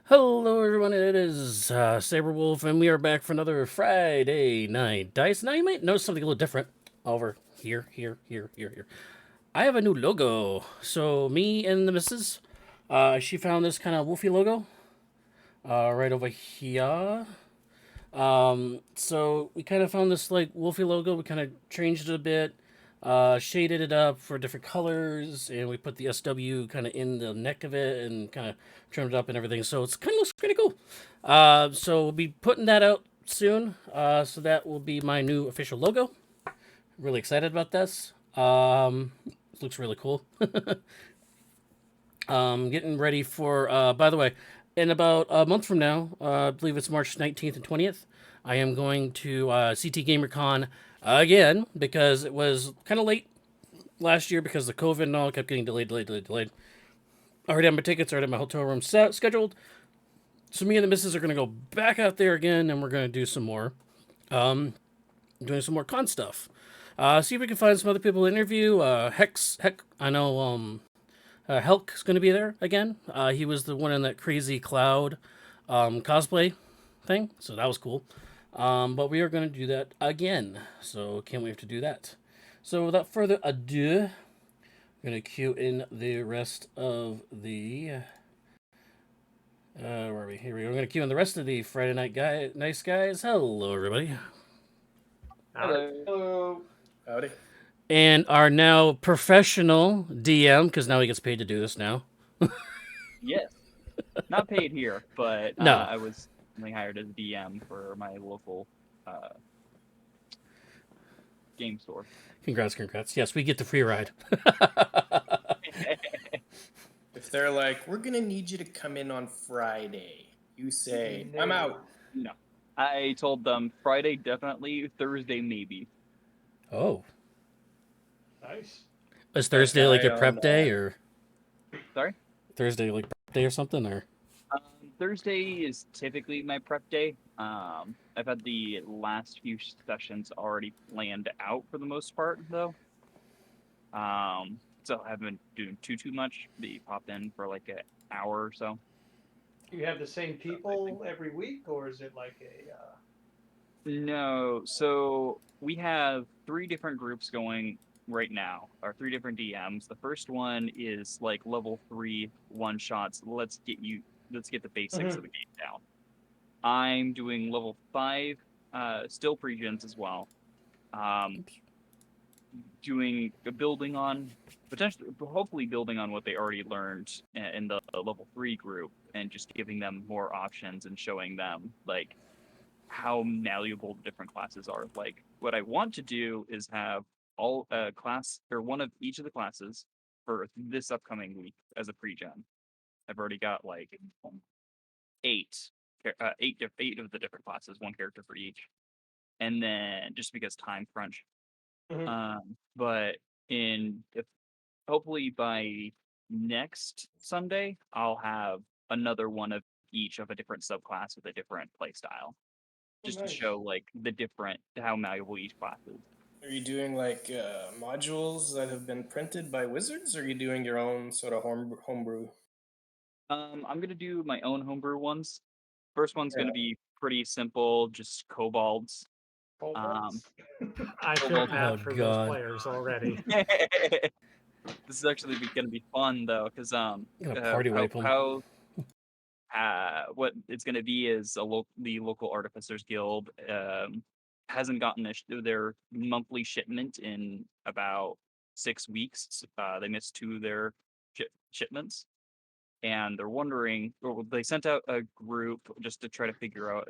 Hello, everyone. It is Sabre Wolf, and we are back for another Friday Night Dice. Now, you might notice something a little different over here. I have a new logo. So, me and the missus, she found this kind of wolfy logo right over here. So we kind of found this like wolfy logo. We kind of changed it a bit, shaded it up for different colors, and we put the SW kind of in the neck of it and kind of trimmed it up and everything. So it's kind of looks pretty cool. So we'll be putting that out soon. So that will be my new official logo. Really excited about this. It looks really cool. Getting ready for. By the way, in about a month from now, I believe it's March 19th and 20th, I am going to CT GamerCon again because it was kind of late last year because of COVID and all. It kept getting delayed. I already have my tickets. I already have my hotel room scheduled. So me and the missus are going to go back out there again, and we're going to do some more, doing some more con stuff. See if we can find some other people to interview. Heck, I know Helk's going to be there again. He was the one in that crazy cloud cosplay thing, so that was cool. But we are going to do that again, so can't wait to do that. So without further ado, I'm going to cue in the rest of the. Where are we? Here we go. I'm going to cue in the rest of the Friday Nice Guys. Hello, everybody. Howdy. Hello. Howdy. And our now professional DM, because now he gets paid to do this now. Yes. Not paid here, but No. I was only hired as DM for my local uh, game store. Congrats. Yes, we get the free ride. If they're like, we're gonna need you to come in on Friday, you say, I'm out. No. I told them Friday definitely, Thursday maybe. Oh. Nice. Is Kept Thursday my like eye your on prep day that. or Sorry? Thursday like prep day or something or Thursday is typically my prep day. I've had the last few sessions already planned out for the most part, though. So I haven't been doing too much. They pop in for like an hour or so. Do you have the same people every week, or is it like a? No, so we have three different groups going right now, or three different DMs. The first one is like level 3 one shots. Let's get the basics of the game down. I'm doing level 5, still pre-gens as well. Um, doing building on potentially, hopefully building on what they already learned in the level 3 group, and just giving them more options and showing them like how malleable the different classes are. Like what I want to do is have all class or one of each of the classes for this upcoming week as a pre-gen. I've already got like eight, eight of the different classes, one character for each, and then just because time crunch. Mhm. But in if hopefully by next Sunday, I'll have another one of each of a different subclass with a different play style, Oh, just to nice. show like the different how malleable each class is. Are you doing like modules that have been printed by wizards, or are you doing your own sort of homebrew? I'm gonna do my own homebrew ones. First one's Yeah. gonna be pretty simple, just kobolds. Um, Kobolds. I feel kobold. oh bad for those god. players already. This is actually gonna be fun though, because I'm gonna party wipe them. what it's going to be is the local artificers guild hasn't gotten their monthly shipment in about 6 weeks. They missed two of their shipments, and they're wondering, or they sent out a group just to try to figure out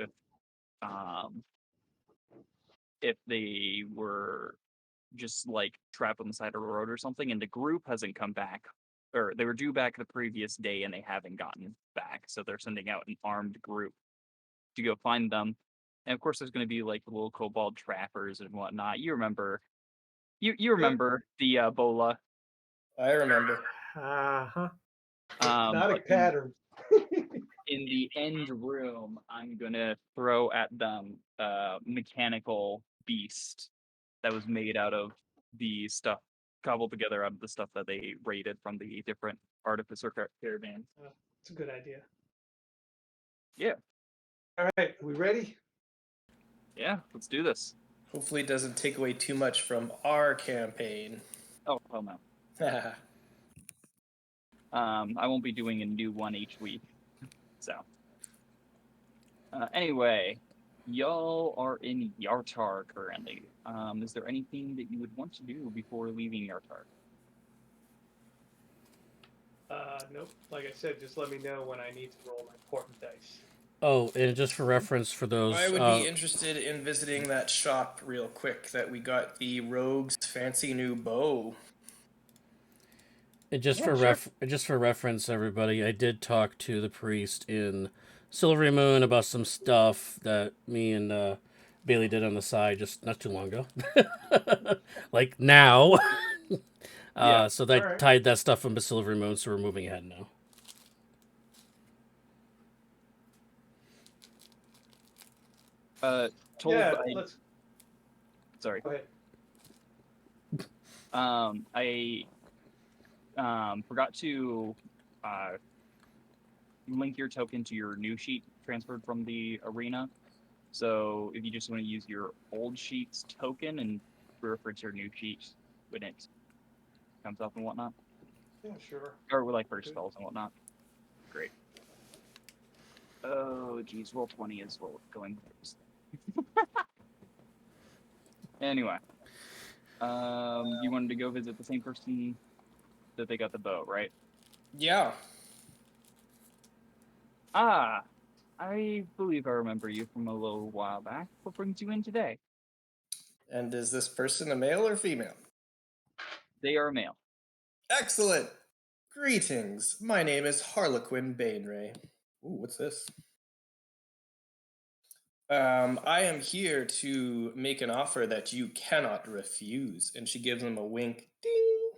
um, if they were just like trapped on the side of the road or something, and the group hasn't come back, or they were due back the previous day and they haven't gotten back. So they're sending out an armed group to go find them. And of course, there's going to be like little kobold trappers and whatnot. You remember, you Yep. remember the bola. I remember. Uh-huh. But Hypnotic pattern. in the end room, I'm gonna throw at them a mechanical beast that was made out of the stuff cobbled together out of the stuff that they raided from the different artificer caravans. It's a good idea. Yeah. All right, we ready? Yeah, let's do this. Hopefully, it doesn't take away too much from our campaign. Oh, hell no. I won't be doing a new one each week. So, anyway, y'all are in Yartar currently. Is there anything that you would want to do before leaving Yartar? Nope. Like I said, just let me know when I need to roll my important dice. Oh, and just for reference for those, I would be interested in visiting that shop real quick that we got the rogue's fancy new bow. and just Yeah, for sure. just for reference, everybody, I did talk to the priest in Silvery Moon about some stuff that me and Bailey did on the side just not too long ago, like now. Yeah. So they Alright. tied that stuff into Silvery Moon, so we're moving ahead now. Told Yeah, I let's sorry. go ahead. I forgot to link your token to your new sheet transferred from the arena. So if you just want to use your old sheet's token and refer to your new sheet when it comes up and whatnot, Yeah, sure. or with like first Good. spells and whatnot. Great. Oh, geez, roll 20 is what we're going first. Anyway, you wanted to go visit the same person that they got the bow, right? Yeah. Ah, I believe I remember you from a little while back. What brings you in today? And is this person a male or female? They are male. Excellent. Greetings. My name is Harlequin Bainray. Ooh, what's this? I am here to make an offer that you cannot refuse. And she gives him a wink. Ding.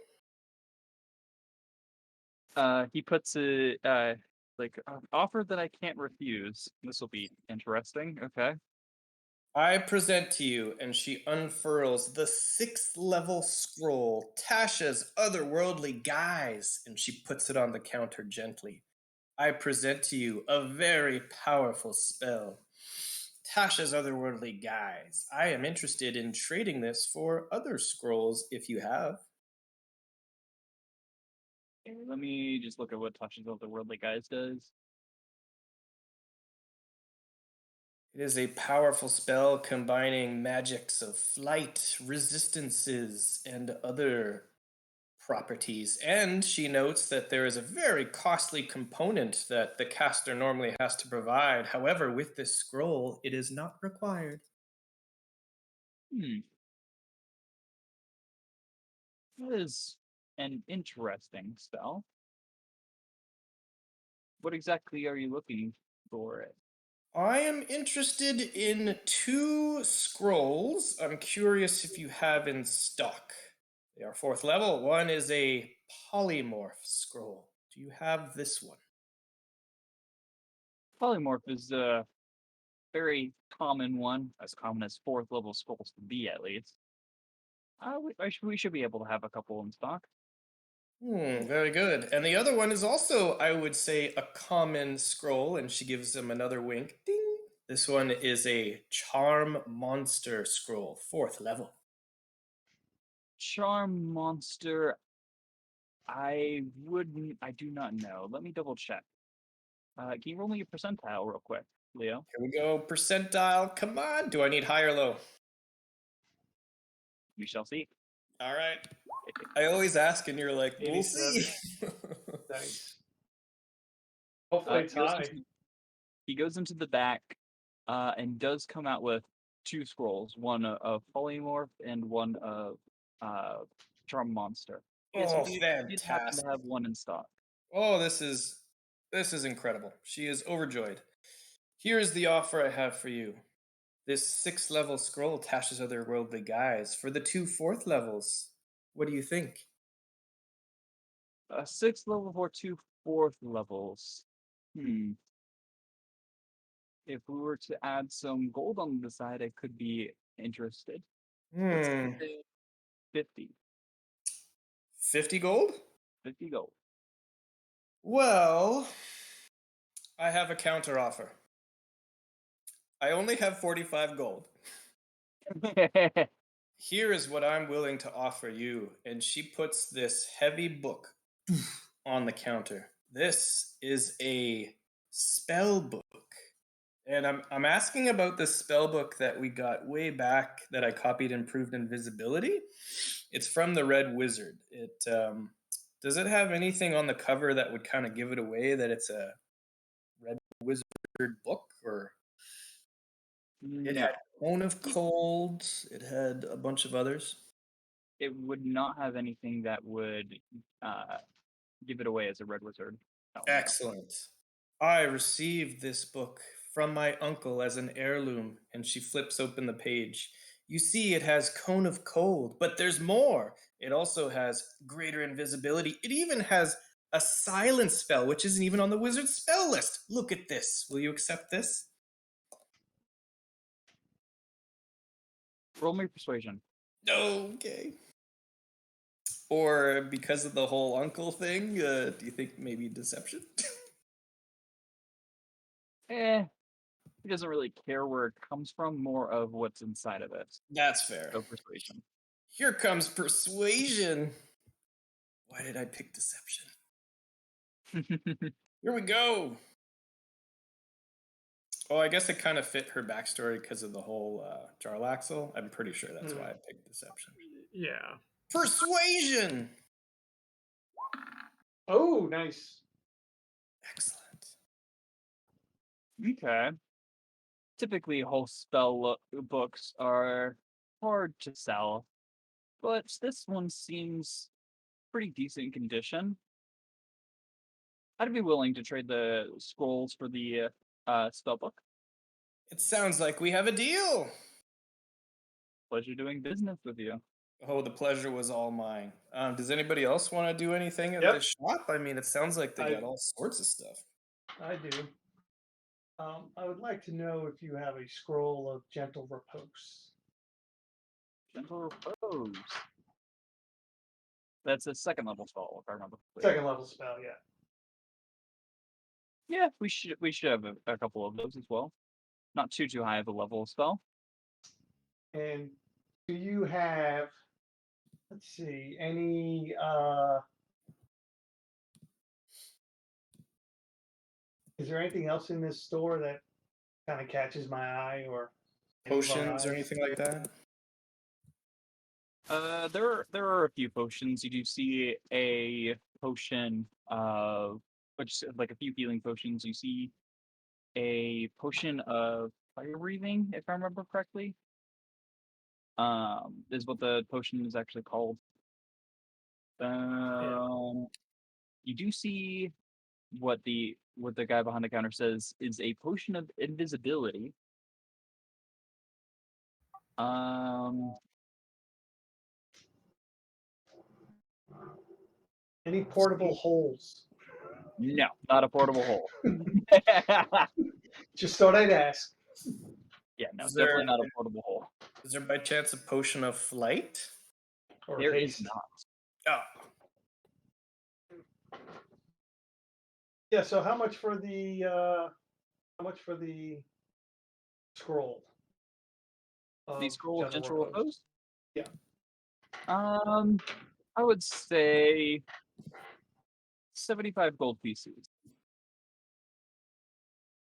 He puts a like offer that I can't refuse. This will be interesting. Okay. I present to you, and she unfurls the 6th level scroll, Tasha's Otherworldly Guise, and she puts it on the counter gently. I present to you a very powerful spell, Tasha's Otherworldly Guise. I am interested in trading this for other scrolls if you have. Let me just look at what Touches of the Worldly Guys does. It is a powerful spell combining magics of flight, resistances, and other properties. And she notes that there is a very costly component that the caster normally has to provide. However, with this scroll, it is not required. That is an interesting spell. What exactly are you looking for it? I am interested in 2 scrolls. I'm curious if you have in stock. They are 4th level. One is a polymorph scroll. Do you have this one? Polymorph is a very common one, as common as 4th level scrolls can be at least. We should be able to have a couple in stock. Very good. And the other one is also, I would say, a common scroll, and she gives him another wink. Ding. This one is a Charm Monster scroll, 4th level. Charm Monster, I do not know. Let me double check. Can you roll me a percentile real quick, Leo? Here we go. Percentile. Come on. Do I need high or low? We shall see. All right. I always ask, and you're like, we'll 87. see. Nice. Hopefully it's high. He goes into the back and does come out with 2 scrolls, one of Polymorph and one of Charm Monster. Yes, Oh, we did happen to fantastic. have one in stock. Oh, this is incredible. She is overjoyed. Here is the offer I have for you. This 6th level scroll, Tasha's Otherworldly Guise, for the 2 4th levels. What do you think? 6th level for 2 4th levels. If we were to add some gold on the side, I could be interested. Let's say 50. 50 gold? 50 gold. Well, I have a counter offer. I only have 45 gold. Here is what I'm willing to offer you. And she puts this heavy book on the counter. This is a spell book. And I'm asking about the spell book that we got way back that I copied Improved Invisibility. It's from the Red Wizard. Does it have anything on the cover that would kind of give it away that it's a Red Wizard book? Or it No, had Cone of Cold. It had a bunch of others. it would not have anything that would give it away as a red wizard. No. Excellent. I received this book from my uncle as an heirloom, and she flips open the page. You see, it has Cone of Cold, but there's more. It also has greater invisibility. It even has a silence spell, which isn't even on the wizard's spell list. Look at this. Will you accept this? Roll me persuasion. Okay. Or because of the whole uncle thing, do you think maybe deception? He doesn't really care where it comes from, more of what's inside of it. That's fair. So persuasion. Here comes persuasion. Why did I pick deception? Here we go. Oh, I guess it kind of fit her backstory because of the whole Jarlaxle. I'm pretty sure that's why I picked deception. Yeah. Persuasion! Oh, nice. Excellent. Okay. Typically, whole spell books are hard to sell, but this one seems pretty decent condition. I'd be willing to trade the scrolls for the spell book. It sounds like we have a deal. Pleasure doing business with you. Oh, the pleasure was all mine. Does anybody else want to do anything at Yep. this shop? I mean, it sounds like they I- got all sorts of stuff. I do. I would like to know if you have a scroll of gentle repose. Gentle repose. That's a second level spell, if I remember correctly. Second level spell, yeah. Yeah, we should have a couple of those as well. Not too high of a level of spell. And do you have, let's see, any is there anything else in this store that kind of catches my eye or any of our Potions or eyes? anything like that? There are a few potions. You do see a potion of, which like a few healing potions. You see a potion of fire breathing, if I remember correctly. Is what the potion is actually called. You do see what the guy behind the counter says is a potion of invisibility. Any portable holes? No, not a portable hole. Just thought I'd ask. Yeah, no, Is definitely there- not a portable hole. Is there by chance a potion of flight? Or There is haste. not. Oh, Yeah, so how much for the scroll? The of scroll of gentle repose? repose? Yeah. I would say 75 gold pieces.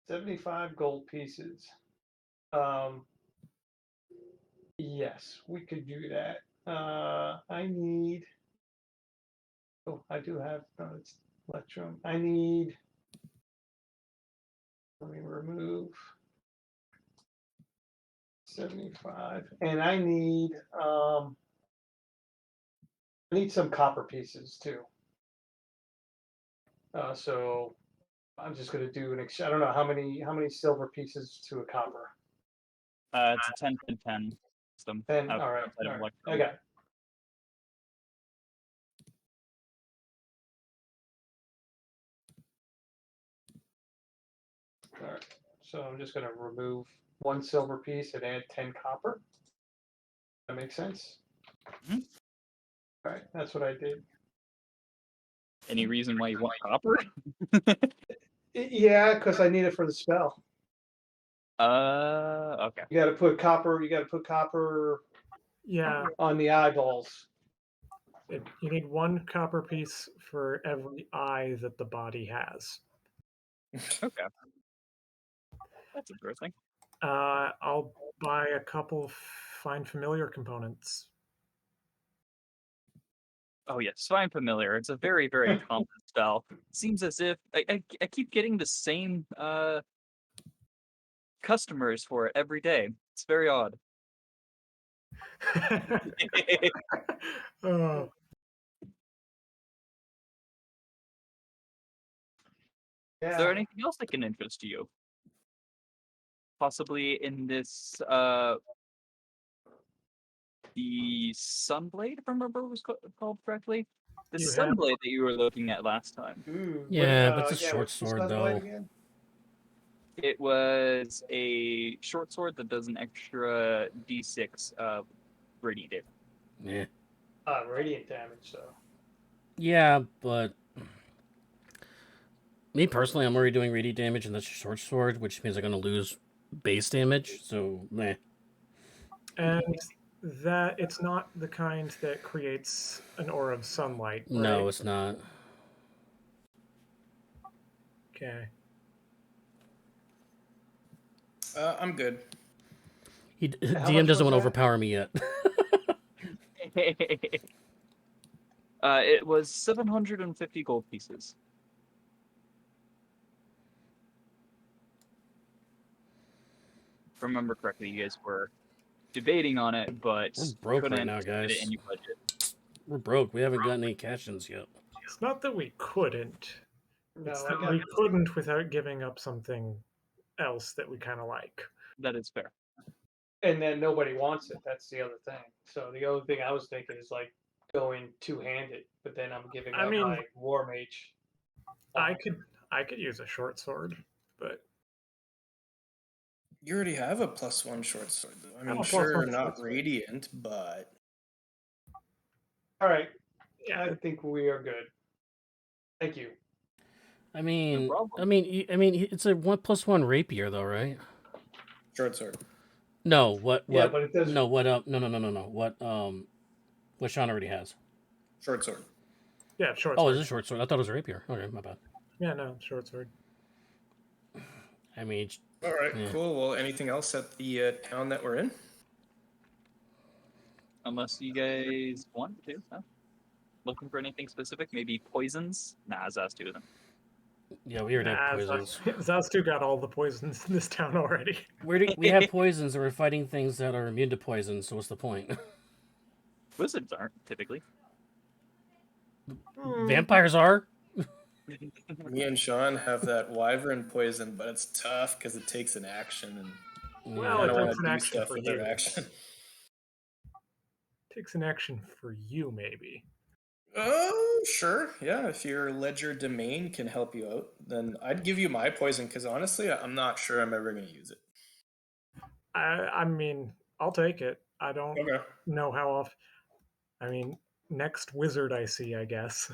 75 gold pieces. Yes, we could do that. I need. Oh, I do have. It's Electrum. I need. Let me remove 75, and I need. I need some copper pieces too. So I'm just going to do an. I don't know how many silver pieces to a copper. It's a 10-10 system. 10. All right. outside of All right. Electrum. I got it. All right. So I'm just going to remove one silver piece and add 10 copper. That makes sense? Mhm. All right. That's what I did. Any reason why you want copper? Yeah, because I need it for the spell. Okay. You got to put copper. You got to put copper Yeah, on the eyeballs. you need one copper piece for every eye that the body has. Okay. That's interesting. I'll buy a couple find familiar components. Oh yes, fine familiar. It's a very, very common spell. Seems as if I keep getting the same customers for it every day. It's very odd. Oh, Is there anything else that can interest you? Possibly in this the Sunblade, if I remember what it was called correctly. The You have- Sunblade that you were looking at last time. Ooh, Yeah, but it's a yeah, short what's the sword, sunlight though. again? It was a short sword that does an extra d6 radiant damage. Yeah. Radiant damage, though. Yeah, but me personally, I'm already doing radiant damage, and that's a short sword, which means I'm going to lose base damage. So, meh. and that it's not the kind that creates an aura of sunlight, right? No, it's not. Okay. I'm good. DM doesn't want to overpower me yet. It was 750 gold pieces. If I remember correctly, you guys were debating on it, but We're broke right couldn't now, fit guys. it in your budget. We're broke. We haven't gotten any cash-ins yet. It's not that we couldn't. No, It's I that got. we couldn't without giving up something else that we kind of like. That is fair. And then nobody wants it. That's the other thing. So the other thing I was thinking is like going two-handed, but then I'm giving I up mean- my war mage. I could use a short sword, but You already have a +1 short sword, though. I mean, a sure, +1 not short sword. radiant, but All right, yeah, I think we are good. Thank you. I mean, problem. it's a 1+1 rapier, though, right? short sword. No, what? Yeah, but it doesn't. No, what? No. What Sean already has. Short sword. yeah, short Oh, sword. it's a short sword. I thought it was a rapier. Okay, my bad. Yeah, no, short sword. I mean, All right, Yeah. cool. Well, anything else at the town that we're in? Unless you guys want to. Huh? Looking for anything specific? Maybe poisons? Nah, Zaz two of them. yeah, we already have poisons. Zastu got all the poisons in this town already. We have poisons, and we're fighting things that are immune to poison. So what's the point? Wizards aren't typically. Vampires are. Me and Sean have that wyvern poison, but it's tough because it takes an action, and Well, I it don't want takes to an do action stuff for with you. our action. Takes an action for you, maybe. Oh, sure. Yeah, if your ledger domain can help you out, then I'd give you my poison because honestly, I'm not sure I'm ever going to use it. I mean, I'll take it. I don't Okay. know how often. I mean, next wizard I see, I guess.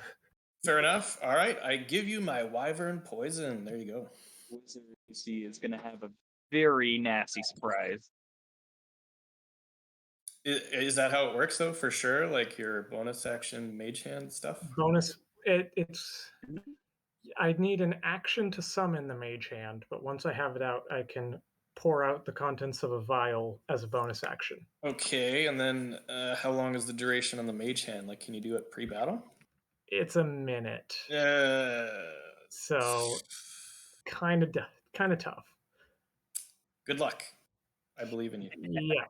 Fair enough. All right, I give you my wyvern poison. There you go. Wizard you see is going to have a very nasty surprise. Is that how it works, though, for sure? Like your bonus action mage hand stuff? Bonus. It's. I need an action to summon the mage hand, but once I have it out, I can pour out the contents of a vial as a bonus action. Okay, and then how long is the duration on the mage hand? Like, can you do it pre-battle? It's a minute, Uh, so kind of tough. good luck. I believe in you. Yeah.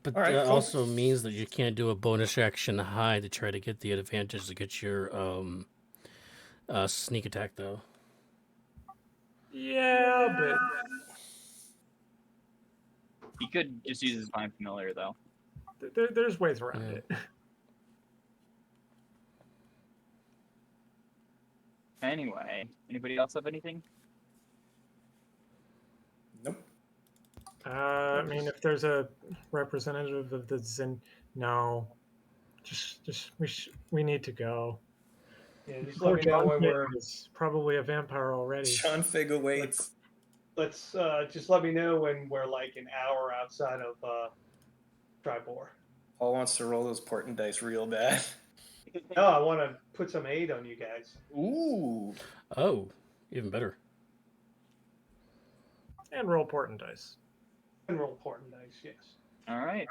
But All right, that cool. also means that you can't do a bonus action high to try to get the advantage to get your sneak attack, though. Yeah, but He could just use his Find Familiar, though. there's ways around Yeah. it. Anyway, anybody else have anything? Nope. I mean, if there's a representative of the Zen, no, just we need to go. Yeah, just Poor let me know John when we're. is probably a vampire already. Sean Fig awaits. let's just let me know when we're like an hour outside of Tribor. Paul wants to roll those portent dice real bad. No, I want to put some aid on you guys. Ooh. Oh, even better. And roll portent dice. And roll portent dice, yes. All right.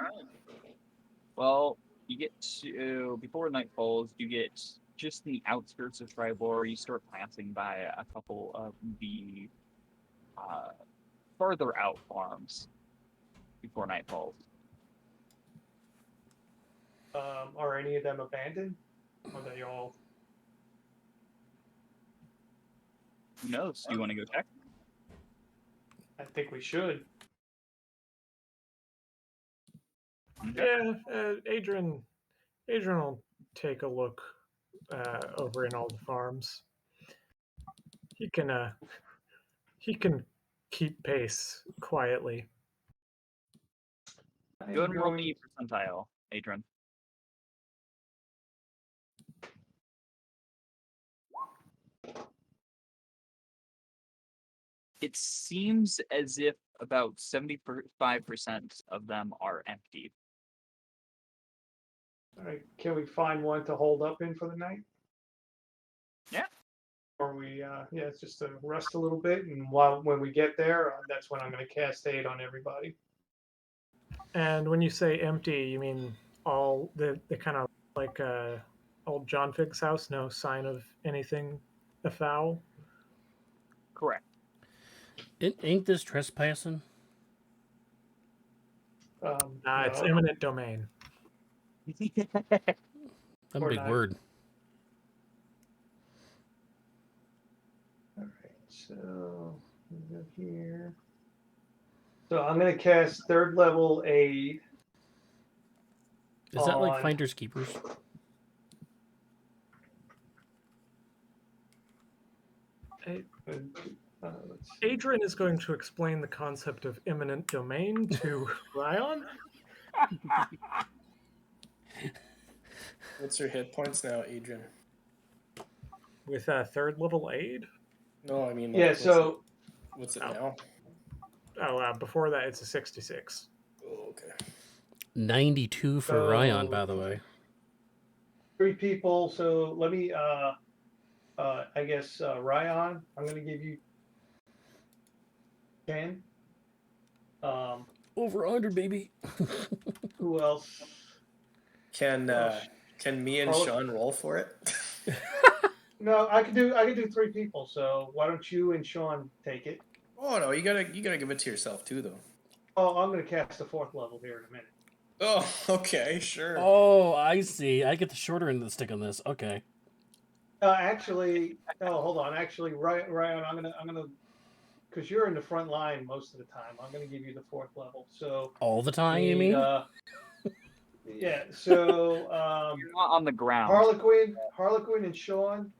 Well, you get to before night falls, you get just in the outskirts of Tribor. You start passing by a couple of the farther out farms before night falls. Are any of them abandoned? Are they all? Who knows? Do you want to go check? I think we should. Yeah, Adrian will take a look over in all the farms. He can keep pace quietly. Go ahead and roll me percentile, Adrian. It seems as if about 75% of them are empty. All right, can we find one to hold up in for the night? Yeah. Or we, it's just to rest a little bit, and when we get there, that's when I'm going to cast aid on everybody. And when you say empty, you mean all the kind of like old John Fig's house, no sign of anything afoul? Correct. Ain't this trespassing? It's No. eminent domain. That's a Or big not. word. All right, so we go here. So I'm going to cast third level aid. Is that like on- Finders Keepers? let's see. Adrian is going to explain the concept of eminent domain to Ryan. What's your hit points now, Adrian? With a third level aid. No, I mean, Yeah, what's so what's it now? Before that, it's a 66. Oh, okay. 92 for So- Ryan, by the way. 3 people. So let me, I guess, Ryan, I'm going to give you 10. Over 100, baby. Who else? Can me and Carl- Sean roll for it? No, I can do 3 people. So why don't you and Sean take it? Oh no, you gotta give it to yourself too, though. Oh, I'm going to cast the 4th level here in a minute. Oh, okay, sure. Oh, I see. I get the shorter end of the stick on this. Okay. Actually, hold on. Actually, Ryan, I'm gonna, because you're in the front line most of the time. I'm gonna give you the 4th level. So All the time, you mean? yeah. So You're not on the ground. Harlequin, and Sean,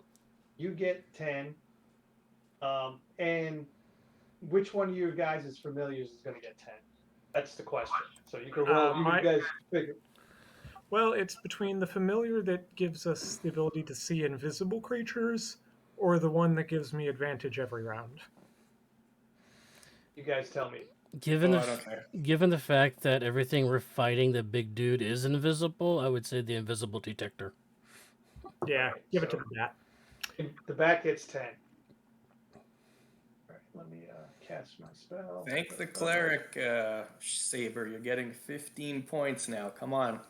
you get 10. And which one of your guys' familiars is gonna get 10? That's the question. So you can roll. You guys figure. Well, it's between the familiar that gives us the ability to see invisible creatures, or the one that gives me advantage every round. You guys tell me. Given I don't care. given the fact that everything we're fighting, the big dude is invisible, I would say the invisible detector. Yeah, Alright, give it to so- the bat. The back gets 10. All right, let me cast my spell. Thank the cleric, Sabre. You're getting 15 points now. Come on.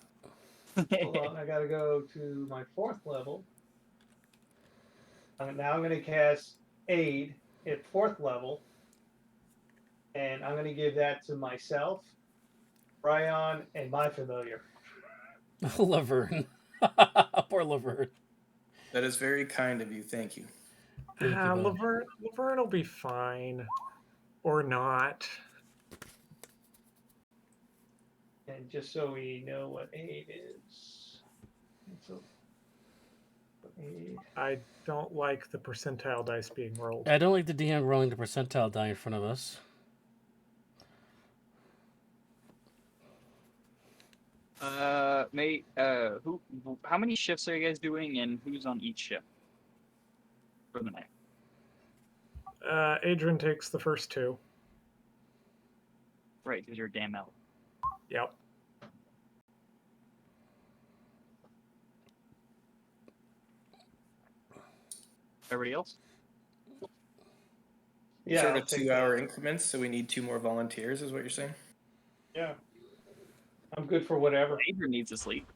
Hold on, I gotta go to my 4th level. Now I'm gonna cast Aid at 4th level, and I'm gonna give that to myself, Ryan, and my familiar. Laverne. Poor Laverne. That is very kind of you. Thank you. Thank you, bud. Laverne will be fine, or not. And just so we know what Aid is, so Aid. I don't like the percentile dice being rolled. I don't like the DM rolling the percentile die in front of us. Mate, how many shifts are you guys doing, and who's on each shift for the night? Adrian takes the first 2. Right, because you're a damn elf. Yep. Everybody else? Yeah, sort I'll of take 2-hour that. increments, so we need 2 more volunteers, is what you're saying? Yeah. I'm good for whatever. Adrian needs to sleep.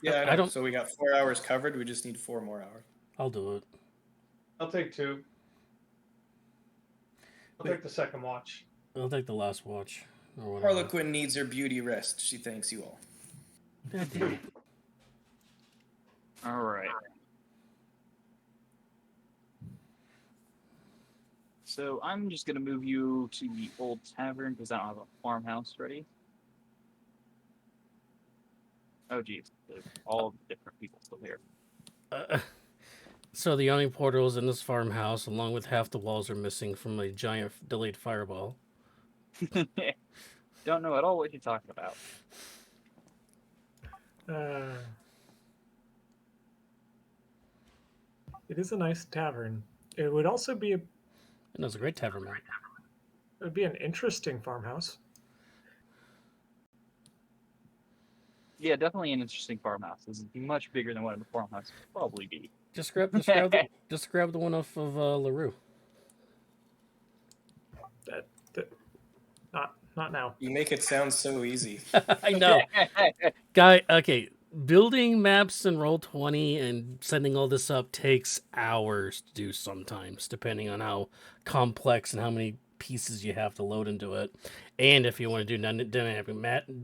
Yeah, I I know. don't- So we got 4 hours covered. We just need 4 more hours. I'll do it. I'll take 2. I'll Wait. take the second watch. I'll take the last watch or whatever. Harlequin needs her beauty rest. She thanks you all. God damn it. All right. So I'm just gonna move you to the old tavern because I don't have a farmhouse ready. Oh geez, all different people still here. So the only portals in this farmhouse, along with half the walls, are missing from a giant delayed fireball. Don't know at all what you're talking about. It is a nice tavern. It would also be And it's a great tavern, man. it would be an interesting farmhouse. Yeah, definitely an interesting farmhouse. This is much bigger than what a farmhouse would probably be. Just grab the one off of LaRue. Not now. You make it sound so easy. I know. Guy, okay. Building maps in Roll20 and sending all this up takes hours to do sometimes, depending on how complex and how many pieces you have to load into it. And if you want to do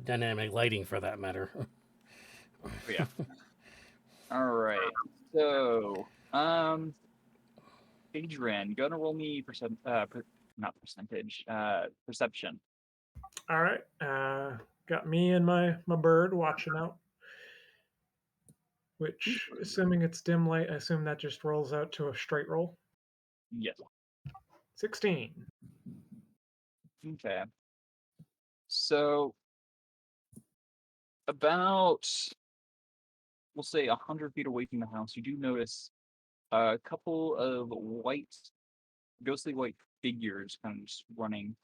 dynamic lighting for that matter. Yeah. All right. So, Adrian, gonna roll me not percentage, perception. All right. Got me and my bird watching out. Which, assuming it's dim light, I assume that just rolls out to a straight roll. Yes. 16. Okay. So, about, we'll say 100 feet away from the house, you do notice a couple of ghostly white figures kind of just running.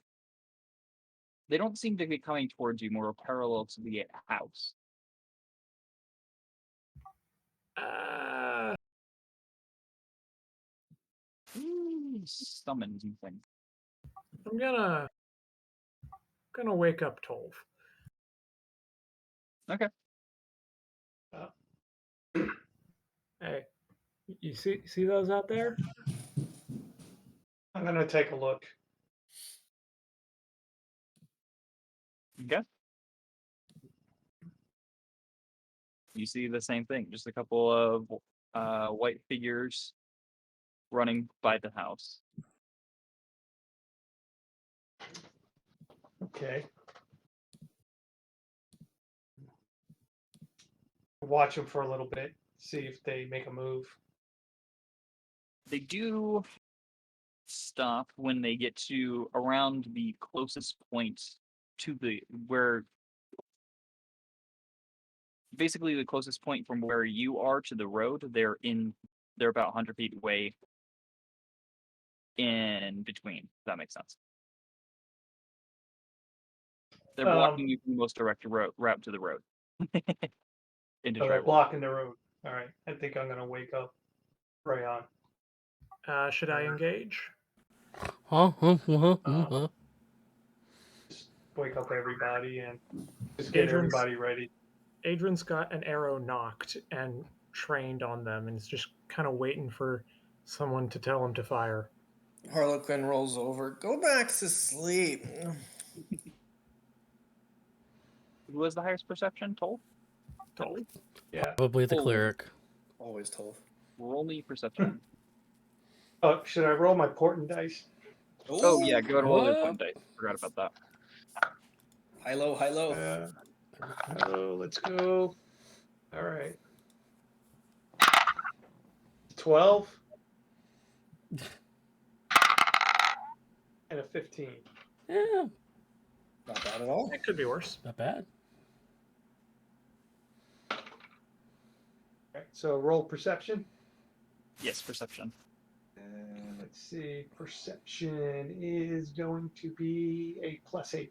They don't seem to be coming towards you, more parallel to the house. Summon something. I'm gonna wake up Tolv. Okay. Hey, you see those out there? I'm gonna take a look. Okay. You see the same thing, just a couple of white figures running by the house. Okay. Watch them for a little bit. See if they make a move. They do stop when they get to around the closest point to basically the closest point from where you are to the road. They're about 100 feet away in between, if that makes sense. They're blocking you from the most direct route to the road. Into So they're Tribal. blocking the road. All right. I think I'm gonna wake up Rayon. Should I engage? Just wake up everybody and just get Adrian's- everybody ready. Adrian's got an arrow knocked and trained on them, and is just kind of waiting for someone to tell him to fire. Harlequin rolls over. Go back to sleep. Who has the highest perception? Tolv? Tolv. Yeah. Probably the Oh. cleric. Always told. Roll me perception. Oh, should I roll my portent dice? Oh yeah, go ahead and roll the What? one dice. Forgot about that. High low, high low. Oh, let's go. All right. 12 and a 15. Yeah, Not bad at all. It could be worse. not bad. All right, so roll perception. Yes, perception. let's see. Perception is going to be a +8.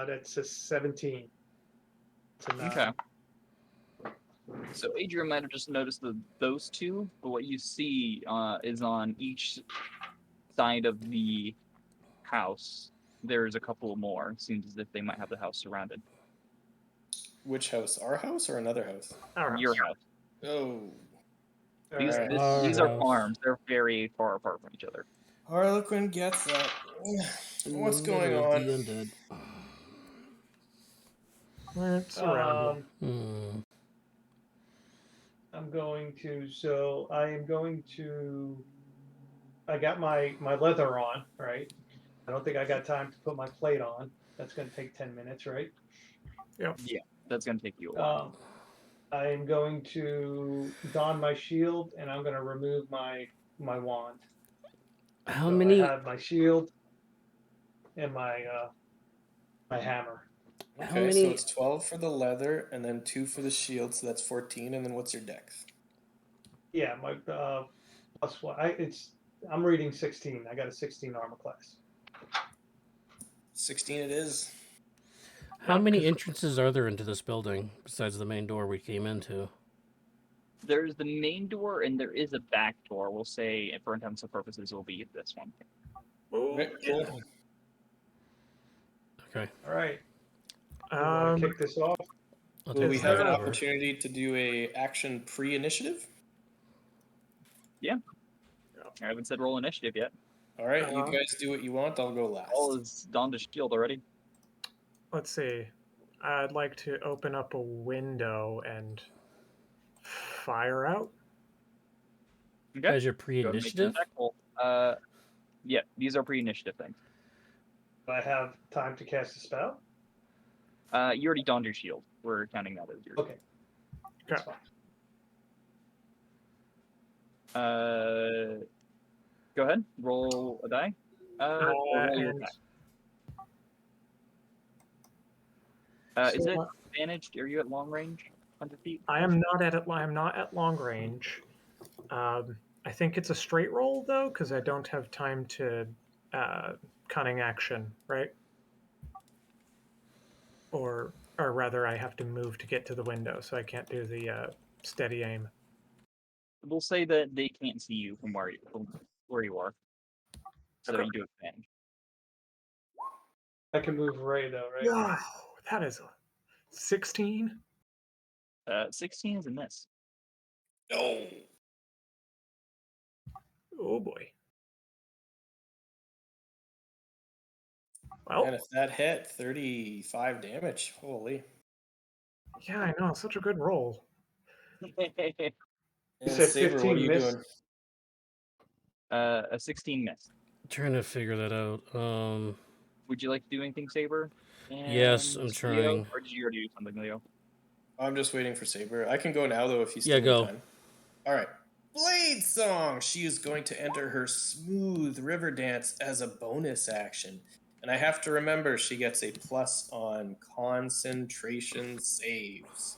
That's a 17. It's a 9. Okay. So Adrian might have just noticed those two, but what you see is on each side of the house, there's a couple more. It seems as if they might have the house surrounded. Which house? Our house or another house? Our Your house. house. Oh. These, Alright. these Our are house. farms. They're very far apart from each other. Harlequin gets that. In What's the going middle of on? the undead. It's surrounded. I'm going to. So I am going to. I got my leather on, right? I don't think I got time to put my plate on. That's going to take 10 minutes, right? Yeah, that's gonna take you a while. I am going to don my shield and I'm going to remove my wand. How So many? I have my shield and my hammer. How Okay, many? so it's 12 for the leather and then 2 for the shield, so that's 14. And then what's your dex? Yeah, my +1. I'm reading 16. I got a 16 armor class. 16 it is. How Yep, many 'cause- entrances are there into this building besides the main door we came into? There's the main door and there is a back door. We'll say, for intensive purposes, it will be this one. Okay, cool. Okay. All right. You want to kick this off? I'll Will take we the have back an door. opportunity to do a action pre-initiative? I haven't said roll initiative yet. All right, you Uh-huh. guys do what you want. I'll go last. All is donned a shield already. Let's see. I'd like to open up a window and fire out. Okay. Guys, your Go ahead and make an pre-initiative? attack roll. Yeah, these are pre-initiative things. Do I have time to cast a spell? You already donned your shield. We're counting that as yours. Okay. That's Okay. fine. Go ahead. Roll a die. Or roll your And attack. Is so it advantaged? Are you at long range? 100 feet? I am not at it. I am not at long range. I think it's a straight roll though, because I don't have time to cunning action, right? Or rather, I have to move to get to the window, so I can't do the steady aim. We'll say that they can't see you from where you are. So Okay. you do advantage. I can move Ray though, right? Wow, that is a 16. 16 is a miss. No. Oh boy. Well, And if that hit, 35 damage. Holy. yeah, I know. Such a good roll. And said Sabre, what 15 are you miss? doing? A 16 miss. Trying to figure that out. Would you like to do anything, Saber? Yes, I'm Leo, trying. or did you already do something, Leo? I'm just waiting for Sabre. I can go now, though, if you still Yeah, need go. time. All right. Blade Song! She is going to enter her smooth river dance as a bonus action. And I have to remember she gets a plus on concentration saves.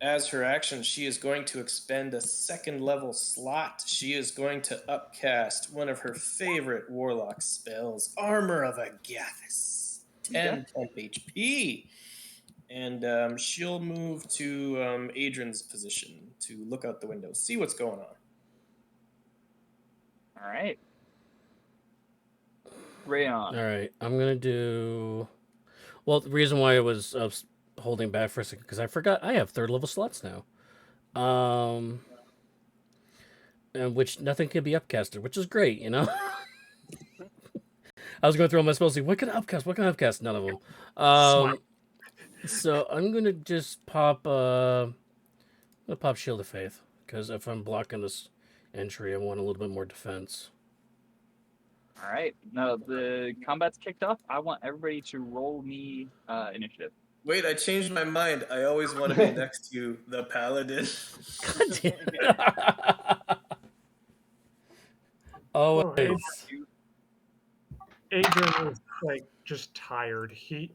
As her action, she is going to expend a second level slot. She is going to upcast one of her favorite warlock spells, Armor of Agathis. 10 temp HP. And she'll move to Adrian's position to look out the window, see what's going on. All right. Rayon. All right, I'm gonna do. Well, the reason why I was holding back for a second because I forgot I have third level slots now. And which nothing can be upcasted, which is great, you know. I was going through all my spells, like, what can I upcast? What can I upcast? None of them. Smart. So I'm gonna just pop. I'm gonna pop Shield of Faith because if I'm blocking this entry, I want a little bit more defense. All right. Now the combat's kicked off. I want everybody to roll me initiative. Wait, I changed my mind. I always want to be next to you, the paladin. God damn. Oh, it's Adrian is like just tired. He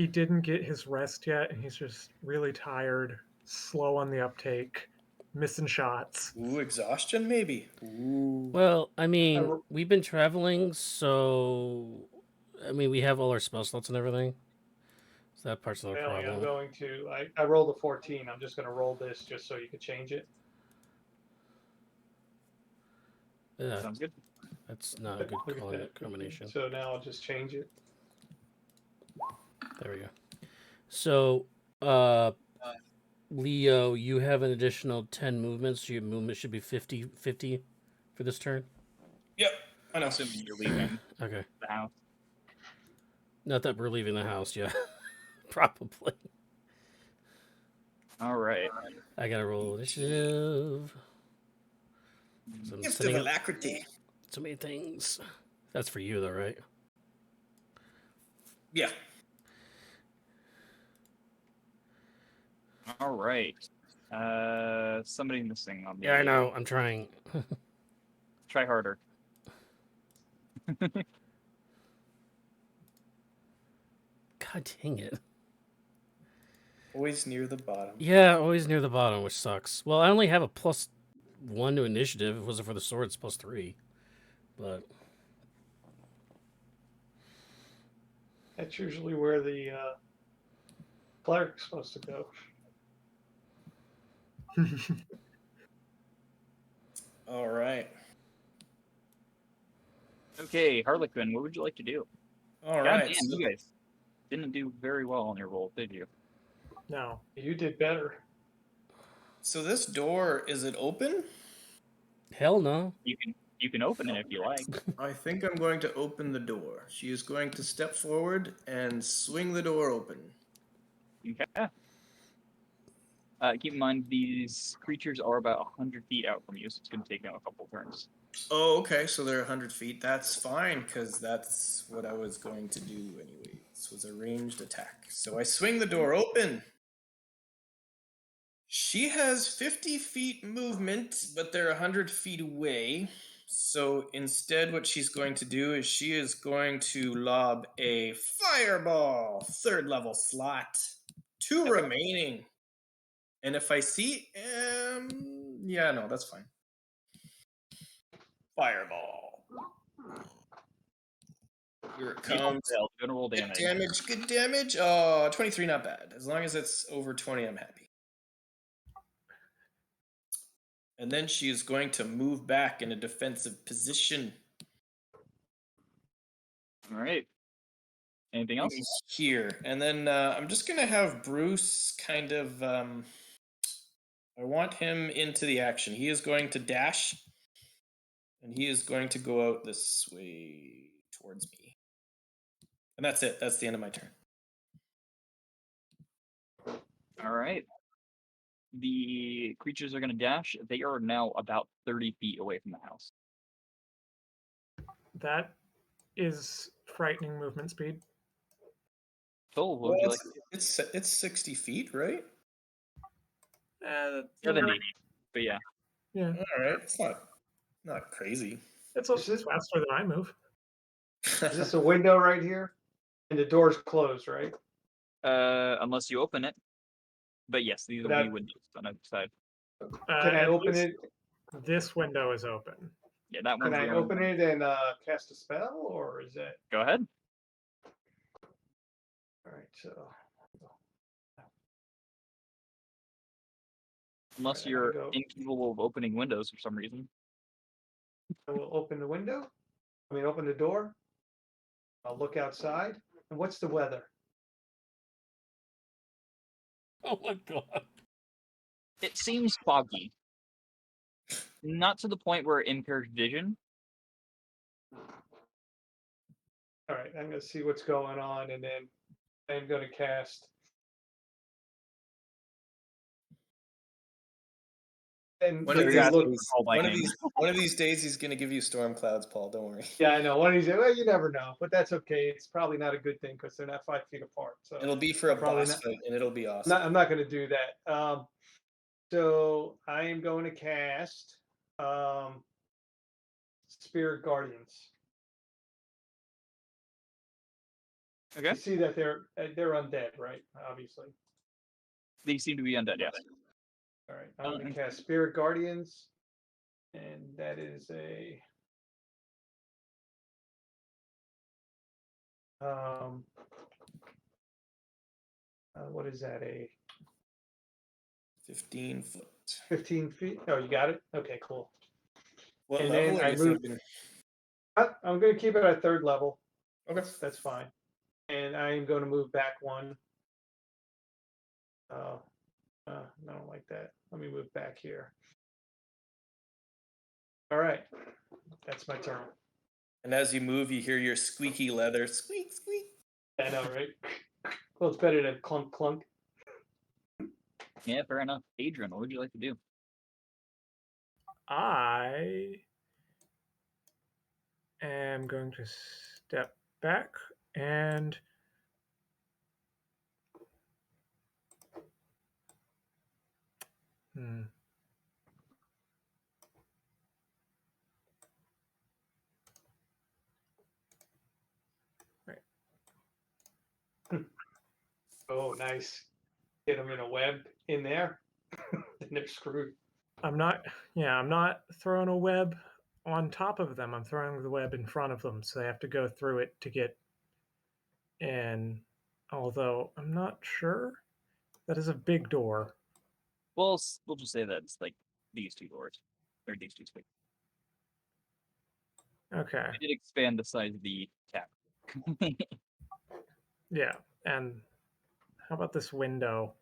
didn't get his rest yet, and he's just really tired. slow on the uptake, missing shots. Ooh, exhaustion maybe. Ooh. Well, I mean, ro- we've been traveling, so I mean, we have all our spell slots and everything. So that part's not a Failing, I'm problem. going to. I rolled a 14. I'm just going to roll this just so you can change it. Yeah, Sounds good. that's not a good Look at that. combination. So now I'll just change it. There we go. So, Leo, you have an additional 10 movements, so your movement should be 50 for this turn. Yep, I know. Assuming you're leaving Okay. the house. Not that we're leaving the house, yeah. Probably. All right. I gotta roll initiative. So I'm Gift setting of up alacrity. so many things. That's for you, though, right? Yeah. All right. Somebody missing on the. Yeah, I know. I'm trying. Try harder. God dang it. Always near the bottom. Yeah, always near the bottom, which sucks. Well, I only have a +1 to initiative. If it wasn't for the sword, it's +3. But That's usually where the cleric's supposed to go. All right. Okay, Harlequin, what would you like to do? All God right. damn, So, you guys didn't do very well on your roll, did you? No. You did better. so this door, is it open? hell no. You can open it if you like. I think I'm going to open the door. She is going to step forward and swing the door open. Okay. Keep in mind these creatures are about 100 feet out from you, so it's going to take them a couple turns. Oh, okay. So they're 100 feet. That's fine, because that's what I was going to do anyway. This was a ranged attack. So I swing the door open. She has 50 feet movement, but they're 100 feet away. So instead, what she's going to do is she is going to lob a fireball, 3rd level slot. 2 Okay. remaining. And if I see, yeah, no, that's fine. Fireball. Here it comes. Gonna roll Good damage. damage, good damage. Oh, 23, not bad. As long as it's over 20, I'm happy. And then she is going to move back in a defensive position. All right. Anything else? Here. And then I'm just going to have Bruce kind of. I want him into the action. He is going to dash. And he is going to go out this way towards me. And that's it. That's the end of my turn. All right. The creatures are going to dash. They are now about 30 feet away from the house. That is frightening movement speed. So, what Well, would you like? it's 60 feet, right? 70. But yeah. Yeah. All right. It's not crazy. It's also faster than I move. Is this a window right here? And the door's closed, right? Unless you open it. But yes, these will be That- windows on the side. Can I at open least it? This window is open. Yeah, that Can one's I the open it and cast a spell, or is it? Go ahead. All right, so Unless Alright, I'm you're gonna go. incapable of opening windows for some reason. I will open the window. I mean, open the door. I'll look outside. And what's the weather? Oh my god. It seems foggy. Not to the point where it impairs vision. All right, I'm gonna see what's going on, and then I'm gonna cast. And One the- of You're these look, asking for call lightning. one of these days, he's going to give you storm clouds, Paul. Don't worry. yeah, I know. One of these, well, you never know, but that's okay. It's probably not a good thing because they're not 5 feet apart. So It'll be for a Probably boss not. fight, and it'll be awesome. I'm not going to do that. So I am going to cast Spirit Guardians. Okay. You see that they're undead, right? Obviously. They seem to be undead, yes. I'm going to cast Spirit Guardians, and that is a what is that? A 15 foot. 15 feet? Oh, you got it. Okay, cool. What And level then are I you move- thinking? I'm going to keep it at 3rd level. Okay. That's fine. And I am going to move back 1. I don't like that. Let me move back here. All right, that's my turn. And as you move, you hear your squeaky leather squeak, squeak. I know, right? Well, it's better than clunk, clunk. Yeah, fair enough. Adrian, what would you like to do? I am going to step back and Oh, nice. Get them in a web in there. Then they're screwed. I'm not throwing a web on top of them. I'm throwing the web in front of them, so they have to go through it to get in. Although I'm not sure. That is a big door. Well, we'll just say that it's like these two doors, or these two spaces. Okay. I did expand the size of the tap. Yeah. And how about this window?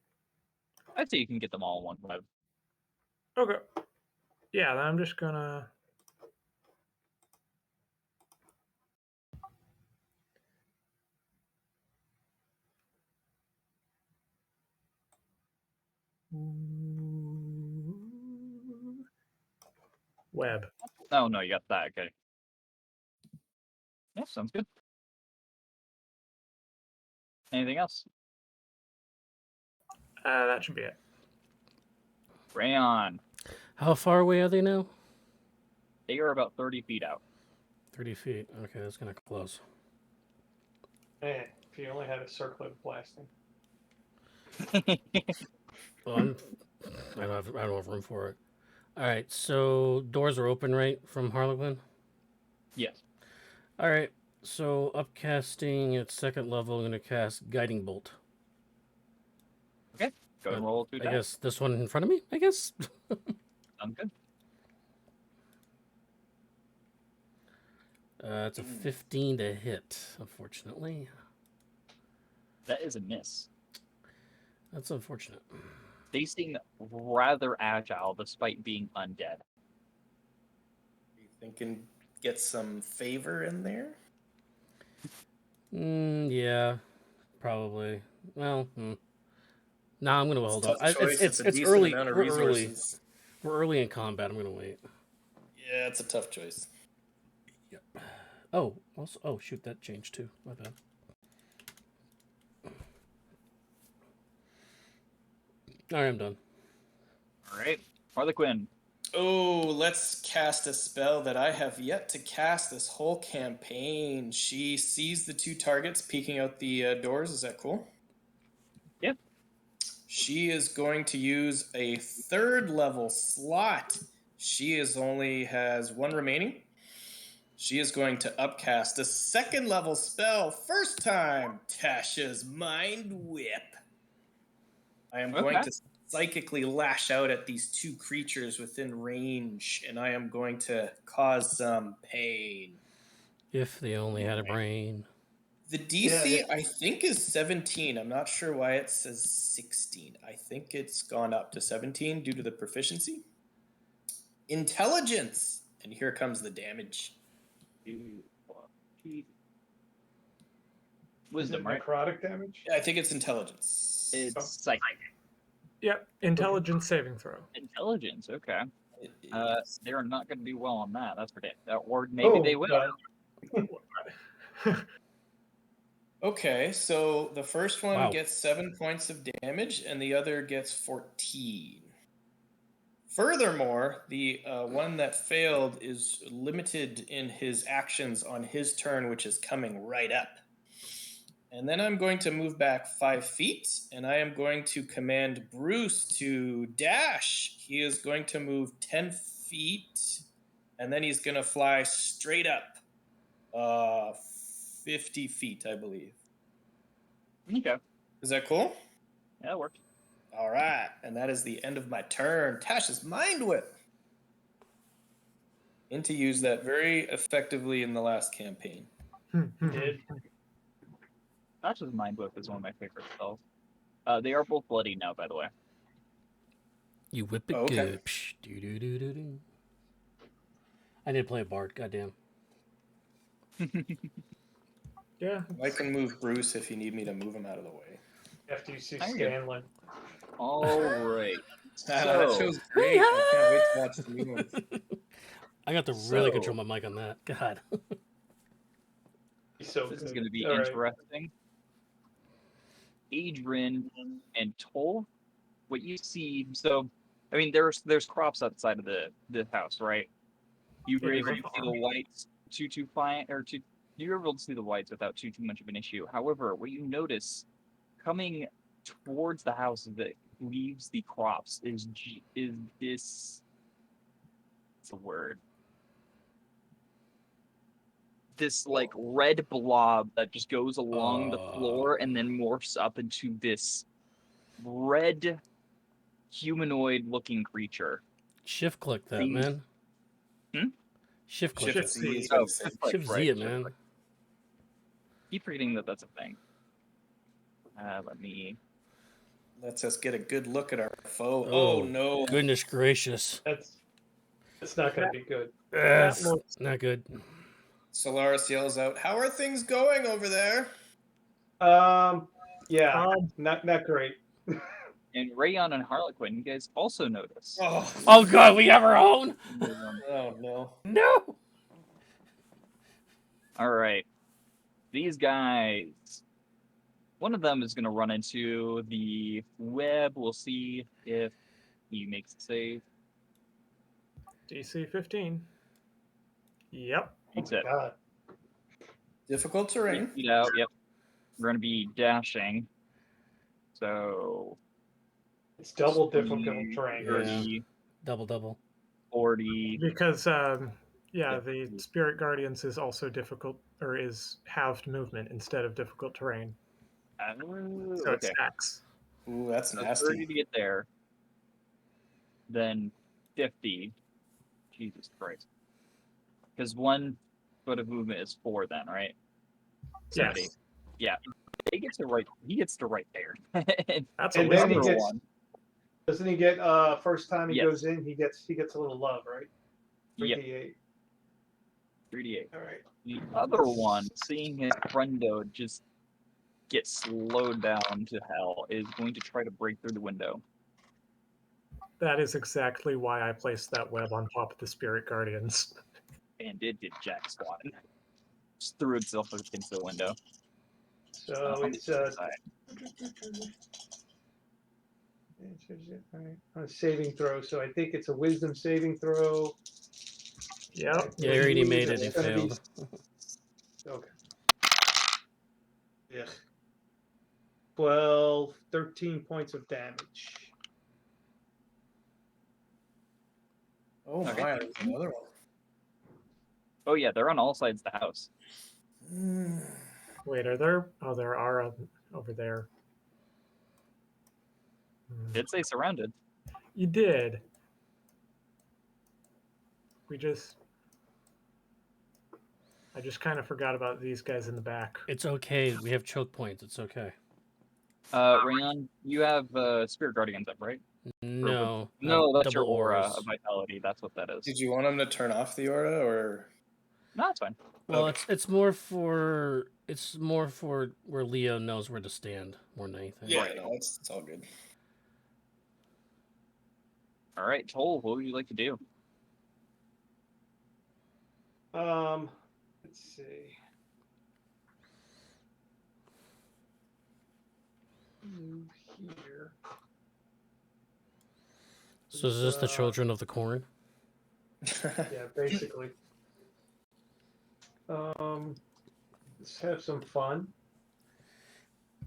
I'd say you can get them all in one web. Okay. Yeah, then I'm just gonna web. Oh no, you got that. Okay. Yeah, sounds good. Anything else? That should be it. Rayon. How far away are they now? They are about 30 feet out. 30 feet. Okay, that's kind of close. Man, if you only had a circlet of blasting. Well, I don't have room for it. All right, so doors are open, right, from Harlequin? Yes. All right, so upcasting at 2nd level, I'm going to cast Guiding Bolt. Okay. Go and roll 2 I dice. guess this one in front of me, I guess? Sounds good. It's a 15 to hit, unfortunately. That is a miss. That's unfortunate. They seem rather agile despite being undead. You thinking get some favor in there? Yeah, probably. Well, nah, I'm gonna hold Tough on. choice. It's a decent early. amount of We're early. resources. We're early in combat. I'm gonna wait. Yeah, it's a tough choice. Yep. Oh, also, oh shoot, that changed too. My bad. All right, I'm done. All right. Harlequin. Oh, let's cast a spell that I have yet to cast this whole campaign. She sees the 2 targets peeking out the doors. Is that cool? Yep. She is going to use a 3rd level slot. She only has 1 remaining. She is going to upcast a 2nd level spell. First time, Tasha's Mind Whip. I am going to psychically lash out at these 2 creatures within range, and I am going to cause some pain. If they only had a brain. The DC, I think, is 17. I'm not sure why it says 16. I think it's gone up to 17 due to the proficiency. Intelligence! And here comes the damage. Wisdom, right? Necrotic damage? Yeah, I think it's intelligence. It's psychic. Yep. Intelligence saving throw. Intelligence, okay. It They are not going to do well on that. That's for damn. Or maybe they will. Okay, so the first one Wow. gets 7 points of damage, and the other gets 14. Furthermore, the one that failed is limited in his actions on his turn, which is coming right up. And then I'm going to move back 5 feet, and I am going to command Bruce to dash. He is going to move 10 feet, and then he's going to fly straight up 50 feet, I believe. Okay. Is that cool? Yeah, that worked. All right, and that is the end of my turn. Tash's Mind Whip. And to use that very effectively in the last campaign. Did. Tasha's Mind Whip is one of my favorite spells. They are both bloody now, by the way. You whip it Oh, okay. good. Psh, doo-doo-doo-doo-doo. I need to play a bard. Goddamn. Yeah. I can move Bruce if you need me to move him out of the way. After you see I'm good. Scanlan. All right. That So, show's great. I can't wait to watch the new one. I got to really So- control my mic on that. God. He's so this good. is going to be All right. interesting. Adrian and Toll, what you see, so, I mean, there's crops outside of the house, right? You were It is able a to see farm. the whites you were able to see the whites without too much of an issue. However, what you notice coming towards the house that leaves the crops is this. It's a word. This like red blob that just goes along the floor and then morphs up into this red humanoid-looking creature. Shift click that, Things- man. Hmm? Shift click Shift it. Z is Oh, what he said. shift click, Shift right, Z it, shift man. click. Keep forgetting that that's a thing. Let me. Lets us get a good look at our foe. Oh, Oh no. Goodness gracious. That's not going to be good. That's looks- not good. Solaris yells out, "How are things going over there?" Yeah, Um, not great. And Rayon and Harlequin, you guys also notice. Oh god, we have our own? Oh no. No! All right. These guys. One of them is going to run into the web. We'll see if he makes a save. DC 15. Yep. Makes Oh it. my God. Difficult 3 terrain. feet out. Yep. We're going to be dashing. So. It's double 20, difficult terrain. 30, Double. 40. Because Yeah. the Spirit Guardians is also difficult, or is halved movement instead of difficult terrain. So it Okay. stacks. Ooh, that's So 30 nasty. to get there. Then 50. Jesus Christ. Because 1 foot of movement is 4 then, right? 70. Yes. Yeah. He gets to right there. That's a And then he wisdom. gets- Doesn't he get first time he Yes. goes in, he gets a little love, right? Yep. 3d8. 38. All right. The other one, seeing his friendo just get slowed down to hell, is going to try to break through the window. That is exactly why I placed that web on top of the Spirit Guardians. And it did jack squat. Just threw itself against the window. So it's on a saving throw. So I think it's a wisdom saving throw. Yep. Yeah, I already made it. He It's gonna be- failed. Okay. Yeah. 12, 13 points of damage. Oh my, Okay. there's another one. Oh yeah, they're on all sides of the house. Wait, are there? Oh, there are over there. Did say surrounded. You did. I just kind of forgot about these guys in the back. It's okay. We have choke points. It's okay. Rayon, you have Spirit Guardians up, right? No. No, that's your double aura auras. of vitality. That's what that is. Did you want him to turn off the aura or? No, it's fine. Well, Okay. it's more for where Leo knows where to stand more than anything. Yeah, no, it's all good. All right, Toll, what would you like to do? Let's see. Move here. So is this the Uh, children of the corn? Yeah, basically. Let's have some fun.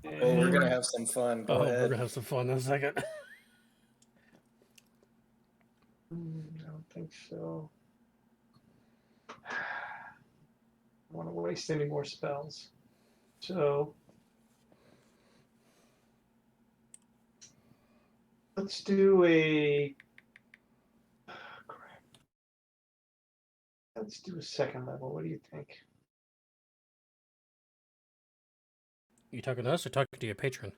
Oh, we're gonna And have some fun. Go Oh, we're ahead. gonna have some fun in a second. I don't think so. I don't want to waste any more spells. So let's do a. Crap. Let's do a second level. What do you think? You talking to us or talking to your patron?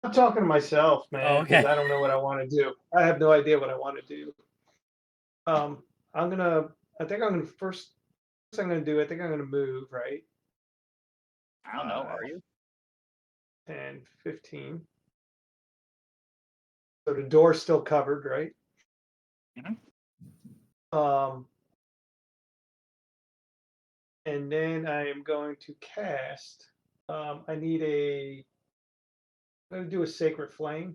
I'm talking to myself, man, because okay. I don't know what I want to do. I have no idea what I want to do. I'm gonna. I think I'm gonna first. First, I'm gonna do. I think I'm gonna move right. I don't know. Are you? 10, 15. So the door's still covered, right? Mhm. And then I am going to cast. I need a. I'm going to do a sacred flame.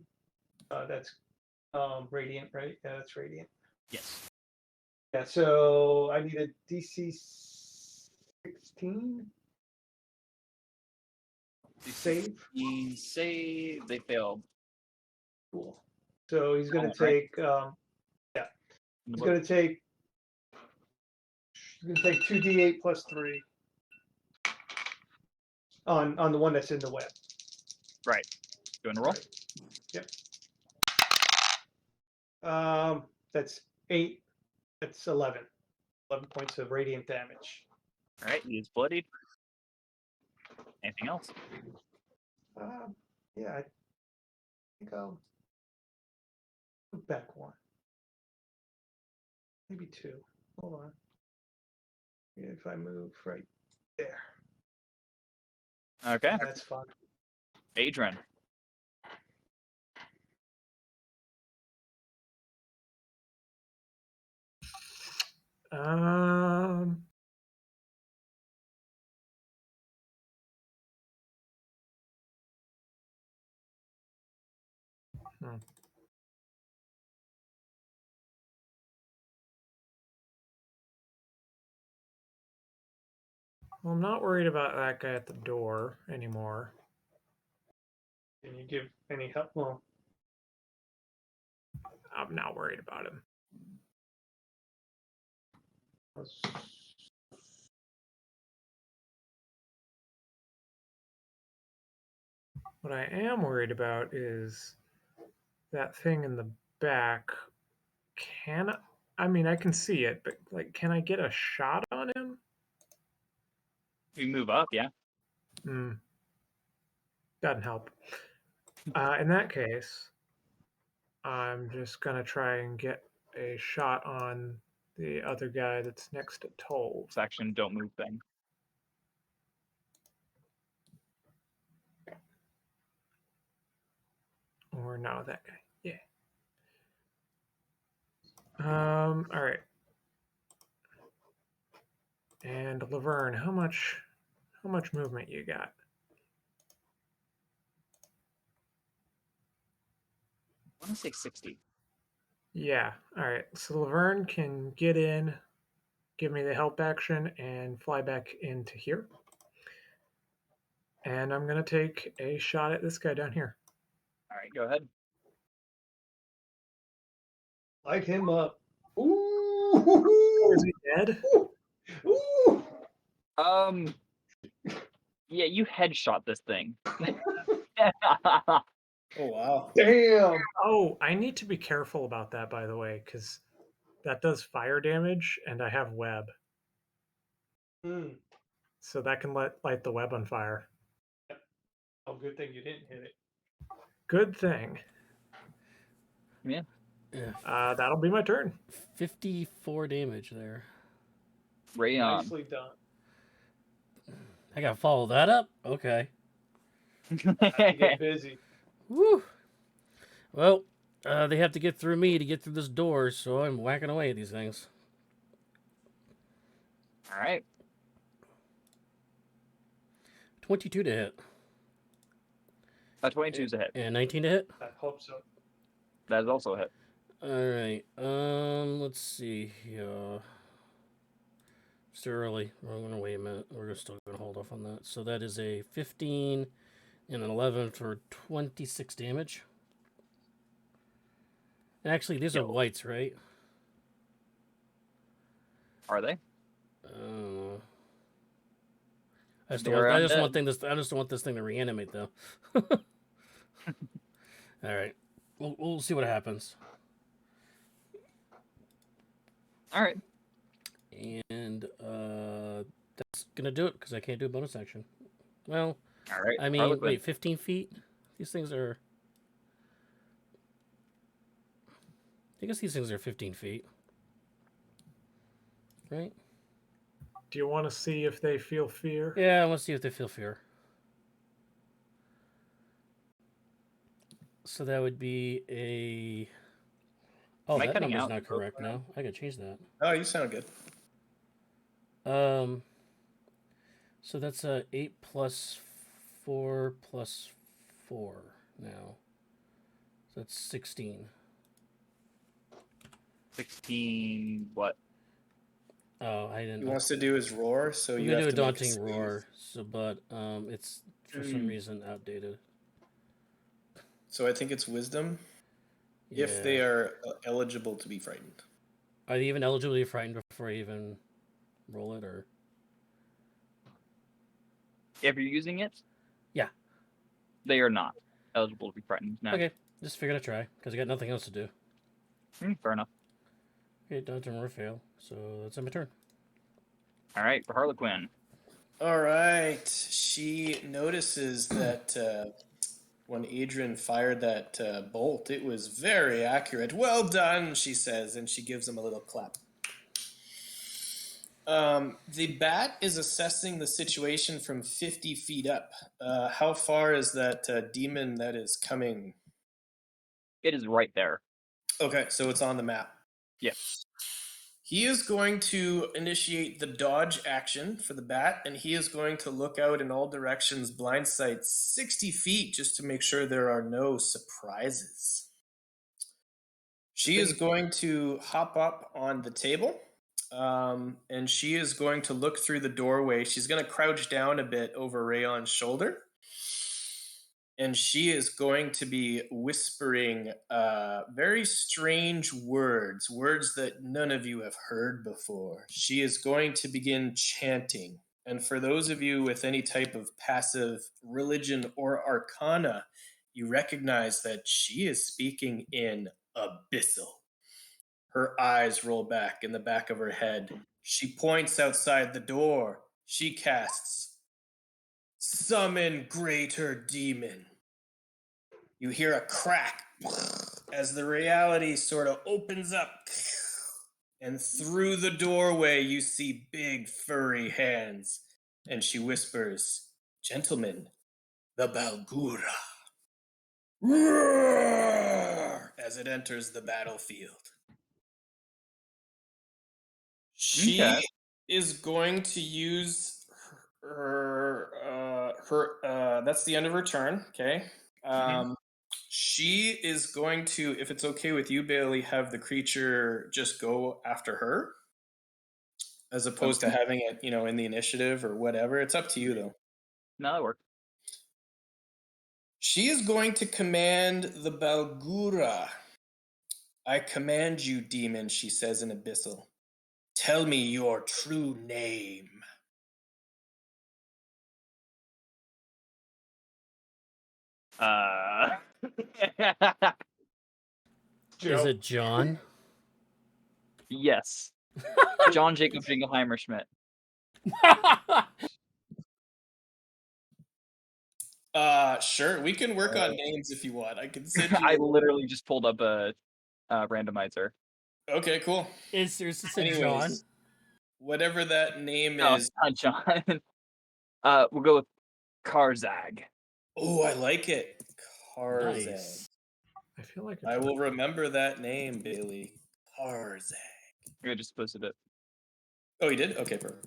That's radiant, right? Yeah, that's radiant. Yes. Yeah. So I need a DC 16 save. You say they failed. Cool. So he's going to Right. take. Yeah. He's going to take. He's going to take 2d8 plus 3 on the one that's in the web. Right. Doing a roll. Right. Yep. That's 8. That's 11. 11 points of radiant damage. All right. He is bloodied. Anything else? Yeah, I think I'll move back 1. Maybe 2. Hold on. If I move right there, Okay. that's fine. Adrian. Um, hmm. Well, I'm not worried about that guy at the door anymore. Can you give any help? Well, I'm not worried about him. let's- What I am worried about is that thing in the back. I mean, I can see it, but like, can I get a shot on him? We move up. Yeah. Doesn't help. In that case, I'm just gonna try and get a shot on the other guy that's next to Toll. Section. Don't move thing. Or no, that guy. Yeah. All right. And Laverne, how much movement you got? I want to say 60. Yeah. All right. So Laverne can get in, give me the help action, and fly back into here. And I'm gonna take a shot at this guy down here. All right. Go ahead. light him up. Is Ooh! he dead? Ooh! Yeah. You headshot this thing. Oh wow. Damn! Oh, I need to be careful about that, by the way, because that does fire damage, and I have web, Mm. so that can light the web on fire. Oh, good thing you didn't hit it. Good thing. Yeah. Yeah, That'll be my turn. 54 damage there. Rayon. Nicely done. I gotta follow that up? Okay. I have to get busy. Woo! Well, they have to get through me to get through this door, so I'm whacking away at these things. All right. 22 to hit. 22 is a hit. And 19 to hit? I hope so. That is also a hit. Alright, let's see here. Still early. We're gonna wait a minute. We're still gonna hold off on that. So that is a 15, And an 11 for 26 damage. And actually, these are Yo. whites, right? Are they? I just They don't want. are I just undead. want this. I just don't want this thing to reanimate, though. All right, we'll see what happens. All right. And that's gonna do it because I can't do a bonus action. Well, All right. I mean, Harlequin. wait, 15 feet. These things are. I guess these things are 15 feet, right? Do you want to see if they feel fear? Yeah, I want to see if they feel fear. So that would be a. Oh, Am I that cutting number's out? not correct now. I gotta change that. Oh, you sound good. So that's a 8 plus 4 plus 4 now. So that's 16. 16. What? Oh, I didn't. He wants to do his roar, so I'm you gonna have do a to make daunting save. roar. So, but it's for some reason outdated. So I think it's wisdom. Yeah. If they are eligible to be frightened. Are they even eligible to be frightened before I even roll it, or? If you're using it? Yeah. They are not eligible to be frightened. No. Okay, just figured I'd try because I got nothing else to do. Fair enough. Okay, daunting roar fail. So that's my turn. All right, for Harlequin. All right. She notices that when Adrian fired that bolt, it was very accurate. Well done, she says, and she gives him a little clap. The bat is assessing the situation from 50 feet up. How far is that demon that is coming? It is right there. Okay, so it's on the map. Yeah. He is going to initiate the dodge action for the bat, and he is going to look out in all directions, blind sight 60 feet, just to make sure there are no surprises. She is going to hop up on the table, and she is going to look through the doorway. She's going to crouch down a bit over Rayon's shoulder. And she is going to be whispering very strange words, words that none of you have heard before. She is going to begin chanting. And for those of you with any type of passive religion or arcana, you recognize that she is speaking in abyssal. Her eyes roll back in the back of her head. She points outside the door. She casts Summon Greater Demon. You hear a crack as the reality sort of opens up. And through the doorway, you see big furry hands. And she whispers, "Gentlemen, the Balgura." Roar! As it enters the battlefield. She Okay. is going to use that's the end of her turn, okay? She is going to, if it's okay with you, Bailey, have the creature just go after her as opposed to having it, in the initiative or whatever. It's up to you, though. No, that worked. She is going to command the Balgura. "I command you, demon," she says in Abyssal. "Tell me your true name." Is it John? Yes. John Jacob Jingleheimer Schmidt. Sure. We can work on names if you want. I can send you. I literally just pulled up a randomizer. Okay, cool. Is this a Anyways, John? whatever that name No, is. it's not John. We'll go with Karzag. Oh, I like it. Karzag. Nice. I feel like I will remember that name, Bailey. Karzag. I just posted it. Oh, you did? Okay, perfect.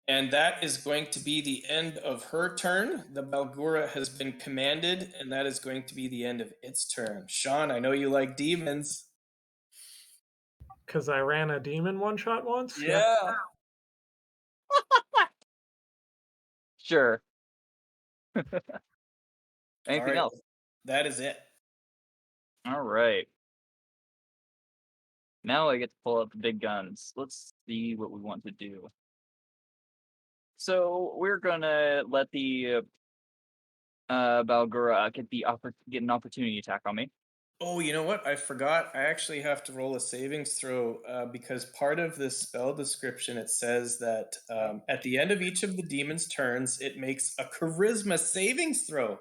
And that is going to be the end of her turn. The Balgura has been commanded, and that is going to be the end of its turn. Sean, I know you like demons. because I ran a demon one shot once. Yeah. Sure. Anything All right, else? that is it. All right. Now I get to pull out the big guns. Let's see what we want to do. So we're gonna let the Balgura get an opportunity attack on me. Oh, you know what? I forgot. I actually have to roll a savings throw because part of this spell description it says that at the end of each of the demon's turns, it makes a charisma savings throw.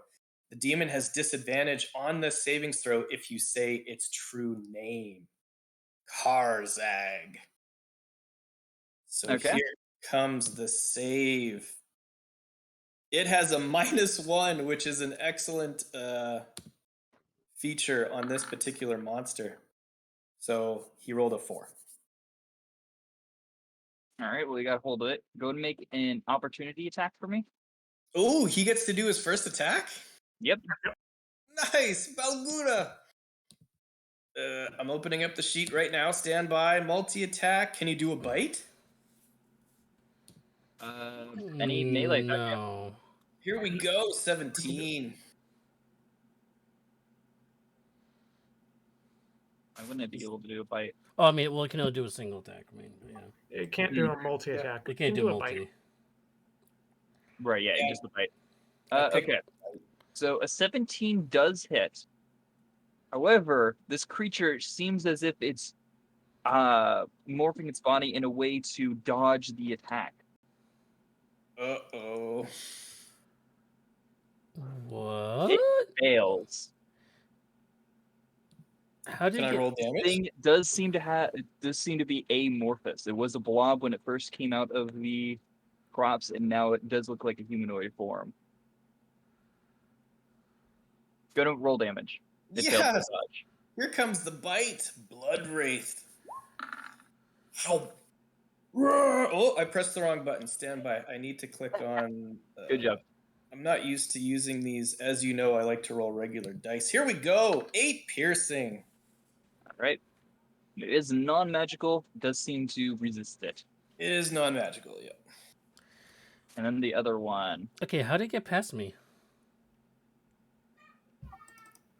The demon has disadvantage on the savings throw if you say its true name, Karzag. So Okay. here comes the save. It has a -1, which is an excellent feature on this particular monster. So he rolled a 4. All right. Well, you got hold of it. Go and make an opportunity attack for me. Oh, he gets to do his first attack? Yep. Nice, Balgura. I'm opening up the sheet right now. Stand by. Multi-attack. Can you do a bite? Any melee attack? Yep. No. Here we go. 17. I wouldn't be able to do a bite. Oh, I mean, well, it can only do a single attack. I mean, yeah. It can't do a multi-attack. It can't Can do a multi. bite. Right. Yeah. Yeah. Just the bite. I picked- Okay. So a 17 does hit. However, this creature seems as if it's morphing its body in a way to dodge the attack. Uh-oh. What? It fails. How did Can it I get... roll This damage? thing does seem to be amorphous. It was a blob when it first came out of the crops, and now it does look like a humanoid form. Gonna roll damage. It failed to Yes. dodge. Here comes the bite. Blood Wraith. How? Oh, I pressed the wrong button. Stand by. I need to click on... Good job. I'm not used to using these. As you know, I like to roll regular dice. Here we go. 8 piercing. All right. It is non-magical. Does seem to resist it. It is non-magical, yeah. And then the other one. Okay, how did it get past me?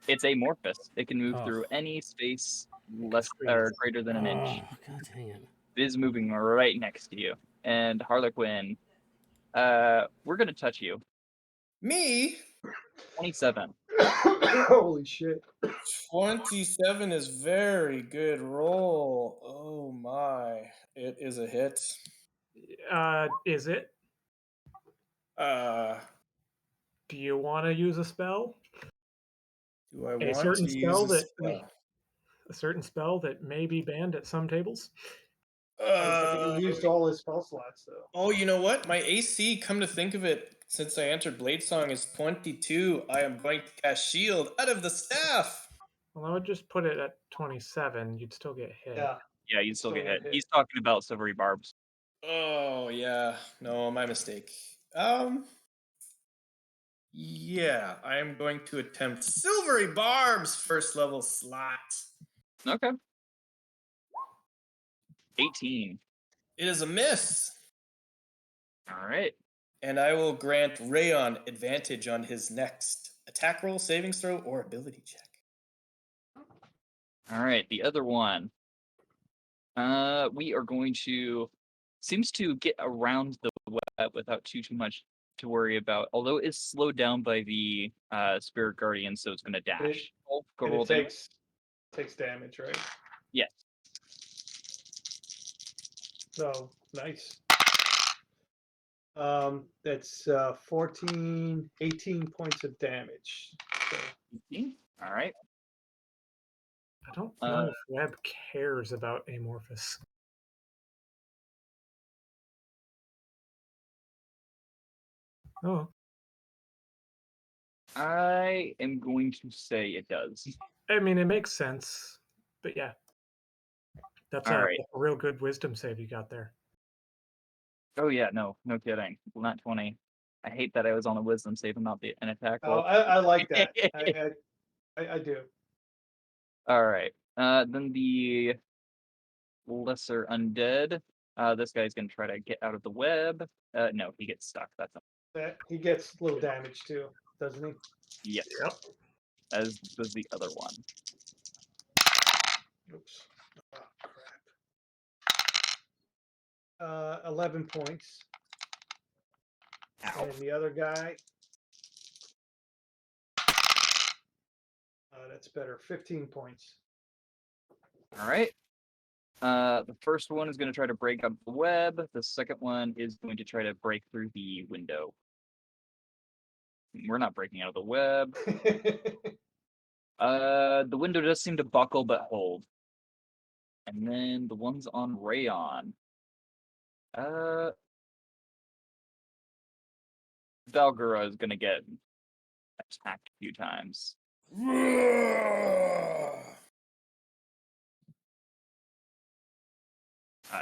It's amorphous. It can move Oh. through any space less or greater than an inch. Oh, God dang it. It is moving right next to you. And Harlequin, we're gonna touch you. Me? 27. Holy shit. 27 is very good roll. Oh my. It is a hit. Is it? Uh, Do you want to use a spell? do I A want certain to spell use a that spell? a certain spell that may be banned at some tables? He used all his spell slots though. Oh, you know what? My AC, come to think of it, since I entered Blade Song, is 22. I am going to cast Shield out of the staff. Well, I would just put it at 27. You'd still get hit. Yeah. Yeah, you still Still get get hit. hit. He's talking about silvery barbs. Oh, yeah. No, my mistake. Yeah, I am going to attempt Silvery Barbs first level slot. Okay. 18. It is a miss. All right. And I will grant Rayon advantage on his next attack roll, savings throw, or ability check. All right. The other one. We are going to seems to get around the web without too much to worry about. Although it is slowed down by the spirit guardian, so it's going to dash. Go And roll it damage. takes damage, right? Yes. So nice. That's 14, 18 points of damage. So 18. All right. I don't know if Webb cares about amorphous. Oh, I am going to say it does. I mean, it makes sense, but yeah, that's All a right. real good wisdom save you got there. Oh yeah, no kidding. Well, not 20. I hate that I was on a wisdom save and not an attack oh, roll. I like that. I do. All right. Then the lesser undead. This guy's gonna try to get out of the web. No, he gets stuck. That's That he gets a little damage too, doesn't he? Yes. Yep. As does the other one. Oops. Oh, crap. 11 points. Ow. And the other guy, that's better, 15 points. All right. The first one is going to try to break up the web. The second one is going to try to break through the window. We're not breaking out of the web. The window does seem to buckle but hold. And then the ones on Rayon. Valgura is gonna get attacked a few times.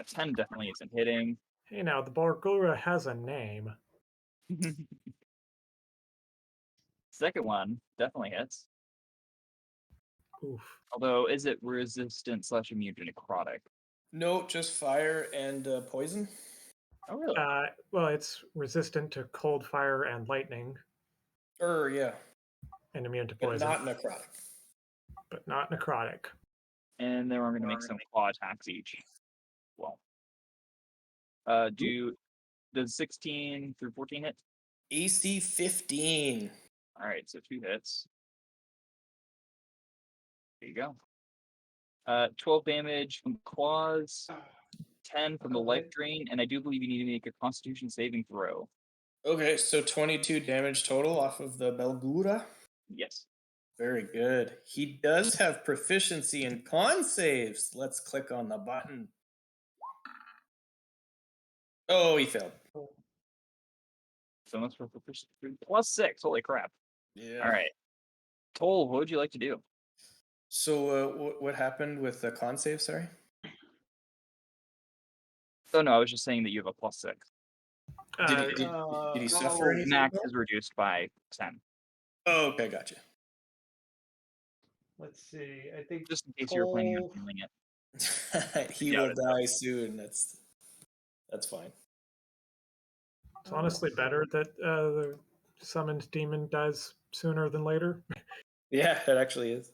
10 definitely isn't hitting. Hey, now the Bargura has a name. Second one definitely hits. Oof. Although, is it resistant / immune to necrotic? No, just fire and poison. Oh, really? Well, it's resistant to cold, fire, and lightning, Yeah, and immune to but poison, not necrotic. but not necrotic. And then we're going to make some claw attacks each. Well, does 16 through 14 hit? AC 15. All right, so 2 hits. There you go. 12 damage from claws, 10 from the life drain, and I do believe you need to make a Constitution saving throw. Okay, so 22 damage total off of the Belgura. Yes. Very good. He does have proficiency in con saves. Let's click on the button. Oh, he failed. So that's for +6. Holy crap! Yeah. All right, Toll, what would you like to do? So what happened with the con save? Sorry. Oh no, I was just saying that you have a +6. Did he suffer anything? Max is reduced by 10. Oh, okay, gotcha. Let's see. I think Just in case you were planning on Toll- healing it. He Yeah, will it's tough. die soon. That's fine. It's honestly better that the summoned demon dies sooner than later. Yeah, it actually is.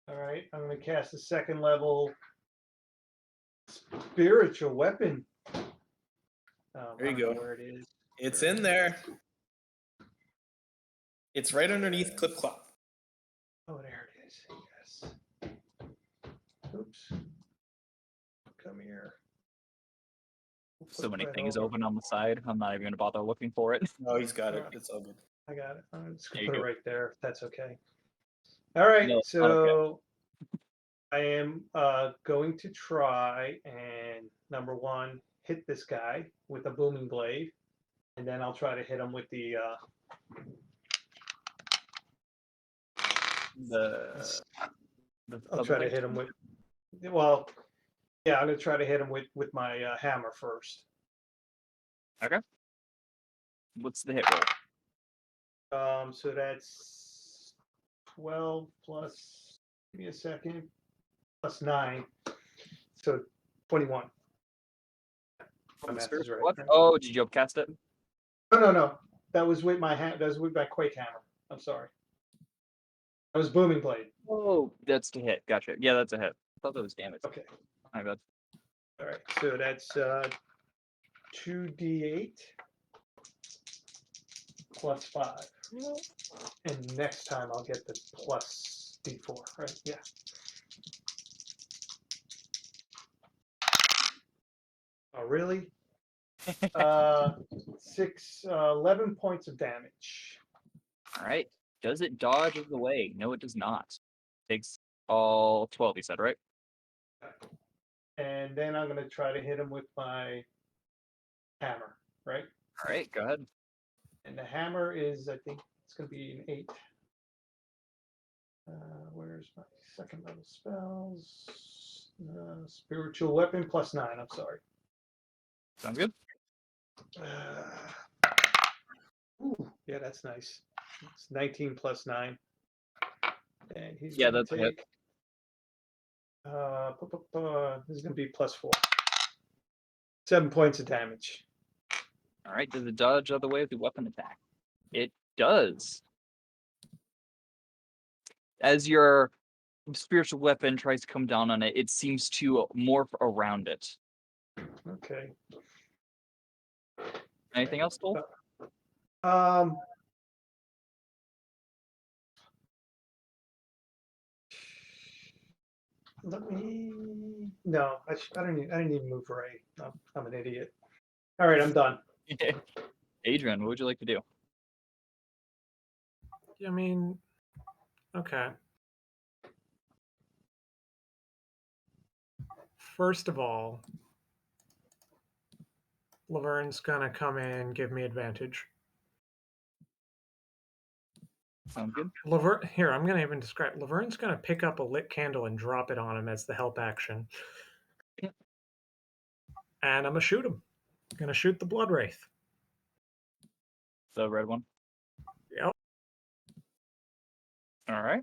All right, I'm going to cast a second level spiritual weapon. There you I don't know go. where it is. It's in there. It's right underneath Clip Clop. Oh, there it is. Yes. Oops. Come here. We'll So put many that things over. open on the side. I'm not even going to bother looking for it. Oh, he's got it. It's all good. I got it. I'm just There gonna you put it go. right there. If that's okay. All right. No, it's not okay. So I am going to try and number one hit this guy with a booming blade, and then I'll try to hit him with the. I'll try to hit him with. Well, yeah, I'm gonna try to hit him with my hammer first. Okay. What's the hit roll? So that's 12 plus. Give me a second. Plus 9, so 21. My math is right. What? Oh, did you upcast it? No. That was with my That was with my Quake hammer. I'm sorry. That was booming blade. Oh, that's to hit. Gotcha. Yeah, that's a hit. I thought that was damage. Okay. My bad. All right. So that's 2d8 plus 5. And next time I'll get the plus d4. Right? Yeah. Oh, really? 11 points of damage. All right. Does it dodge of the way? No, it does not. Takes all 12, you said, right? And then I'm going to try to hit him with my hammer, right? All right, go ahead. And the hammer is, I think it's going to be an 8. Where's my second level spells? Spiritual weapon plus 9, I'm sorry. Sounds good. Ooh, yeah, that's nice. It's 19 plus 9. And he's Yeah, going that's a to hit. take. This is going to be plus 4. 7 points of damage. All right, does it dodge out of the way of the weapon attack? It does. As your spiritual weapon tries to come down on it, it seems to morph around it. Okay. Anything else, Cole? Let me. No, I didn't even move Ray. I'm an idiot. All right, I'm done. Adrian, what would you like to do? I mean, okay. First of all, Laverne's gonna come in, give me advantage. Sounds good. Here, I'm gonna even describe. Laverne's gonna pick up a lit candle and drop it on him as the help action. And I'm gonna shoot him. Gonna shoot the blood wraith. The red one. Yep. All right.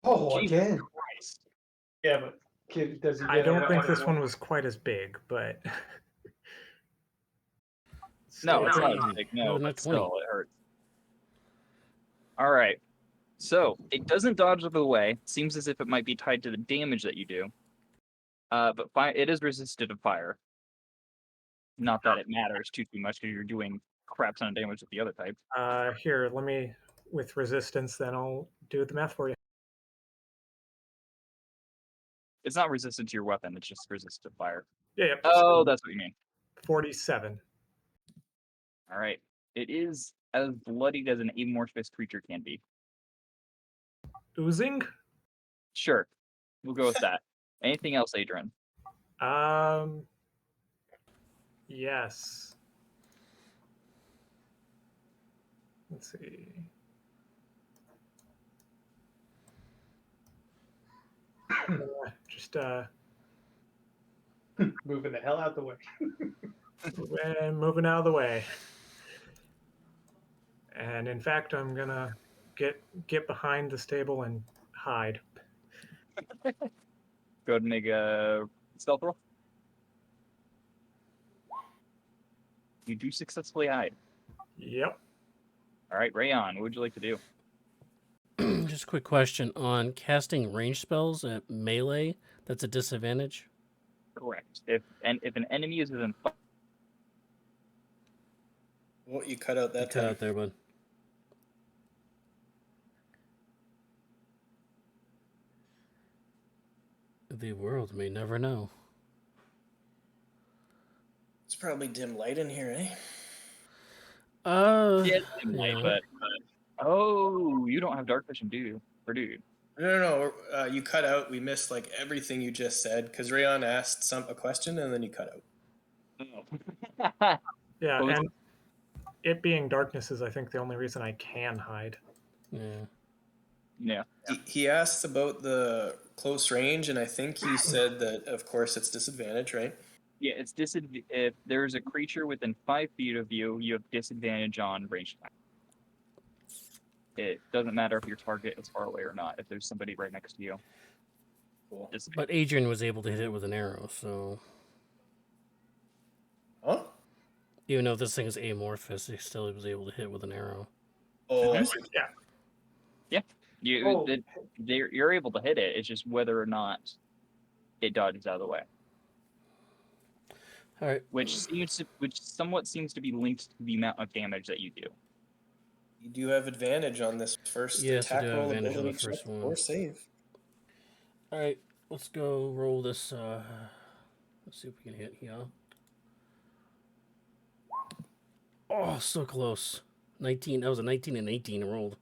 Oh, Jesus again. Christ. Yeah, but kid, does he? I get don't a think this weapon? one was quite as big, but No, it's not Still, as big. No, another but nat 20. still, it hurts. All right. So it doesn't dodge out of the way. Seems as if it might be tied to the damage that you do. But it is resistant to fire. Not that it matters too much because you're doing crap ton of damage with the other type. Here, let me with resistance. Then I'll do the math for you. It's not resistant to your weapon. It's just resistant to fire. Yeah. Yep. Oh, So that's what you mean. 47. All right. It is as bloodied as an amorphous creature can be. Oozing. Sure, we'll go with that. Anything else, Adrian? Yes. Let's see. Just Moving the hell out the way. moving out of the way. And in fact, I'm gonna get behind the stable and hide. Go ahead and make a stealth roll. You do successfully hide. Yep. All right, Rayon, what would you like to do? Just a quick question on casting range spells at melee. That's a disadvantage. Correct. If an enemy is within What you cut out You that cut time? out there, bud. The world may never know. It's probably dim light in here, eh? yeah, light, yeah. but oh, you don't have dark vision, do you? Or do you? No. You cut out. We missed like everything you just said because Rayon asked a question and then you cut out. Oh. Yeah, Well, and it being darkness is, I think, the only reason I can hide. Yeah. Yeah. He asked about the close range, and I think he said that, of course, it's disadvantage, right? Yeah, it's if there's a creature within 5 feet of you, you have disadvantage on range attack. It doesn't matter if your target is far away or not. If there's somebody right next to you, Cool. But Adrian was able to hit it with an arrow, so Huh? even though this thing is amorphous, he still was able to hit with an arrow. Oh, I see. Yeah. you're able to hit it. It's just whether or not it dodges out of the way. All right. Which somewhat seems to be linked to the amount of damage that you do. You do have advantage on this first Yes, I attack do have roll, advantage on the ability check, first one. or save. All right, let's go roll this. Let's see if we can hit here. Oh, so close. 19. That was a 19 and 18 rolled.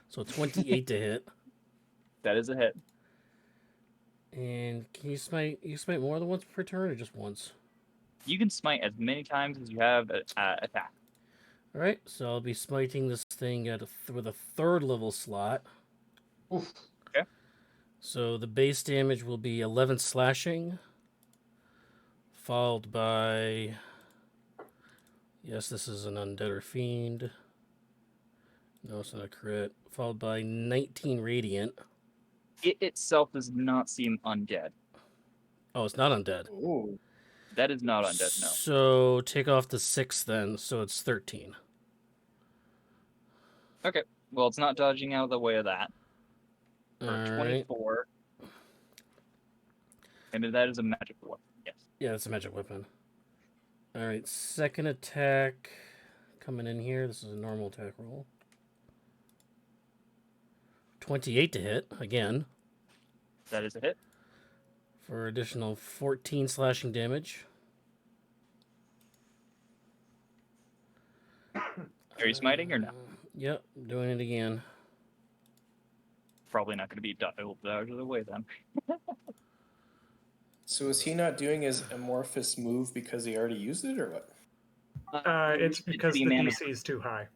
So 28 to hit. That is a hit. And can you smite more than once per turn or just once? You can smite as many times as you have attack. All right, so I'll be smiting this thing with a 3rd level slot. Oof. Okay. So the base damage will be 11 slashing, followed by... Yes, this is an undead or fiend. No, it's not a crit. Followed by 19 radiant. It itself does not seem undead. Oh, it's not undead. Ooh. That is not undead, no. So take off the 6 then, so it's 13. Okay. Well, it's not dodging out of the way of that. For All right. 24. And that is a magic weapon. Yes. Yeah, that's a magic weapon. All right, second attack coming in here. This is a normal attack roll. 28 to hit again That is a hit. for additional 14 slashing damage. Are you smiting or no? Yep, doing it again. Probably not going to be dodged out of the way then. So is he not doing his amorphous move because he already used it, or what? It's because the amount of- DC is too high.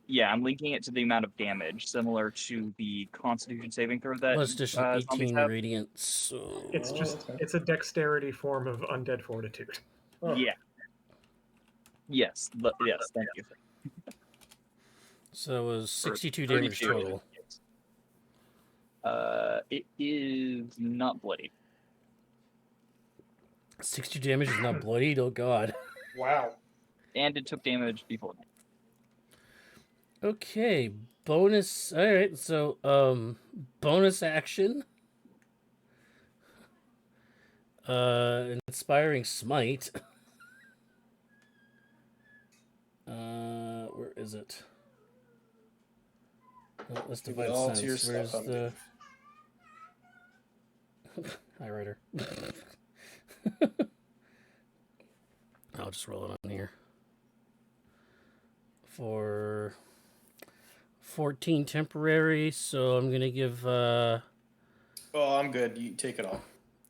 Yeah, I'm linking it to the amount of damage, similar to the Constitution saving throw that Plus additional zombies 18 have. radiant. So It's just okay. it's a dexterity form of undead fortitude. Huh. Yeah. Yes. Yes. Thank you. So it was For 62 damage 32. total. It is not bloody. 60 damage is not bloodied. Oh god. Wow. And it took damage before. Okay, bonus. All right, so bonus action. Inspiring smite. Where is it? Oh, let's Give it divide all to sense. yourself, Where's the Hi, writer. I'll just roll it on here. For 14 temporary, so I'm gonna give Oh, I'm good. You take it all.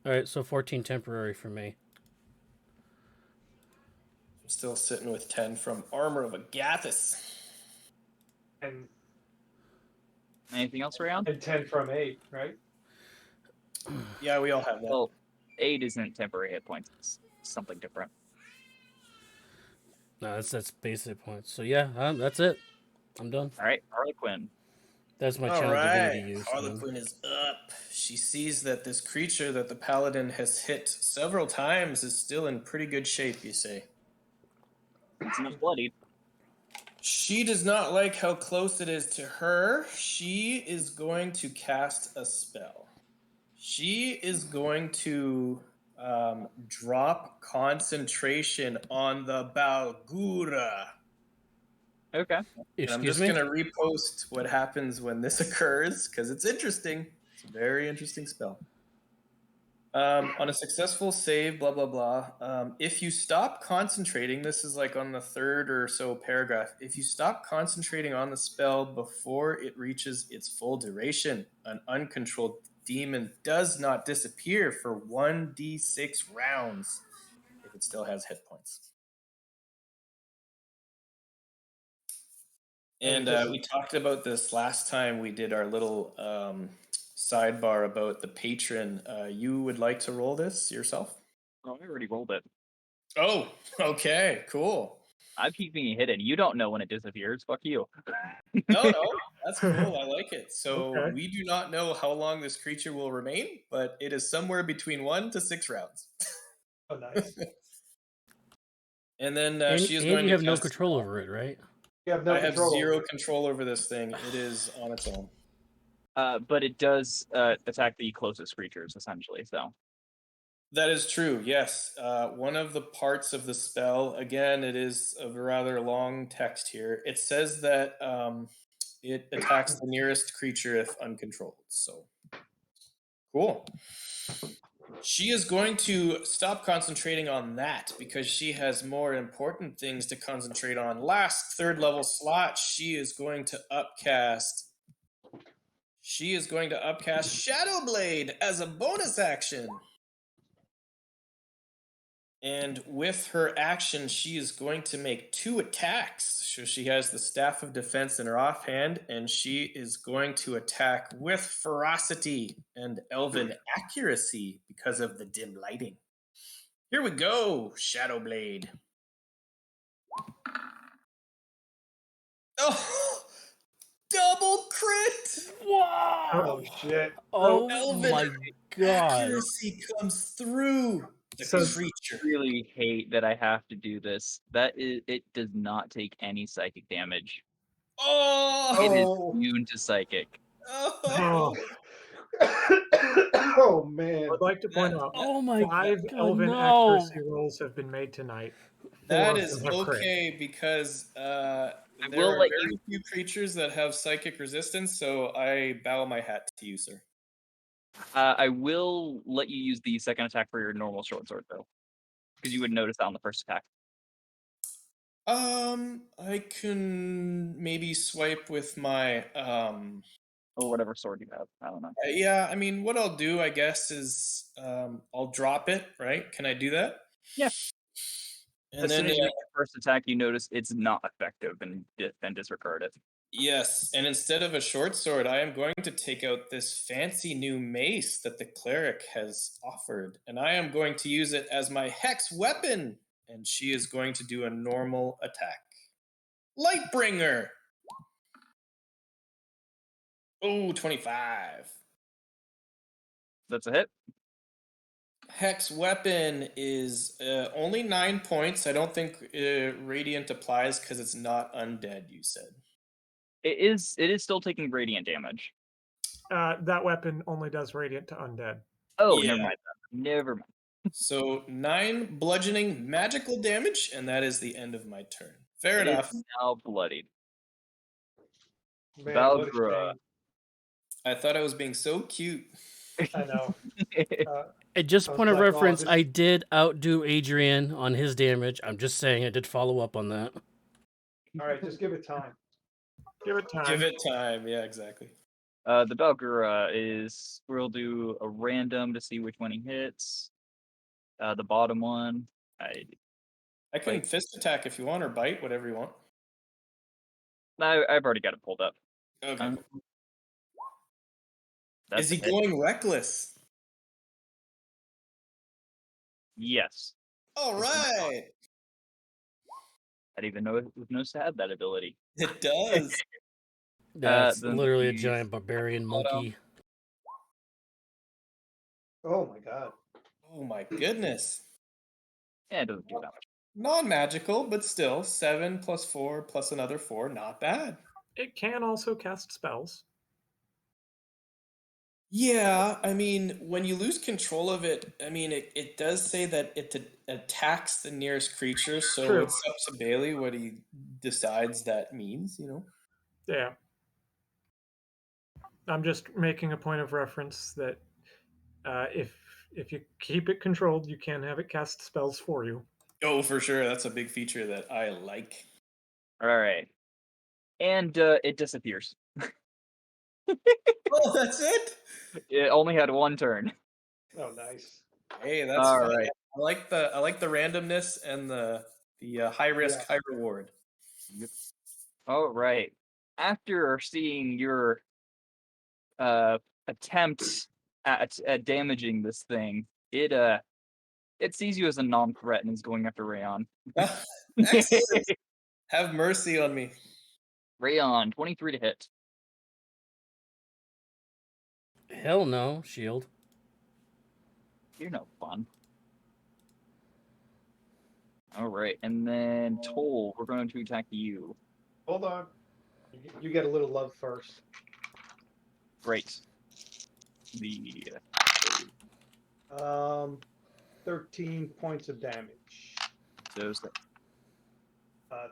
alright, so 14 temporary for me. I'm still sitting with 10 from Armor of Agathis. And Anything else around? 10 from 8, right? Yeah, we all have that. Well, 8 isn't temporary hit points. It's something different. No, that's basic points. So yeah, that's it. I'm done. All right, Harlequin. That's my All channel divinity right, use. Harlequin is up. She sees that this creature that the paladin has hit several times is still in pretty good shape, you say. It's not bloodied. She does not like how close it is to her. She is going to cast a spell. She is going to drop concentration on the Balgura. Okay. And I'm Excuse just me? going to repost what happens when this occurs because it's interesting. It's a very interesting spell. On a successful save, blah, blah, blah. If you stop concentrating, this is like on the third or so paragraph. If you stop concentrating on the spell before it reaches its full duration, an uncontrolled demon does not disappear for 1d6 rounds if it still has hit points. And we talked about this last time we did our little sidebar about the patron. You would like to roll this yourself? Oh, I already rolled it. Oh, okay, cool. I'm keeping it hidden. You don't know when it disappears. Fuck you. No, that's cool. I like it. So Okay. we do not know how long this creature will remain, but it is somewhere between 1 to 6 rounds. Oh, nice. And then And, she is and going you to have no cast- control over it, right? You have no I have control. zero control over this thing. It is on its own. But it does attack the closest creatures, essentially. So That is true, yes. One of the parts of the spell, again, it is a rather long text here. It says that it attacks the nearest creature if uncontrolled. So, cool. She is going to stop concentrating on that because she has more important things to concentrate on. Last third level slot, she is going to upcast. She is going to upcast Shadow Blade as a bonus action. And with her action, she is going to make 2 attacks. So she has the Staff of Defense in her offhand, and she is going to attack with Ferocity and Elven Accuracy because of the dim lighting. Here we go, Shadow Blade. Oh, double crit! Wow! Oh, shit. Oh Elven my god! Accuracy comes through. The So- creature. really hate that I have to do this. It does not take any psychic damage. Oh! It is Oh. immune to psychic. Oh, oh man. I'd like to point out Oh my 5 god, elven no! accuracy rolls have been made tonight. 4 That of is them have crit. okay because there will are let very you- few creatures that have psychic resistance, so I bow my hat to you, sir. I will let you use the second attack for your normal short sword though, because you would notice that on the first attack. I can maybe swipe with my Or whatever sword you have. I don't know. yeah, I mean what I'll do I guess is I'll drop it, right? Can I do that? Yeah. And As then soon as you make your first attack, you notice it's not effective and disregard it. yes, and instead of a short sword, I am going to take out this fancy new mace that the cleric has offered, and I am going to use it as my hex weapon, and she is going to do a normal attack. Lightbringer! Oh, 25. That's a hit. Hex weapon is only 9 points. I don't think Radiant applies because it's not undead, you said. It is still taking radiant damage. That weapon only does radiant to undead. Oh, Yeah. never mind that. Never mind. So 9 bludgeoning magical damage, and that is the end of my turn. Fair It is enough. now bloodied. Man, what a Valgura. shame. I thought I was being so cute. I know. And just I was point of like, oh, reference, this- I did outdo Adrian on his damage. I'm just saying, I did follow up on that. All right, just give it time. Give it time. Give it time. Yeah, exactly. The Valgura is we'll do a random to see which one he hits. The bottom one. I can fist attack if you want, or bite, whatever you want. I've already got it pulled up. Okay. That's Is he a hit. going reckless? Yes. All right. I didn't even know it was no had that ability. It does. That's then literally a the giant barbarian monkey. Oh my god. Oh my goodness. Yeah, it doesn't do that much. Non-magical, but still 7 plus 4 plus another 4. Not bad. It can also cast spells. Yeah, I mean, when you lose control of it, I mean, it does say that it attacks the nearest creature, so True. it's up to Bailey what he decides that means, you know? Yeah. I'm just making a point of reference that if you keep it controlled, you can have it cast spells for you. Oh, for sure. That's a big feature that I like. All right. And it disappears. Oh, that's it? It only had one turn. Oh, nice. Hey, that's All fun. right. I like the randomness and the high risk, Yeah. high reward. All right. After seeing your attempt at damaging this thing, it sees you as a non-threat and is going after Rayon. Excellent. Have mercy on me. Rayon, 23 to hit. Hell no, shield. You're no fun. All right, and then Toll, we're going to attack you. Hold on. You get a little love first. Great. The 13 points of damage. those,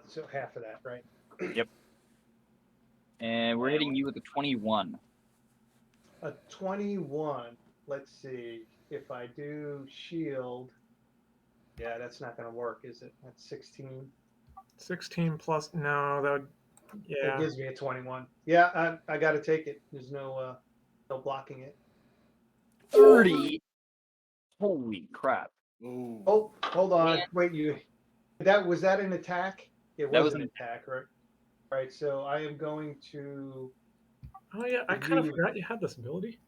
So half of that, right? and we're hitting you with a 21. A 21. Let's see. If I do shield, yeah, that's not going to work, is it? That's 16. 16 plus. No, that would. That Yeah. gives me a 21. Yeah, I got to take it. There's no blocking it. 30. Holy crap! Ooh. Oh, hold on. Man. Wait, was that an attack? It That was was an an attack, right? Right. So I am going to. Oh yeah, I kind of You- forgot you had this ability.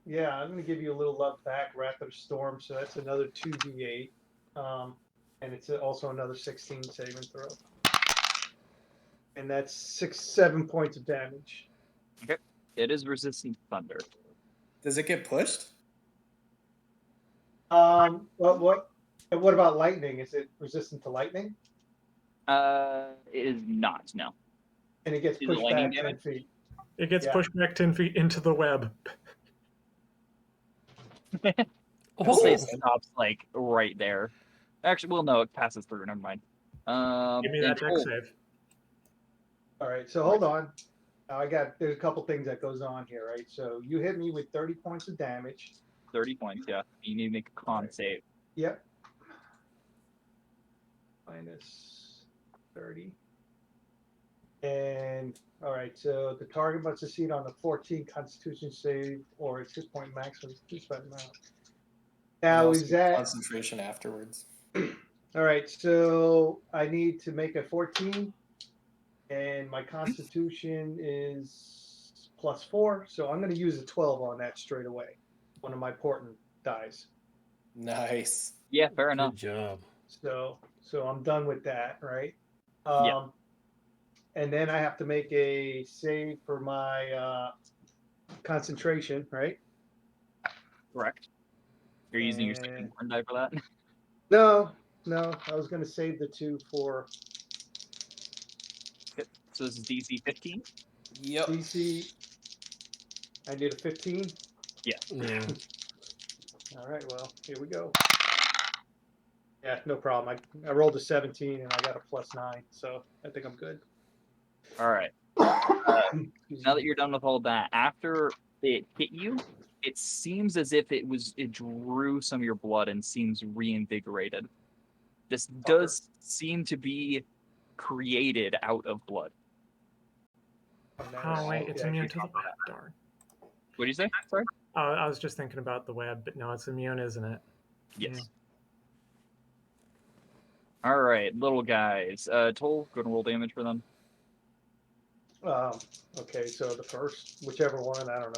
Yeah, I'm going to give you a little love back, Rapid Storm. So that's another 2d8. And it's also another 16 saving throw. And that's 7 points of damage. It is resistant to thunder. Does it get pushed? What? And what about lightning? Is it resistant to lightning? It is not. No. And it gets Is it pushed lightning back 10 damage? feet. It gets Yeah. pushed back 10 feet into the web. We'll say Oh, it stops like right there. Actually, well, no, it passes through. Never mind. Give me And that deck Toll, save. All right, so hold on. Now there's a couple things that goes on here, right? So you hit me with 30 points of damage. 30 points. Yeah, you need to make a con Right. save. Yep. Minus 30. And all right, so the target must succeed on the 14 Constitution save or its hit point maximum specified amount. And Now also is that concentration afterwards. all right? So I need to make a 14, and my Constitution is +4, so I'm going to use a 12 on that straight away. One of my portent dies. Nice. Yeah, fair enough. good job. So I'm done with that, right? Yeah. And then I have to make a save for my concentration, right? Correct. You're using your And- second turn die for that. No, I was going to save the 2 for So this is DC 15. Yep. DC. I need a 15. Yeah. All right, well, here we go. Yeah, no problem. I rolled a 17 and I got a +9, so I think I'm good. All right. Now that you're done with all that, after it hit you, it seems as if it drew some of your blood and seems reinvigorated. This does seem to be created out of blood. Oh, wait, it's Yeah, immune keep to the up. web. Darn. What do you say? Sorry. I was just thinking about the web, but no, it's immune, isn't it? Yes. All right, little guys. Toll, go and roll damage for them. Okay, so the first, whichever one, I don't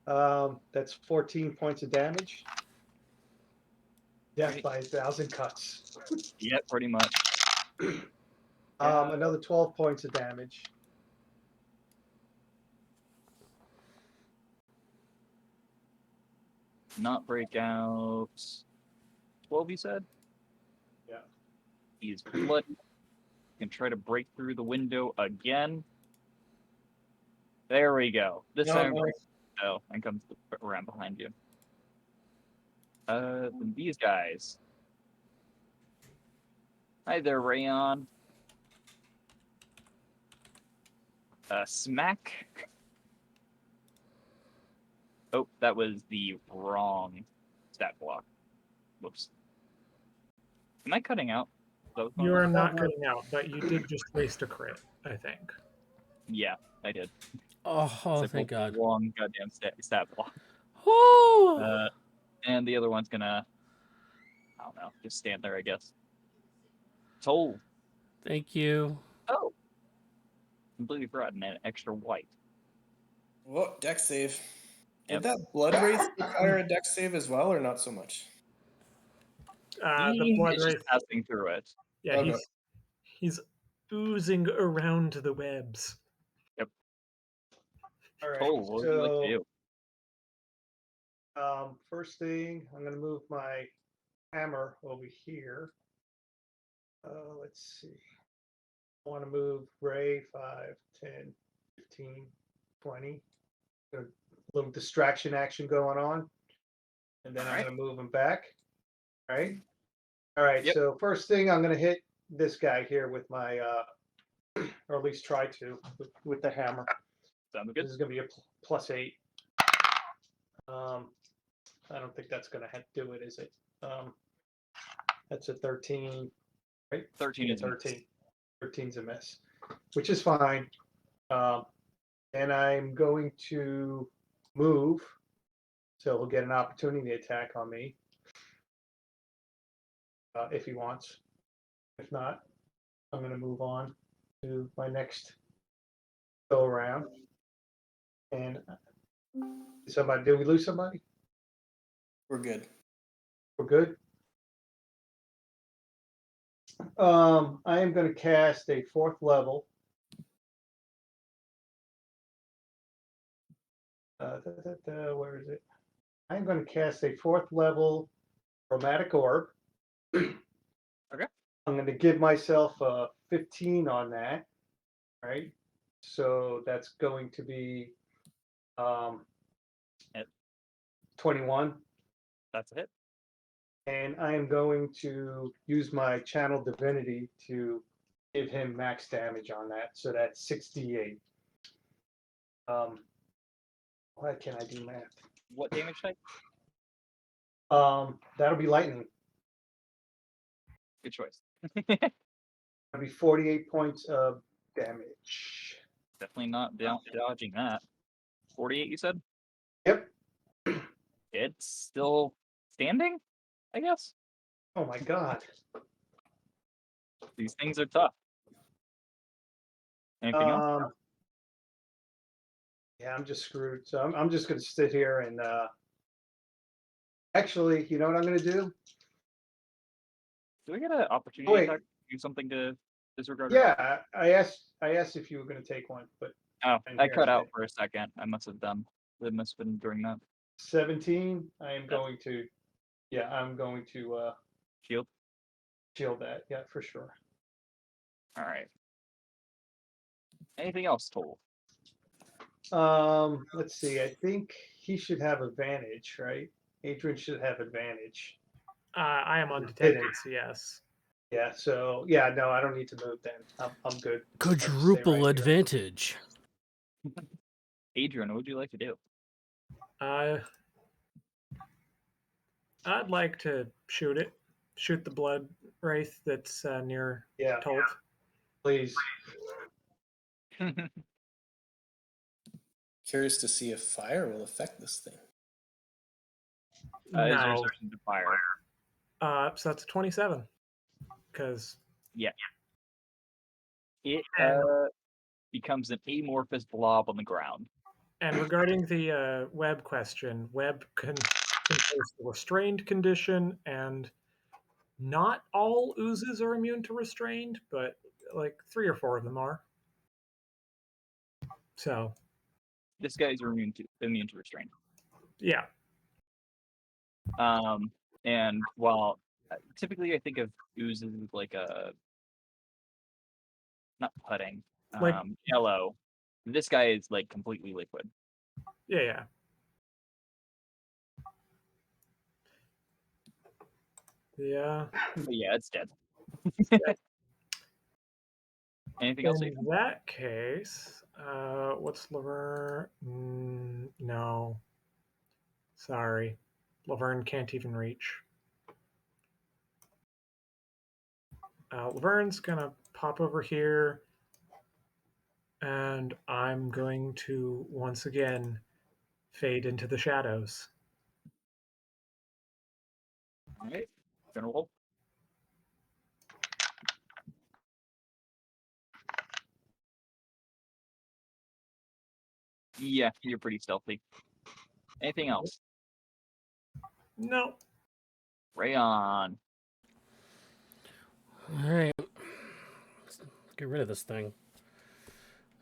know. That's 14 points of damage. Death Right. by 1,000 cuts. Yeah, pretty much. Another 12 points of damage. Not breakout. 12, you said? Yeah. He's bloody. Can try to break through the window again. There we go. This time No. breaks the window and comes around behind you. Then these guys. Hi there, Rayon. Smack. Oh, that was the wrong stat block. Whoops. Am I cutting out? Is that what's going You on? are not cutting out, but you did just waste a crit, I think. Yeah, I did. Oh, Except thank for God. Wrong goddamn stat block. Oh, And the other one's gonna, I don't know, just stand there, I guess. Toll. thank you. Oh. Completely forgotten an extra white. Whoa, deck save. Yep. Did that blood wraith require a deck save as well, or not so much? The blood It's wraith. just passing through it. Yeah, Okay. he's oozing around the webs. All right, Toll, what would you like to so do? first thing, I'm going to move my hammer over here. Let's see. I want to move Ray 5, 10, 15, 20. A little distraction action going on. And then I'm going to move him back. Right? All right. Yep. So first thing, I'm going to hit this guy here with my, or at least try to, with the hammer. Sounds good. This is going to be a +8. I don't think that's going to do it, is it? That's a 13, right? 13 is 13. 13's a miss, which is fine. And I'm going to move, so he'll get an opportunity attack on me if he wants. If not, I'm going to move on to my next go around. And somebody, did we lose somebody? We're good. We're good. I am going to cast a 4th level. Where is it? I'm going to cast a 4th level chromatic orb. Okay. I'm going to give myself a 15 on that, right? So that's going to be Hit. 21. That's a hit. And I am going to use my channel divinity to give him max damage on that. So that's 68. Why can't I do math? What damage type? That'll be lightning. Good choice. That'll be 48 points of damage. Definitely not dodging that. 48, you said? Yep. It's still standing, I guess. Oh my god. These things are tough. Anything else? Yeah, I'm just screwed. So I'm just gonna sit here and actually, you know what I'm gonna do? Do we get an opportunity Wait. attack to do something to disregard? Yeah, I asked if you were gonna take one, but Oh, and I here cut I out did. for a second. I must have done. It must have been during that 17. I am going to. Yeah, I'm going to shield. shield that. Yeah, for sure. All right. Anything else, Toll? Let's see. I think he should have advantage, right? Adrian should have advantage. I am undetected, so yes. Yeah. So yeah, no, I don't need to move then. I'm good. Quadruple right here. advantage. Adrian, what would you like to do? I'd like to shoot it. Shoot the blood wraith that's near Yeah, Tolt. please. Curious to see if fire will affect this thing. Is your No. reception to fire? So that's a 27. Because Yeah. It And- becomes an amorphous blob on the ground. and regarding the web question, web can face the restrained condition, and not all oozes are immune to restrained, but like 3 or 4 of them are. So This guy's immune to restraint. yeah. And while typically I think of oozes as like a not pudding, Like- yellow. This guy is like completely liquid. Yeah. Yeah. But yeah, it's dead. Anything else? In that case, what's Laverne? No. Sorry. Laverne can't even reach. Laverne's gonna pop over here, and I'm going to once again fade into the shadows. All right, gonna roll. Yeah, you're pretty stealthy. Anything else? No. Rayon. All right. Let's get rid of this thing.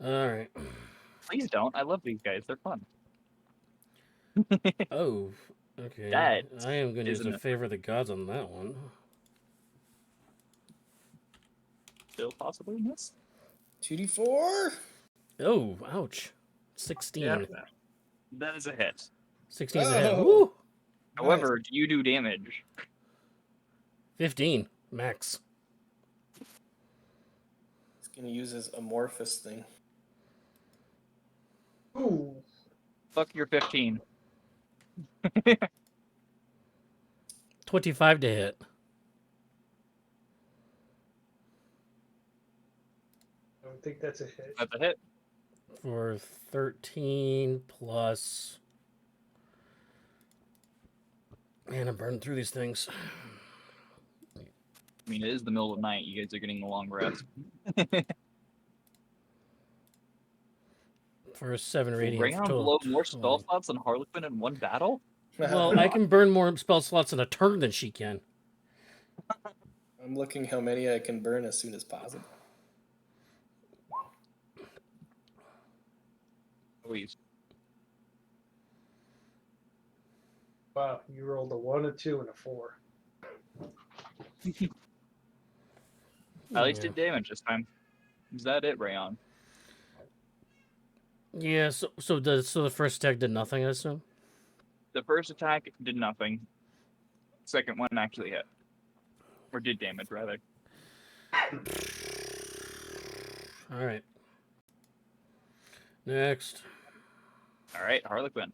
All right. Please don't. I love these guys. They're fun. Oh, okay. That I am going to use isn't the it. favor of the gods on that one. Still possibly miss. 2d4. Oh, ouch. 16. Yep. That is a hit. 16 is a hit. Oh. Woo! However, do you do damage? 15. Max. He's gonna use his amorphous thing. Ooh. Fuck your 15. 25 to hit. I don't think that's a hit. That's a hit. For 13 plus. Man, I'm burning through these things. I mean, it is the middle of the night. You guys are getting a long rest. For a 7 radiant Rayon total. blow more spell slots than Harlequin in one battle? Well, I can burn more spell slots in a turn than she can. I'm looking how many I can burn as soon as possible. Please. Wow, you rolled a 1, a 2, and a 4. At least Yeah. did damage this time. Is that it, Rayon? Yeah. So the first attack did nothing, I assume. The first attack did nothing. Second one actually hit. Or did damage, rather. All right. Next. Alright, Harlequin.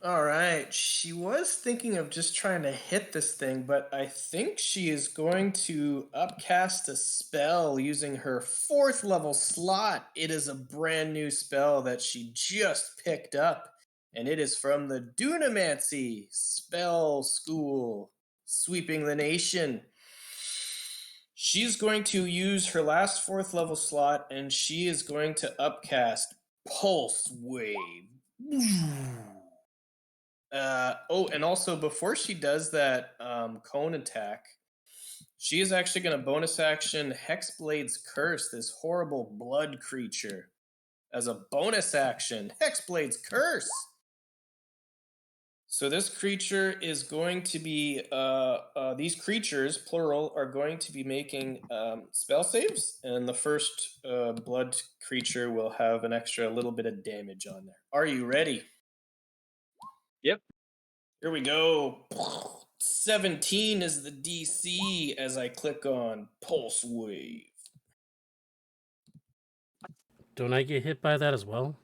All right. She was thinking of just trying to hit this thing, but I think she is going to upcast a spell using her 4th level slot. It is a brand new spell that she just picked up, and it is from the Dunamancy Spell School, sweeping the nation. She's going to use her last 4th level slot, and she is going to upcast Pulse Wave. And also before she does that cone attack, she is actually going to bonus action Hexblade's Curse, this horrible blood creature, as a bonus action. Hexblade's Curse. So this creature is going to be these creatures, plural, are going to be making spell saves, and the first blood creature will have an extra little bit of damage on there. Are you ready? Yep. Here we go. 17 is the DC as I click on Pulse Wave. Don't I get hit by that as well?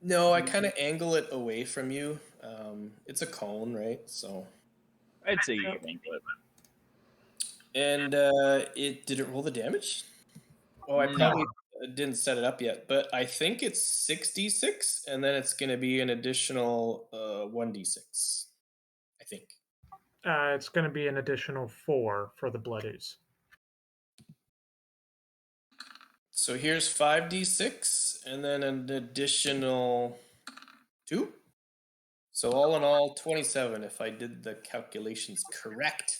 No, I kind of angle it away from you. It's a cone, right? So, I'd say you can angle it. and did it roll the damage? Oh, I No. probably didn't set it up yet, but I think it's 6d6, and then it's going to be an additional 1d6. I think. It's going to be an additional 4 for the blood ooze. So here's 5d6, and then an additional 2. So all in all, 27, if I did the calculations correct.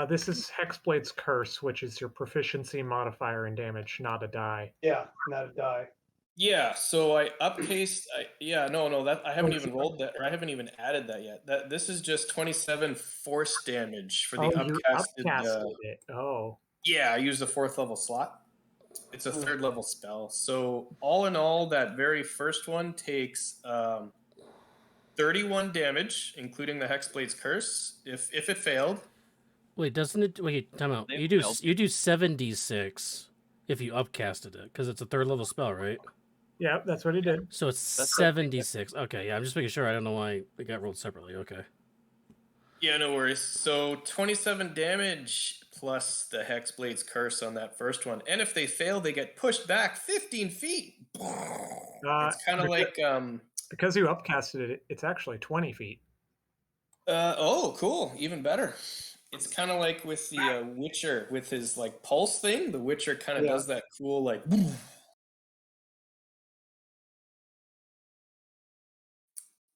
This is Hexblade's Curse, which is your proficiency modifier in damage, not a die. Yeah, not a die. Yeah, so I upcased. That I haven't Oh, even rolled that, or I haven't even added that yet. This is just 27 force damage for the Oh, you upcasted. upcasted it. Oh. Yeah, I used the 4th level slot. It's a 3rd level spell. So all in all, that very first one takes 31 damage, including the Hexblade's Curse. If it failed. Wait, doesn't it? Wait, time out. They You do failed. 7d6 if you upcasted it because it's a 3rd level spell, right? Yeah, that's what he did. So it's That's what they did. 7d6. Okay, yeah, I'm just making sure. I don't know why it got rolled separately. Okay. Yeah, no worries. So 27 damage plus the Hexblade's Curse on that first one. And if they fail, they get pushed back 15 feet. It's kind of like... Because you upcasted it, it's actually 20 feet. oh, cool. Even better. It's kind of like with the Witcher, with his like pulse thing. The Witcher kind of does that cool like...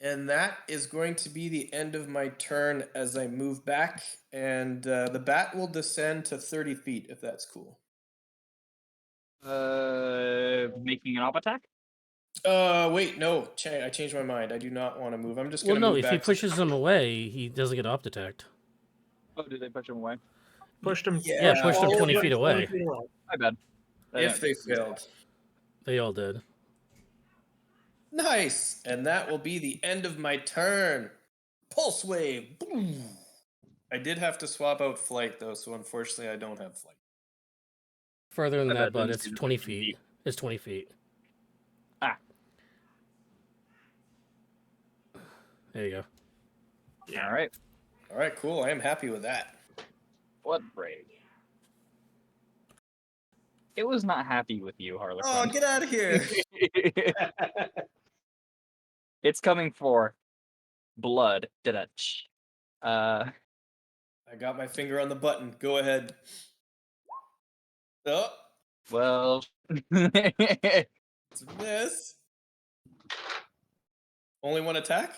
And that is going to be the end of my turn as I move back. And the bat will descend to 30 feet, if that's cool. Making an op attack? Wait, no. I changed my mind. I do not want to move. I'm just Well, going to no. move If back. he pushes him away, he doesn't get op detect. Oh, did they push him away? Pushed him. Yeah, pushed him all 20 the way feet away. 20 feet away. My bad. If they failed. They all did. Nice. And that will be the end of my turn. Pulse wave. Boom. I did have to swap out flight, though, so unfortunately I don't have flight. Further than I that, bet but then it's it's 20 15 feet. feet. It's 20 feet. Ah. There you go. Yeah. All right. All right, cool. I am happy with that. What brave? It was not happy with you, Harlequin. Oh, get out of here. It's coming for blood. Da-da-ch. I got my finger on the button. Go ahead. Oh, Well. it's a miss. Only one attack?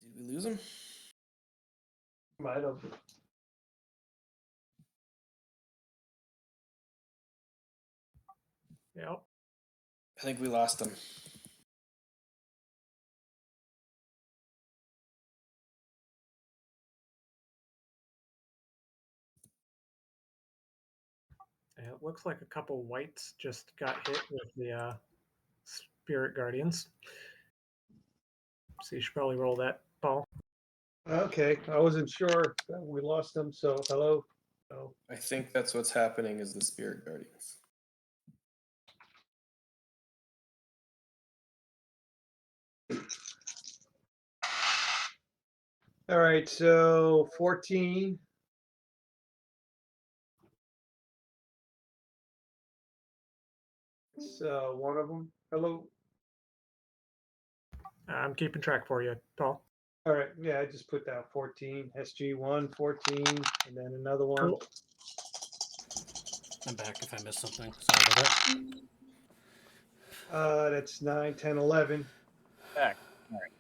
Did we lose him? Might have. Yep. I think we lost him. It looks like a couple whites just got hit with the Spirit Guardians. So you should probably roll that ball. Okay, I wasn't sure. We lost them, so hello. Oh, I think that's what's happening is the Spirit Guardians. all right, so 14. So one of them. Hello. I'm keeping track for you, Paul. All right, yeah, I just put down 14. SG1, 14, and then another one. Cool. I'm back if I missed something. Sorry about that. That's 9, 10, 11. Back. All right.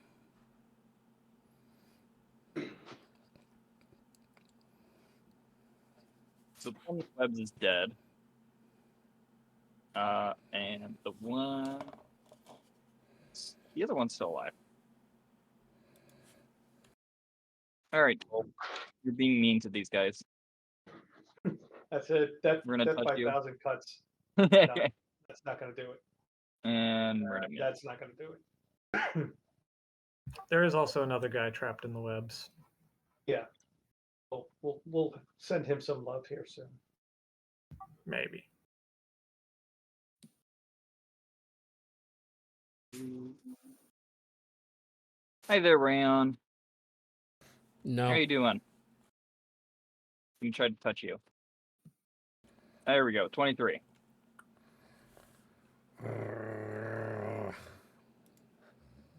So the one with webs is dead. And the other one's still alive. All right, Cole. You're being mean to these guys. That's it. That, We're gonna that's touch by you. 1,000 cuts. And That's not going to do it. we're gonna That's not going to do it. There is also another guy trapped in the webs. Yeah. We'll send him some love here soon. Maybe. Hi there, Rayon. No. How you doing? You tried to touch you. There we go. 23.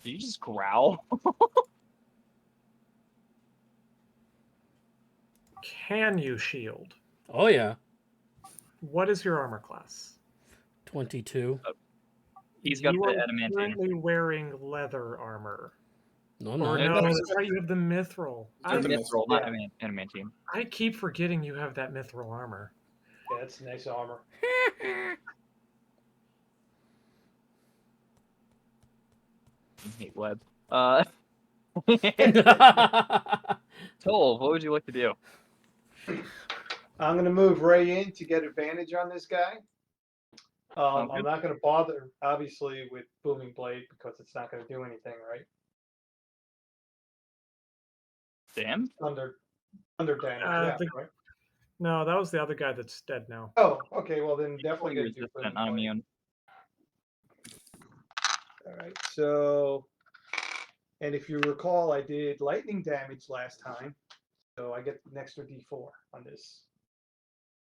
Did you just growl? Can you shield? Oh yeah. What is your armor class? 22. He's got You the are adamantine. currently wearing leather armor. No, I'm Or not. no, That's- that's right, you have the mithril. got the Mithril, not yeah. adamantine. I keep forgetting you have that mithril armor. Yeah, it's nice armor. I hate web. Tol, what would you like to do? I'm going to move Ray in to get advantage on this guy. Sounds I'm good. not going to bother, obviously, with Booming Blade because it's not going to do anything, right? Sam? Under damage, yeah, right? No, that was the other guy that's dead now. Oh, okay. Well, then definitely You're going to do resistant, Booming not Blade. immune. All right. So, and if you recall, I did lightning damage last time, so I get an extra D4 on this.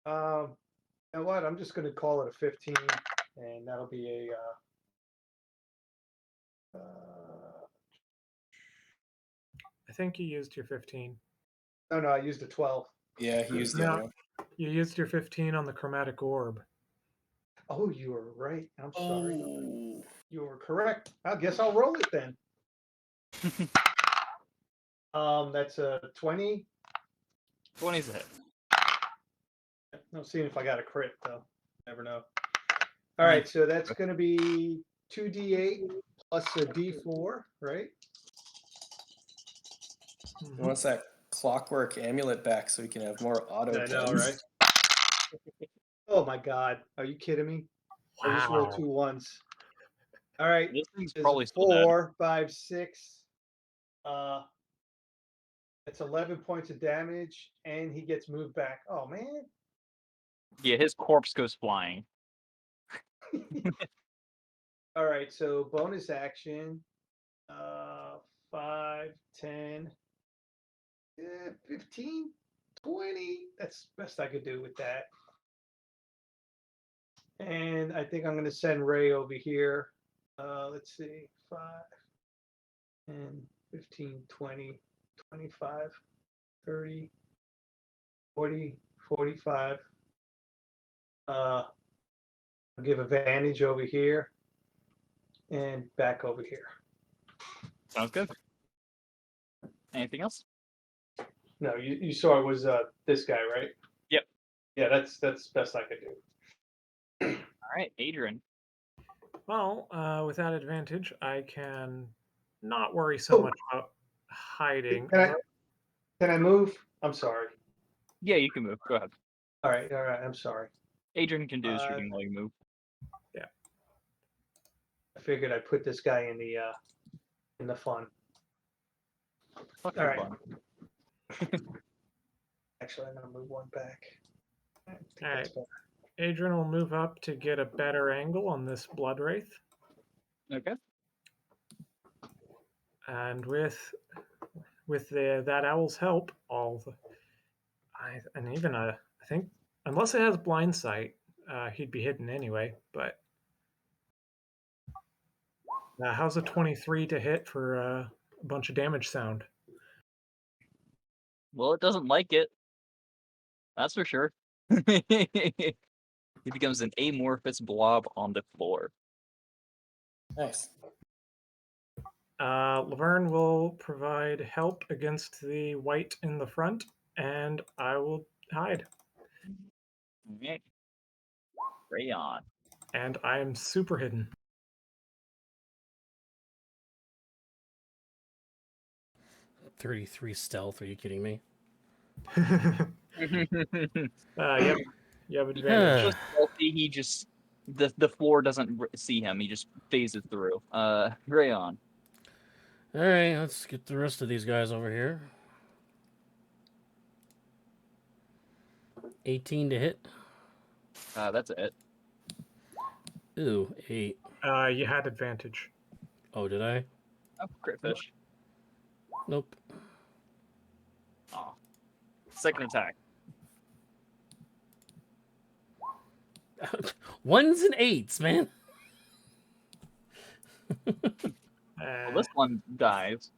You know what? I'm just going to call it a 15, and that'll be a. I think you used your 15. No, I used a 12. Yeah, he used the other one. You used your 15 on the chromatic orb. Oh, you were right. I'm sorry. Oh. You were correct. I guess I'll roll it then. That's a 20. 20's a hit. I'm seeing if I got a crit though. Never know. All right, so that's going to be 2d8 plus a d4, right? He wants that clockwork amulet back so he can have more auto I know, pens. right? Oh my God, are you kidding me? I just rolled Wow. 2 ones. All right, This thing's there's probably still dead. 4, 5, 6. It's 11 points of damage, and he gets moved back. Oh man. Yeah, his corpse goes flying. All right, so bonus action, 5, 10, 15, 20. That's best I could do with that. And I think I'm going to send Ray over here. Let's see, 5, 10, 15, 20, 25, 30, 40, 45. I'll give advantage over here and back over here. Sounds good. Anything else? No, you saw it was this guy, right? Yep. Yeah, that's best I could do. All right, Adrian. Well, with that advantage, I can not worry so much about hiding. Can I move? I'm sorry. Yeah, you can move. Go ahead. All right. I'm sorry. Adrian can do his shooting while you move. I figured I'd put this guy in the fun. Fuck All you, right. bud. Actually, I'm gonna move one back. I think All that's right. Adrian will move up to get a better angle on this blood wraith, Okay. and with that owl's help, I think unless it has blind sight, he'd be hidden anyway. But how's a 23 to hit for a bunch of damage sound? Well, it doesn't like it. That's for sure. He becomes an amorphous blob on the floor. Nice. Laverne will provide help against the white in the front, and I will hide. Okay. Rayon. And I am super hidden. 33 stealth. Are you kidding me? Yep, you have advantage. So stealthy, he just the floor doesn't see him. He just phases through. Rayon. All right, let's get the rest of these guys over here. 18 to hit. That's it. Ooh, 8. You had advantage. Oh, did I? Oh, crit fish. Nope. Aw. Second attack. 1s and 8s, man. Well, this one dies.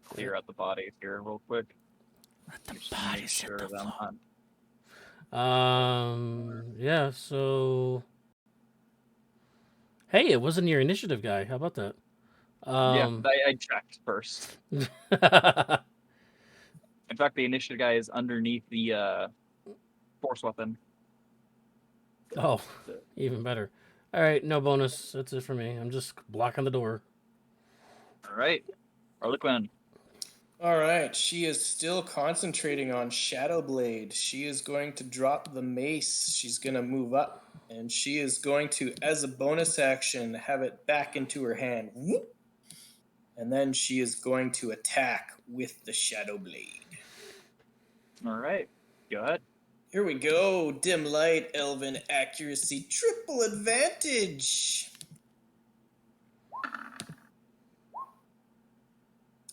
Clear out the bodies here real quick. Just make sure that I'm not. Yeah, so hey, it wasn't your initiative guy. How about that? Yeah, I checked first. In fact, the initiative guy is underneath the force weapon. Oh, even better. All right, no bonus. That's it for me. I'm just blocking the door. All right. Harlequin. All right, she is still concentrating on Shadow Blade. She is going to drop the mace. She's going to move up, and she is going to, as a bonus action, have it back into her hand. Whoop. And then she is going to attack with the Shadow Blade. All right. Go ahead. Here we go. Dim light, elven accuracy, triple advantage.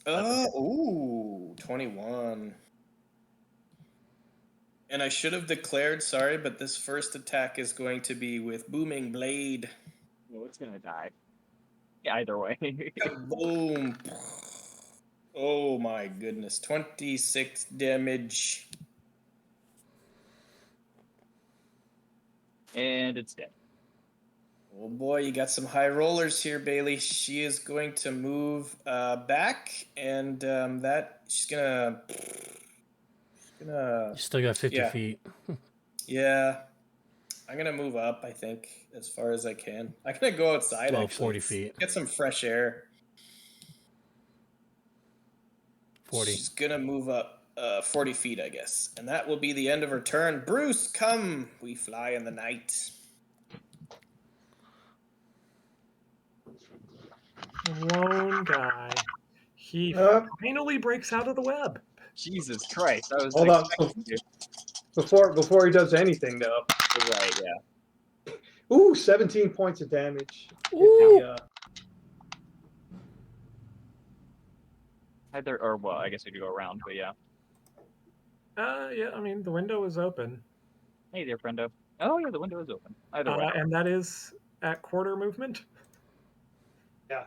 Ooh, 21. And I should have declared, sorry, but this first attack is going to be with Booming Blade. Well, it's gonna die. Yeah, either way. Boom. Oh my goodness. 26 damage. And it's dead. Oh boy, you got some high rollers here, Bailey. She is going to move back, and she's gonna. You still got 50 feet. Yeah. I'm gonna move up, I think, as far as I can. I'm gonna go outside, Well, actually. 40 feet. Get some fresh air. 40. She's gonna move up 40 feet, I guess. And that will be the end of her turn. Bruce, come! We fly in the night. Lone guy. He finally breaks out of the web. Jesus Christ! I was Hold on. expecting you. Before he does anything, though. Right, yeah. Ooh, 17 points of damage. Ooh. Either, or well, I guess we could go around, but yeah. Yeah, I mean, the window is open. Hey there, friendo. Oh yeah, the window is open. Either way. And that is at quarter movement. Yeah.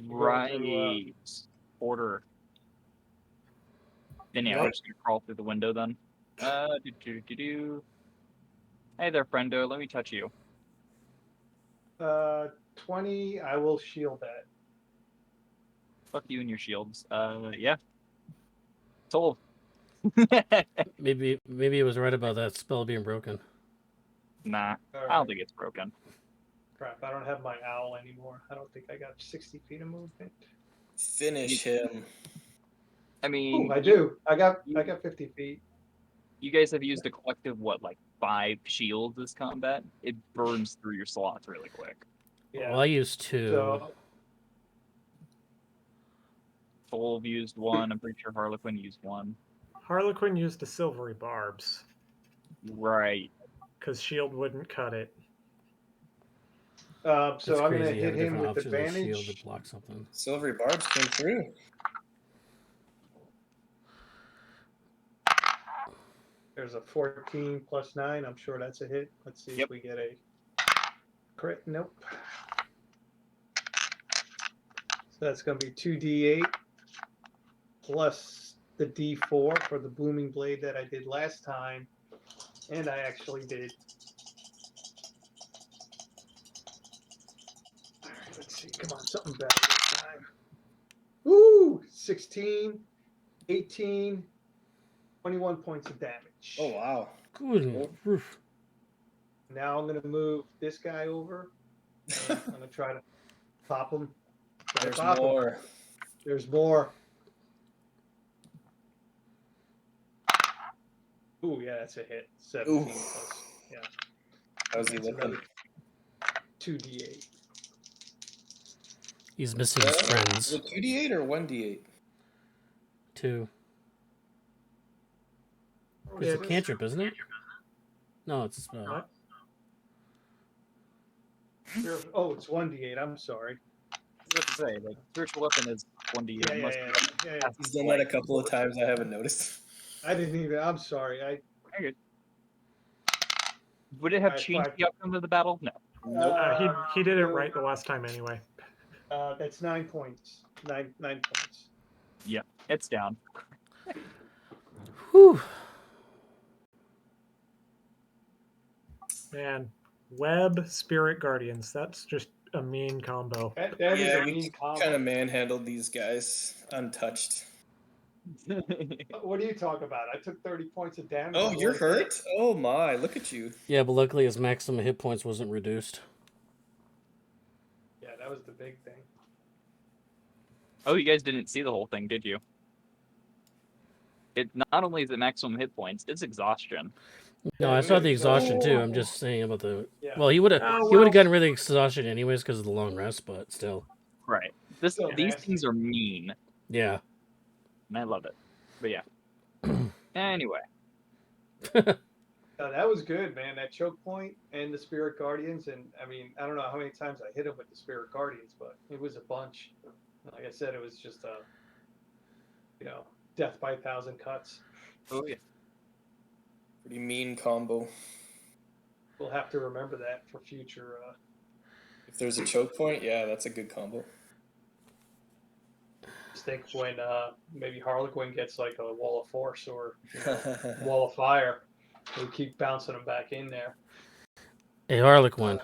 Right. Order. Then yeah, I'm just gonna crawl through the window then. Hey there, friendo. Let me touch you. 20. I will shield that. Fuck you and your shields. Yeah. Told. Maybe it was right about that spell being broken. Nah, All I don't right. think it's broken. Crap, I don't have my owl anymore. I don't think I got 60 feet of movement. Finish him. I mean, Ooh, I do. I got you- 50 feet. you guys have used a collective, what, like 5 shields this combat? It burns through your slots really quick. Yeah. Well, I used 2. So Full used 1. I'm pretty sure Harlequin used 1. Harlequin used the silvery barbs Right. because shield wouldn't cut it. It's so I'm gonna crazy. You have hit a him different with option than shield to advantage. block something. Silvery barbs came through. There's a 14 plus 9. I'm sure that's a hit. Let's see Yep. if we get a crit. Nope. So that's going to be 2d8 plus the d4 for the blooming blade that I did last time. And I actually did. All right, let's see. Come on, something better this time. Woo! 16, 18, 21 points of damage. Oh wow. Good roof. Now I'm going to move this guy over. And I'm going to try to pop him. Try to There's pop him. more. There's more. Ooh, yeah, that's a hit. 17 Ooh. plus. Yeah. How's he That's looking? another 2d8. He's missing his Is friends. it 2d8 or 1d8? 2. Oh, It's a yeah, cantrip, isn't it? No, it's a spell. What? Oh, it's 1d8. I'm sorry. I was about to say, like, spiritual weapon is 1d8. Yeah, unless yeah. He's done that a couple of times. I haven't noticed. I didn't even. I'm sorry. Very good. Would it have Alright, changed 5. the outcome of the battle? No. Nope. he did it right the last time anyway. That's 9 points. 9 points. Yeah, it's down. Whew. Man, web spirit guardians. That's just a mean combo. That is Yeah, a we mean combo. kind of manhandled these guys untouched. What are you talking about? I took 30 points of damage. Oh, in you're one hurt? hit. Oh my, look at you. Yeah, but luckily his maximum hit points wasn't reduced. Yeah, that was the big thing. Oh, you guys didn't see the whole thing, did you? It not only is it maximum hit points, it's exhaustion. No, Yeah, I we saw had the exhaustion too. I'm exhaustion. just saying about the. Yeah. Well, he would have Oh, he would well. have gotten rid of exhaustion anyways because of the long rest, but still. Right. Still These nasty. things are mean, Yeah. and I love it. But yeah. Anyway, That was good, man. That choke point and the Spirit Guardians, and I mean, I don't know how many times I hit him with the Spirit Guardians, but it was a bunch. Like I said, it was just a, death by 1,000 cuts. oh yeah. Pretty mean combo. We'll have to remember that for future. If there's a choke point, yeah, that's a good combo. Just think when maybe Harlequin gets like a wall of force or wall of fire, we keep bouncing them back in there. Hey, Harlequin.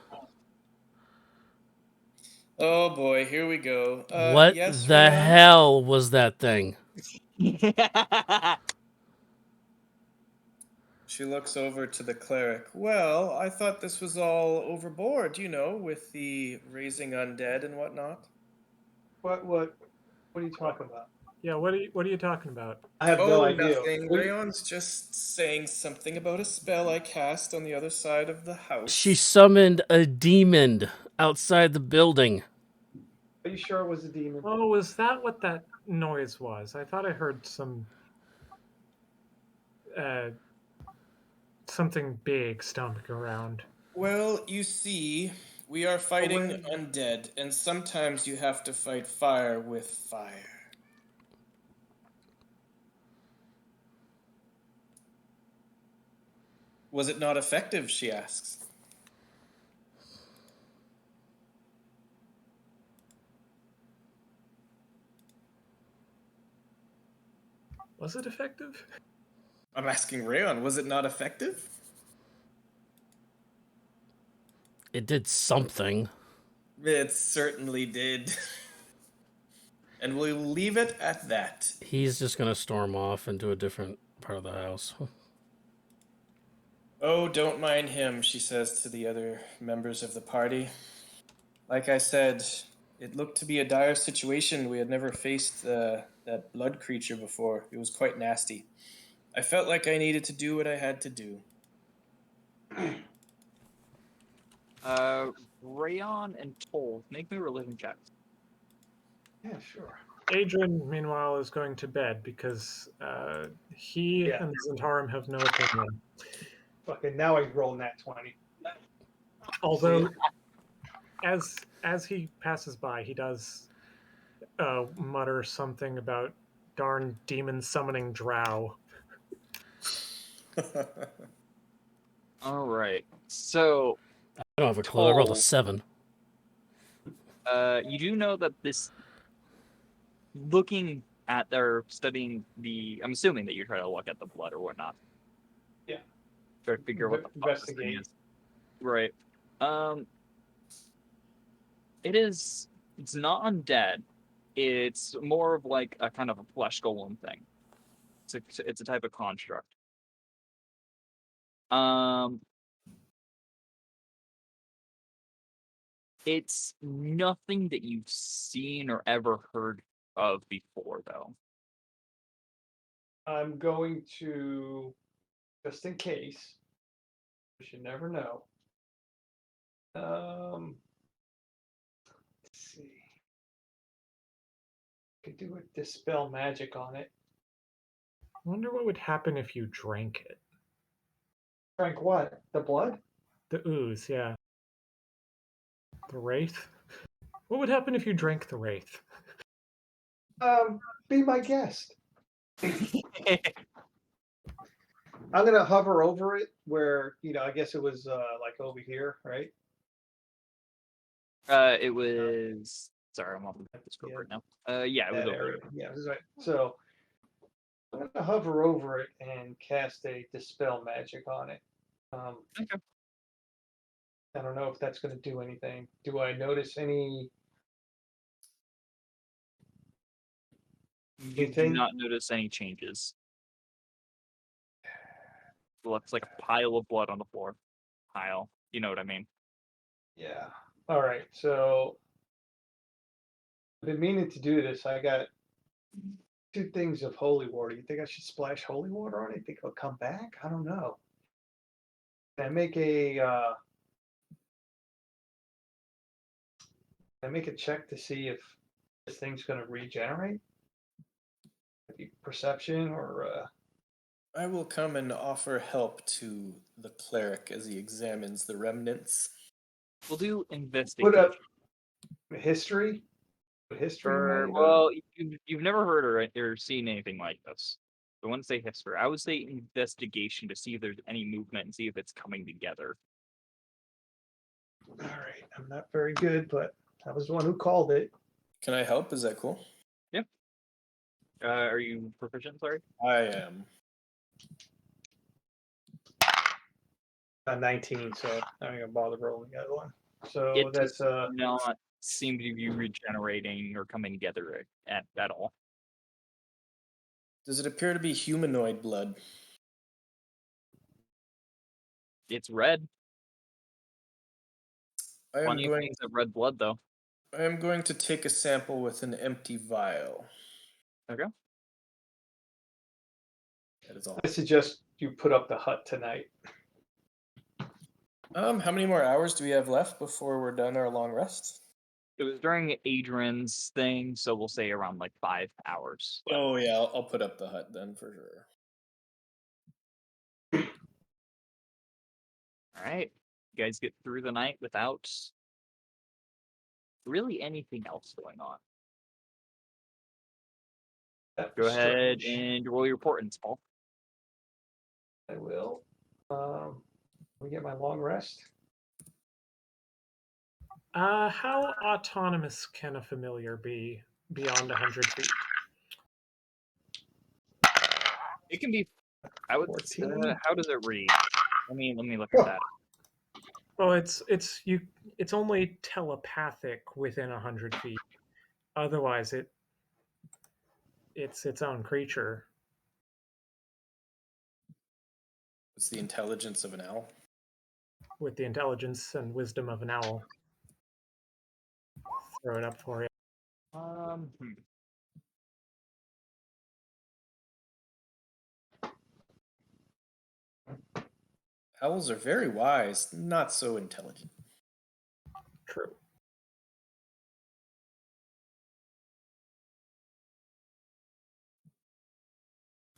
Oh boy, here we go. What yes, the Rayon? hell was that thing? She looks over to the cleric. Well, I thought this was all overboard, with the raising undead and whatnot. What are you talking about? Yeah, what are you talking about? I have no idea. Nothing. Rayon's just saying something about a spell I cast on the other side of the house. She summoned a demon outside the building. Are you sure it was a demon? Oh, was that what that noise was? I thought I heard some something big stomping around. Well, you see, we are fighting undead, and sometimes you have to fight fire with fire. Was it not effective, she asks. Was it effective? I'm asking Rayon, was it not effective? It did something. It certainly did. And we'll leave it at that. He's just gonna storm off into a different part of the house. Oh, don't mind him, she says to the other members of the party. Like I said, it looked to be a dire situation. We had never faced that blood creature before. It was quite nasty. I felt like I needed to do what I had to do. Rayon and Toll, make me religion checks. Yeah, sure. Adrian, meanwhile, is going to bed because he Yeah. and the Zentarum have no opinion. Fucking now I roll nat 20. Although, as he passes by, he does mutter something about darn demon summoning drow. All right. So, I don't have a clue. I rolled a Toll. 7. You do know that this, looking at or studying the, I'm assuming that you try to look at the blood or whatnot. Yeah. Try to figure out what the fuck this thing Investigate. is. Right. It's not undead. It's more of like a kind of a flesh golem thing. It's a type of construct. It's nothing that you've seen or ever heard of before, though. I'm going to, just in case, we should never know. Let's see. Could do a dispel magic on it. I wonder what would happen if you drank it. Frank, what? The blood? The ooze, yeah. The wraith. What would happen if you drank the wraith? Be my guest. I'm gonna hover over it where, I guess it was like over here, right? It was. Sorry, I'm on the scope right now. Yeah, it was That over area. there. Yeah, that's right. So I'm gonna hover over it and cast a dispel magic on it. Okay. I don't know if that's gonna do anything. Do I notice any? You do Anything? not notice any changes. It looks like a pile of blood on the floor. Pile. You know what I mean? Yeah. All right. So I've been meaning to do this. I got 2 things of holy water. You think I should splash holy water on it? Think it'll come back? I don't know. Can I make a check to see if this thing's gonna regenerate? Maybe perception or I will come and offer help to the cleric as he examines the remnants. We'll do put investigation. up history? Put history in that? Well, you've never heard or seen anything like this. I wouldn't say history. I would say investigation to see if there's any movement and see if it's coming together. All right. I'm not very good, but I was the one who called it. Can I help? Is that cool? Are you proficient? Sorry. I am. 19, so I'm not gonna bother rolling the other one. So It that's does not seem to be regenerating or coming together at all. Does it appear to be humanoid blood? It's red. I am Plenty of going. things have red blood, though. I am going to take a sample with an empty vial. Okay. That is all. I suggest you put up the hut tonight. How many more hours do we have left before we're done our long rest? It was during Adrian's thing, so we'll say around like 5 hours. Oh yeah, I'll put up the hut then for sure. All right. You guys get through the night without really anything else going on. That Go was ahead strange. and roll your portents, Paul. I will. We get my long rest. How autonomous can a familiar be beyond 100 feet? It can be. I would. 14. How does it read? Let me look at that. Well, it's only telepathic within 100 feet. Otherwise, it's its own creature. What's the intelligence of an owl? with the intelligence and wisdom of an owl. Throw it up for you. Hmm. Owls are very wise, not so intelligent. True.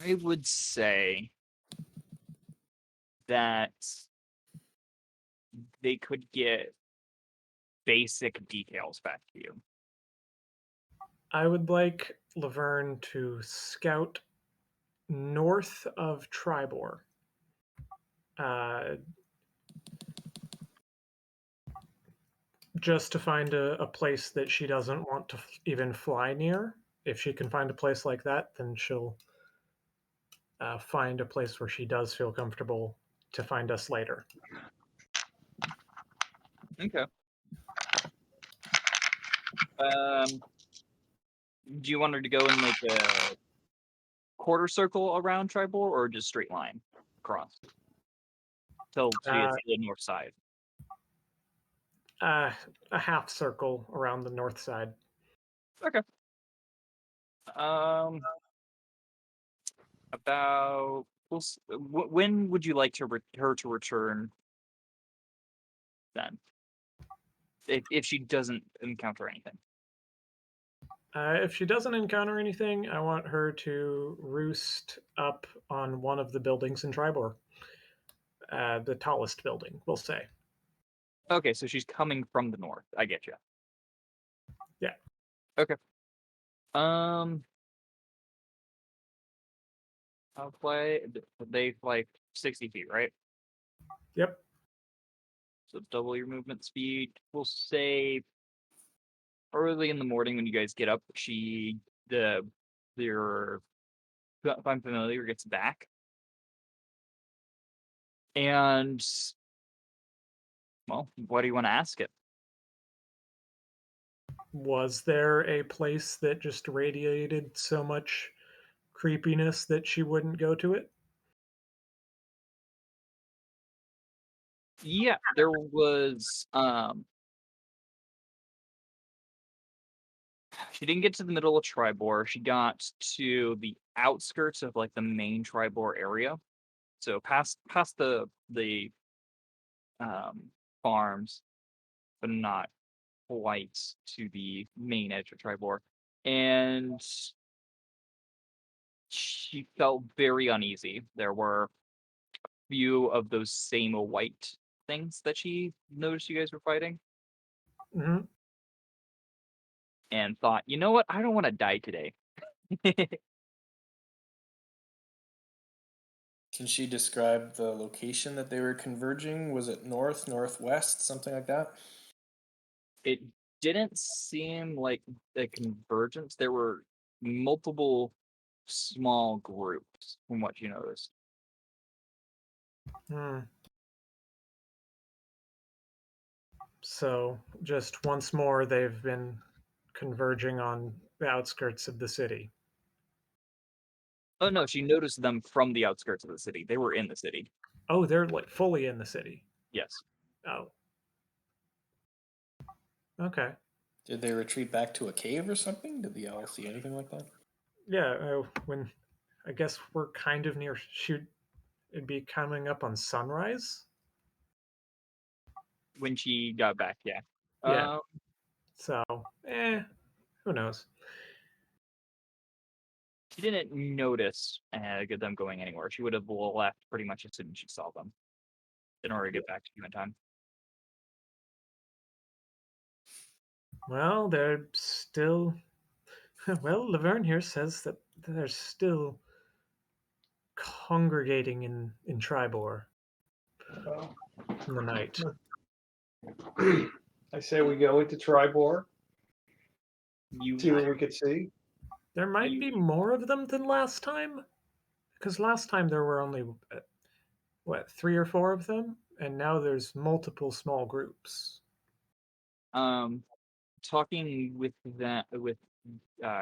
I would say that they could get basic details back to you. I would like Laverne to scout north of Tribor. Just to find a place that she doesn't want to even fly near. If she can find a place like that, then she'll find a place where she does feel comfortable to find us later. Okay. Do you want her to go in like a quarter circle around Tribor or just straight line across till she gets to the north side? A half circle around the north side. Okay. About when would you like to her to return? Then, if she doesn't encounter anything. If she doesn't encounter anything, I want her to roost up on one of the buildings in Tribor. The tallest building, we'll say. Okay, so she's coming from the north. I get you. Yeah. Okay. I'll play. They like 60 feet, right? Yep. So double your movement speed. We'll say early in the morning when you guys get up, your if I'm familiar, gets back. And well, what do you want to ask it? Was there a place that just radiated so much creepiness that she wouldn't go to it? Yeah, there was she didn't get to the middle of Tribor. She got to the outskirts of like the main Tribor area. So past the farms, but not quite to the main edge of Tribor. And she felt very uneasy. There were a few of those same white things that she noticed you guys were fighting. Mm-hmm. And thought, you know what? I don't want to die today. Can she describe the location that they were converging? Was it north, northwest, something like that? It didn't seem like a convergence. There were multiple small groups from what you noticed. Hmm. So, just once more, they've been converging on the outskirts of the city. Oh no, she noticed them from the outskirts of the city. They were in the city. Oh, they're like fully in the city. Yes. Oh. Okay. Did they retreat back to a cave or something? Did the owl see anything like that? Yeah, when I guess we're kind of near shoot it'd be coming up on sunrise. When she got back, yeah. Yeah. So, who knows? She didn't notice them going anywhere. She would have left pretty much as soon as she saw them in order to get back to you in time. Well, they're still. Well, Laverne here says that they're still congregating in Tribor Well, in the night. I say we go into Tribor, You see what we could see. There might be more of them than last time, because last time there were only what 3 or 4 of them, and now there's multiple small groups. talking with a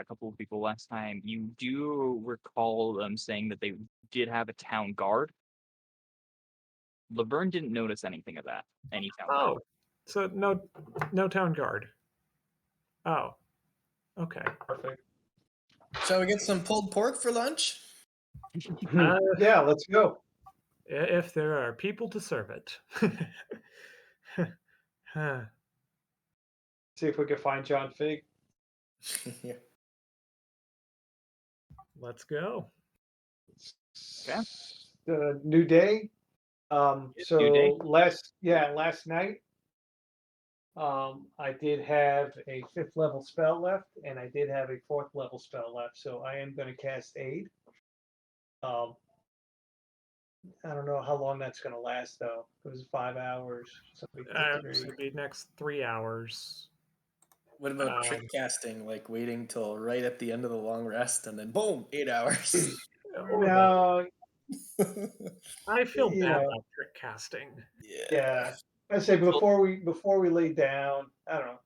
couple of people last time, you do recall them saying that they did have a town guard. Laverne didn't notice anything of that. Any town guard. Oh, so no town guard. Oh, okay. Perfect. Shall we get some pulled pork for lunch? Yeah, let's go. If there are people to serve it. Huh. See if we can find John Fig. Yeah. Let's go. Okay. The new day. Yes, So new day. last night, I did have a 5th level spell left, and I did have a 4th level spell left. So I am going to cast Aid. I don't know how long that's going to last though. It was 5 hours. So it'd be So it'd be next 3 hours. What about trick casting? Like waiting till right at the end of the long rest and then boom, 8 hours. No, I feel you bad know. about trick casting. Yeah. I say before we lay down, I don't know.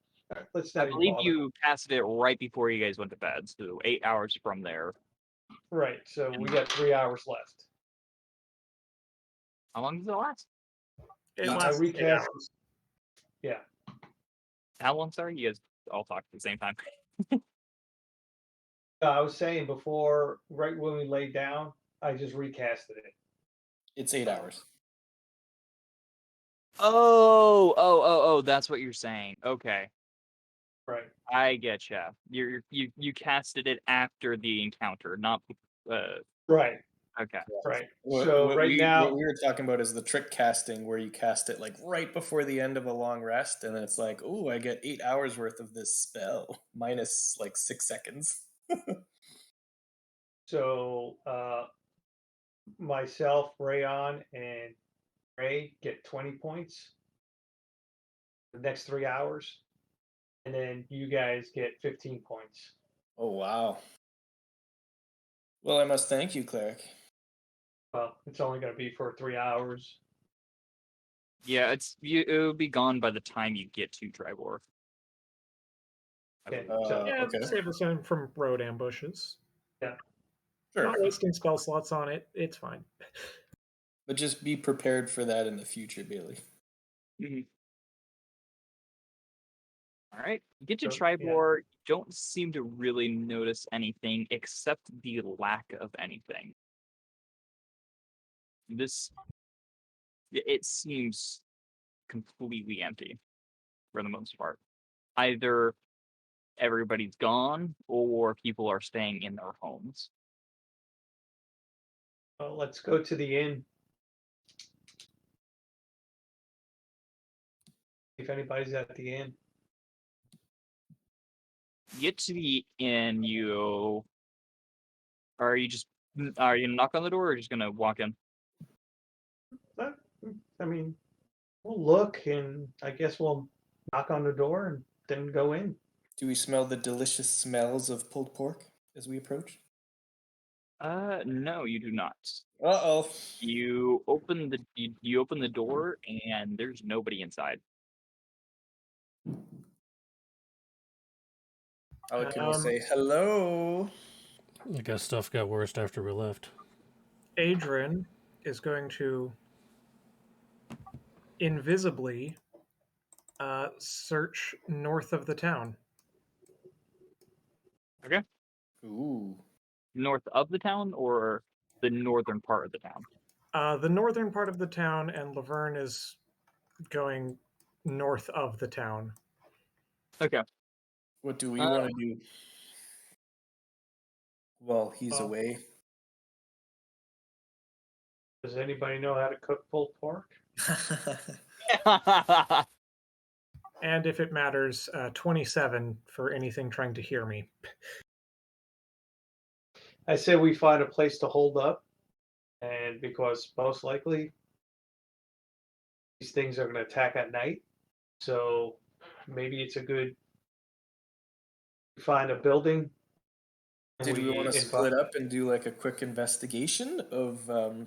Let's I not even believe bother. you casted it right before you guys went to bed, so 8 hours from there. Right. So we got 3 hours left. How long does it last? It I lasts 8 recast. hours. Yeah. How long, sorry? You guys all talk at the same time. I was saying before, right when we laid down, I just recasted it. It's 8 hours. Oh, that's what you're saying. Okay. Right. I getcha. You casted it after the encounter, not Right. okay. Right. What, So what right we, now, what we were talking about is the trick casting where you cast it like right before the end of a long rest, and then it's like, oh, I get 8 hours worth of this spell minus like 6 seconds. so myself, Rayon, and Ray get 20 points the next 3 hours, and then you guys get 15 points. Oh wow. Well, I must thank you, cleric. Well, it's only going to be for 3 hours. Yeah, it'll be gone by the time you get to Tribor. Okay. So Yeah, Okay. save us from road ambushes. Sure. Not wasting spell slots on it. It's fine. But just be prepared for that in the future, Bailey. All right, you get to So, yeah. Tribor. Don't seem to really notice anything except the lack of anything. It seems completely empty for the most part. Either everybody's gone or people are staying in their homes. Well, let's go to the inn. If anybody's at the inn. You get to the inn, are you gonna knock on the door or just gonna walk in? But, I mean, we'll look and I guess we'll knock on the door and then go in. Do we smell the delicious smells of pulled pork as we approach? No, you do not. Uh-oh. You open the door and there's nobody inside. How can we say hello? I guess stuff got worse after we left. Adrian is going to invisibly search north of the town. Okay. Ooh. North of the town or the northern part of the town? The northern part of the town, and Laverne is going north of the town. Okay. What do we want to do? Well, he's away. Does anybody know how to cook pulled pork? And if it matters, 27 for anything trying to hear me. I say we find a place to hold up, and because most likely these things are going to attack at night, so maybe it's a good find a building. Did we want to split up and do like a quick investigation of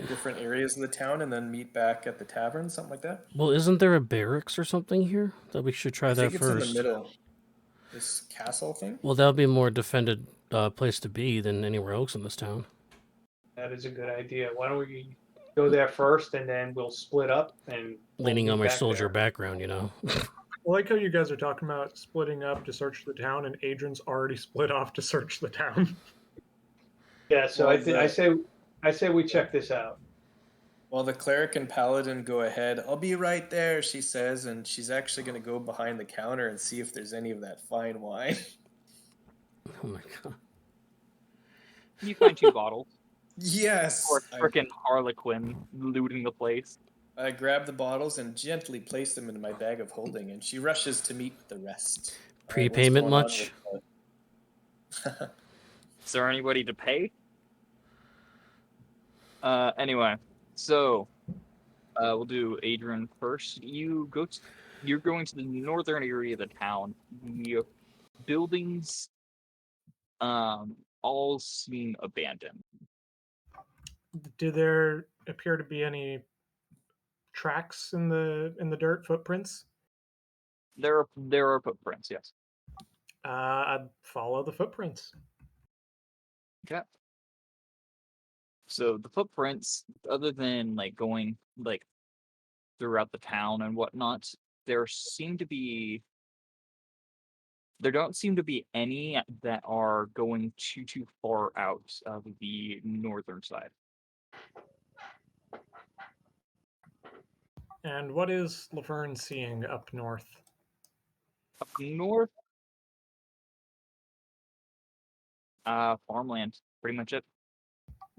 different areas of the town and then meet back at the tavern, something like that? Well, isn't there a barracks or something here that we should try I that think it's first? in the middle. This castle thing? Well, that would be a more defended place to be than anywhere else in this town. That is a good idea. Why don't we go there first, and then we'll split up and we'll Leaning meet on my back soldier there. background, you know. I like how you guys are talking about splitting up to search the town, and Adrian's already split off to search the town. Yeah, so Well, I say we check this out. While the cleric and paladin go ahead, I'll be right there, she says, and she's actually going to go behind the counter and see if there's any of that fine wine. Oh my god. You find 2 bottles. Yes! Or frickin' Harlequin looting the place. I grab the bottles and gently place them in my bag of holding, and she rushes to meet with the rest. All right, what's Prepayment going on much? with Is there anybody to pay? Anyway, so we'll do Adrian first. You're going to the northern area of the town. The buildings all seem abandoned. Do there appear to be any tracks in the dirt, footprints? There are footprints, yes. I'd follow the footprints. Okay. So the footprints, other than like going like throughout the town and whatnot, there don't seem to be any that are going too far out of the northern side. And what is Laverne seeing up north? Up north, farmland, pretty much it.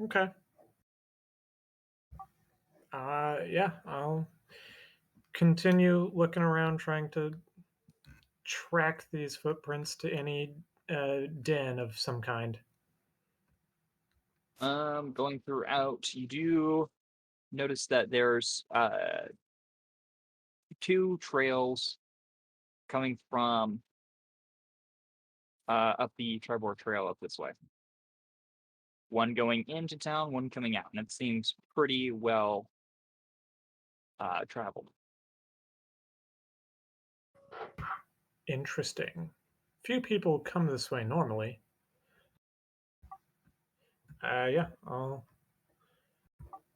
Okay. Yeah, I'll continue looking around, trying to track these footprints to any den of some kind. Going throughout, you do notice that there's 2 trails coming from up the Tribord Trail up this way. One going into town, one coming out, and it seems pretty well traveled. Interesting. Few people come this way normally. Yeah, I'll.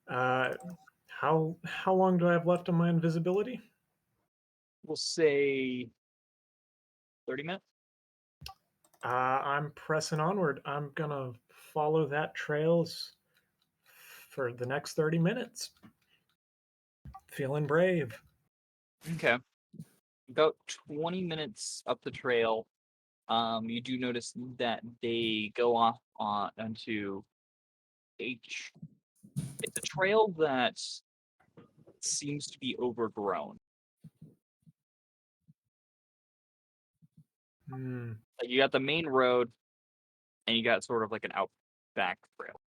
How long do I have left on my invisibility? We'll say 30 minutes. I'm pressing onward. I'm gonna follow that trails for the next 30 minutes. Feeling brave. Okay. About 20 minutes up the trail, you do notice that they go off onto H. It's a trail that seems to be overgrown. Hmm. Like you got the main road, and you got sort of like an outback trail.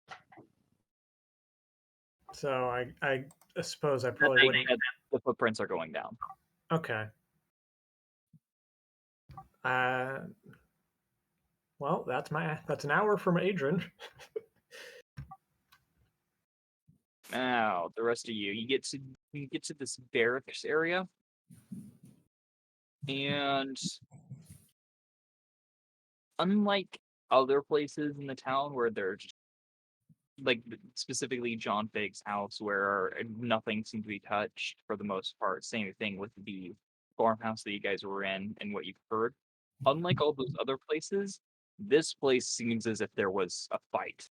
So I suppose I probably wouldn't. The footprints are going down. Okay. Well, that's an hour from Adrian. Now, the rest of you get to this barracks area, and unlike other places in the town where there's like specifically John Figg's house where nothing seemed to be touched for the most part. Same thing with the farmhouse that you guys were in and what you've heard. Unlike all those other places, this place seems as if there was a fight.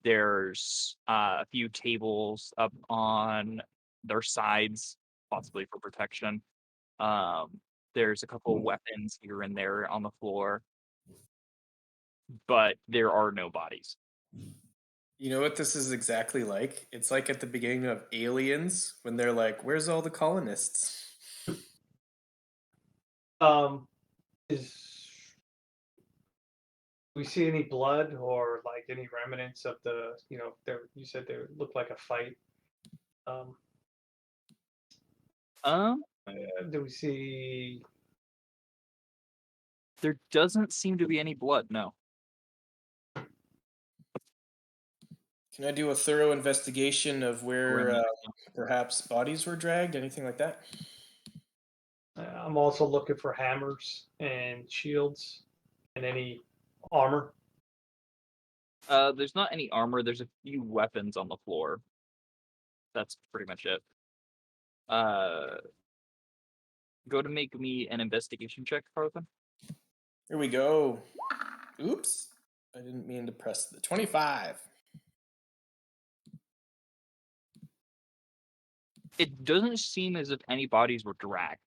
There's a few tables up on their sides, possibly for protection. There's a couple of weapons here and there on the floor, but there are no bodies. You know what this is exactly like? It's like at the beginning of Aliens when they're like, "Where's all the colonists?" Is we see any blood or like any remnants of the, there? You said there looked like a fight. Do we see? There doesn't seem to be any blood, no. Can I do a thorough investigation of where perhaps bodies were dragged? Anything like that? I'm also looking for hammers and shields and any armor. There's not any armor. There's a few weapons on the floor. That's pretty much it. Go to make me an investigation check, Carlton. Here we go. Oops. I didn't mean to press the 25. It doesn't seem as if any bodies were dragged.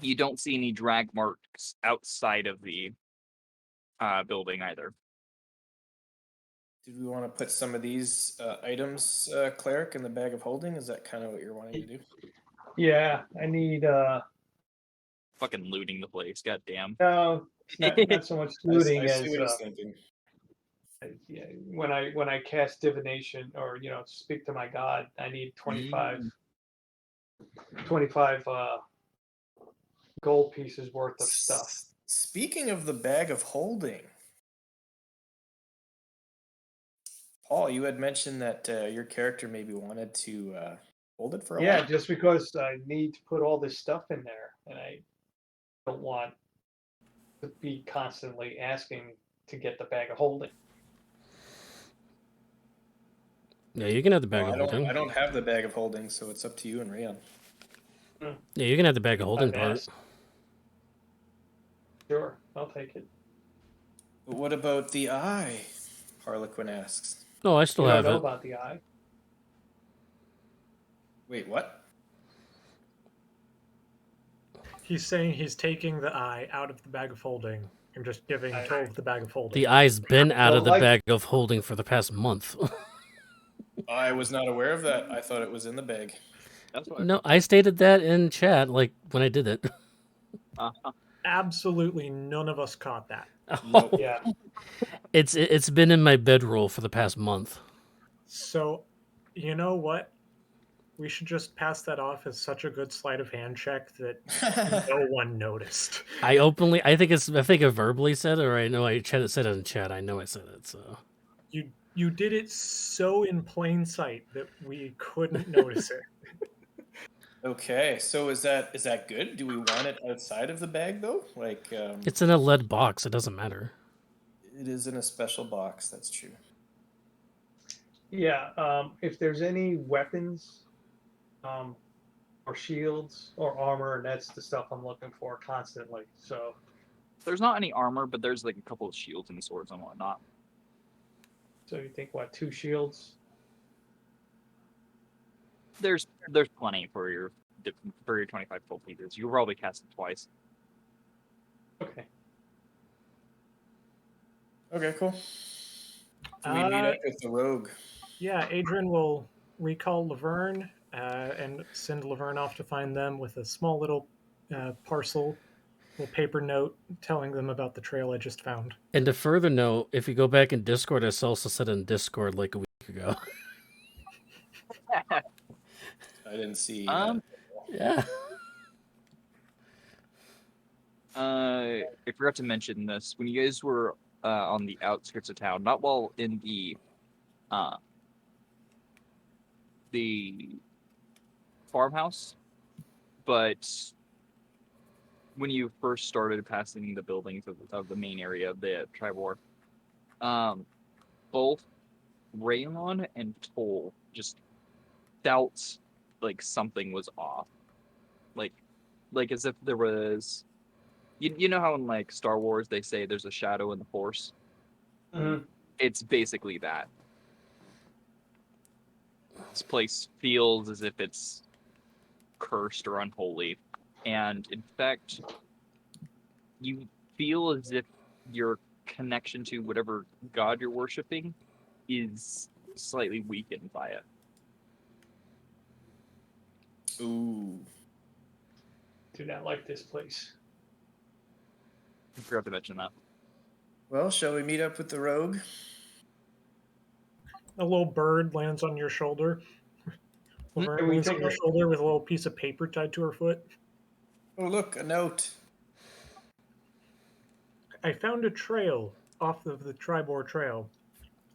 You don't see any drag marks outside of the building either. Did we want to put some of these items, Cleric, in the bag of holding? Is that kind of what you're wanting to do? Yeah, I need Fucking looting the place, goddamn. no, not so much looting I see as what he's thinking. yeah, when I cast divination or speak to my god, I need 25 gold pieces worth of stuff. Speaking of the bag of holding, Paul, you had mentioned that your character maybe wanted to hold it for a Yeah, while. just because I need to put all this stuff in there, and I don't want to be constantly asking to get the bag of holding. Yeah, you can have the bag Well, of holding. I don't have the bag of holding, so it's up to you and Rayon. Yeah, you can have the bag of holding I've part. asked. Sure, I'll take it. But what about the eye? Harlequin asks. No, I still You don't have know it. about the eye. Wait, what? He's saying he's taking the eye out of the bag of holding and just giving Tove the bag of holding. The eye's been out Well, of the like- bag of holding for the past month. I was not aware of that. I thought it was in the bag. That's what No, I stated that in chat, like when I did it. Absolutely none of us caught that. Nope. Yeah, It's been in my bedroll for the past month. So, you know what? We should just pass that off as such a good sleight of hand check that no one noticed. I think I verbally said it, or I know I said it in chat. I know I said it. So You did it so in plain sight that we couldn't notice it. Okay, so is that good? Do we want it outside of the bag though? Like it's in a lead box. It doesn't matter. it is in a special box. That's true. yeah. If there's any weapons, or shields or armor, that's the stuff I'm looking for constantly. So there's not any armor, but there's like a couple of shields and swords and whatnot. So you think what? 2 shields? There's plenty for your 25 full pieces. You'll probably cast it twice. Okay. Okay, cool. Do we meet up with the rogue? Yeah, Adrian will recall Laverne and send Laverne off to find them with a small little parcel, little paper note telling them about the trail I just found. And to further note, if you go back in Discord, I also said in Discord like a week ago. I didn't see. Yeah. I forgot to mention this when you guys were on the outskirts of town, not while in the farmhouse, but when you first started passing the buildings of the main area of the Tribor, both Raylon and Toll just felt like something was off, like as if there was. You know how in like Star Wars they say there's a shadow in the Force? Mm-hmm. It's basically that. This place feels as if it's cursed or unholy. And in fact, you feel as if your connection to whatever god you're worshiping is slightly weakened by it. Ooh. Do not like this place. I forgot to mention that. Well, shall we meet up with the rogue? A little bird lands on your shoulder. Laverne Can we lands on take your a- shoulder with a little piece of paper tied to her foot. Oh, look, a note. I found a trail off of the Tribor Trail.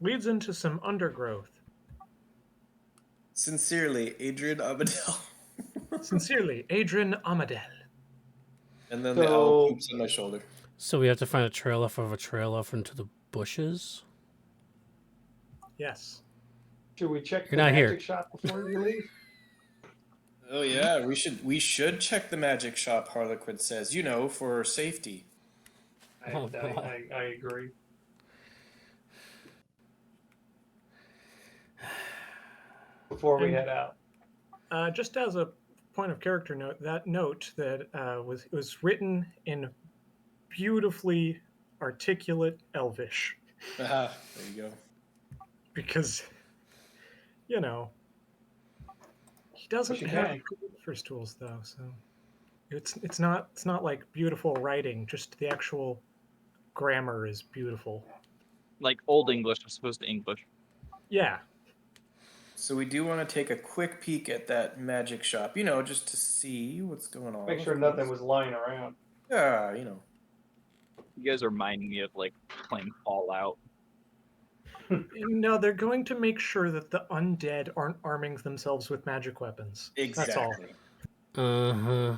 Leads into some undergrowth. Sincerely, Adrian Abadel. Sincerely, Adrian Amadel. And then the owl So- poops on my shoulder. So we have to find a trail off into the bushes. Yes. Should we check You're the not here. magic shop before you leave? Oh yeah, we should check the magic shop. Harlequin says, for safety. Oh, God. I agree. Before we And- head out. Just as a point of character note, that note that was written in beautifully articulate Elvish, Aha, there you go. because he doesn't you have can. good first tools though, so it's not like beautiful writing. Just the actual grammar is beautiful. Like Old English as opposed to English. Yeah. So we do want to take a quick peek at that magic shop, just to see what's going on. Make of sure nothing course. was lying around. Yeah, You guys are reminding me of like playing Fallout. No, they're going to make sure that the undead aren't arming themselves with magic weapons. That's all. exactly. Uh-huh.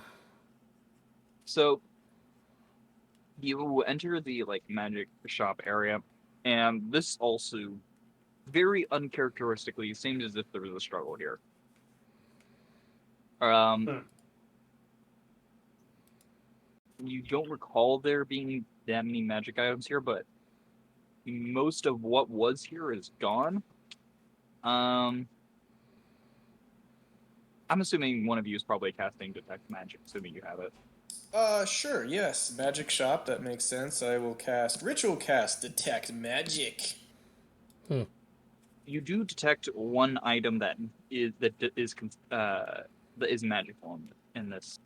So you enter the like magic shop area, and this also very uncharacteristically seems as if there was a struggle here. You don't recall there being that many magic items here, but most of what was here is gone. I'm assuming one of you is probably casting Detect Magic, assuming you have it. Sure, yes. Magic shop, that makes sense. I will Ritual Cast Detect Magic. You do detect one item that is magical in this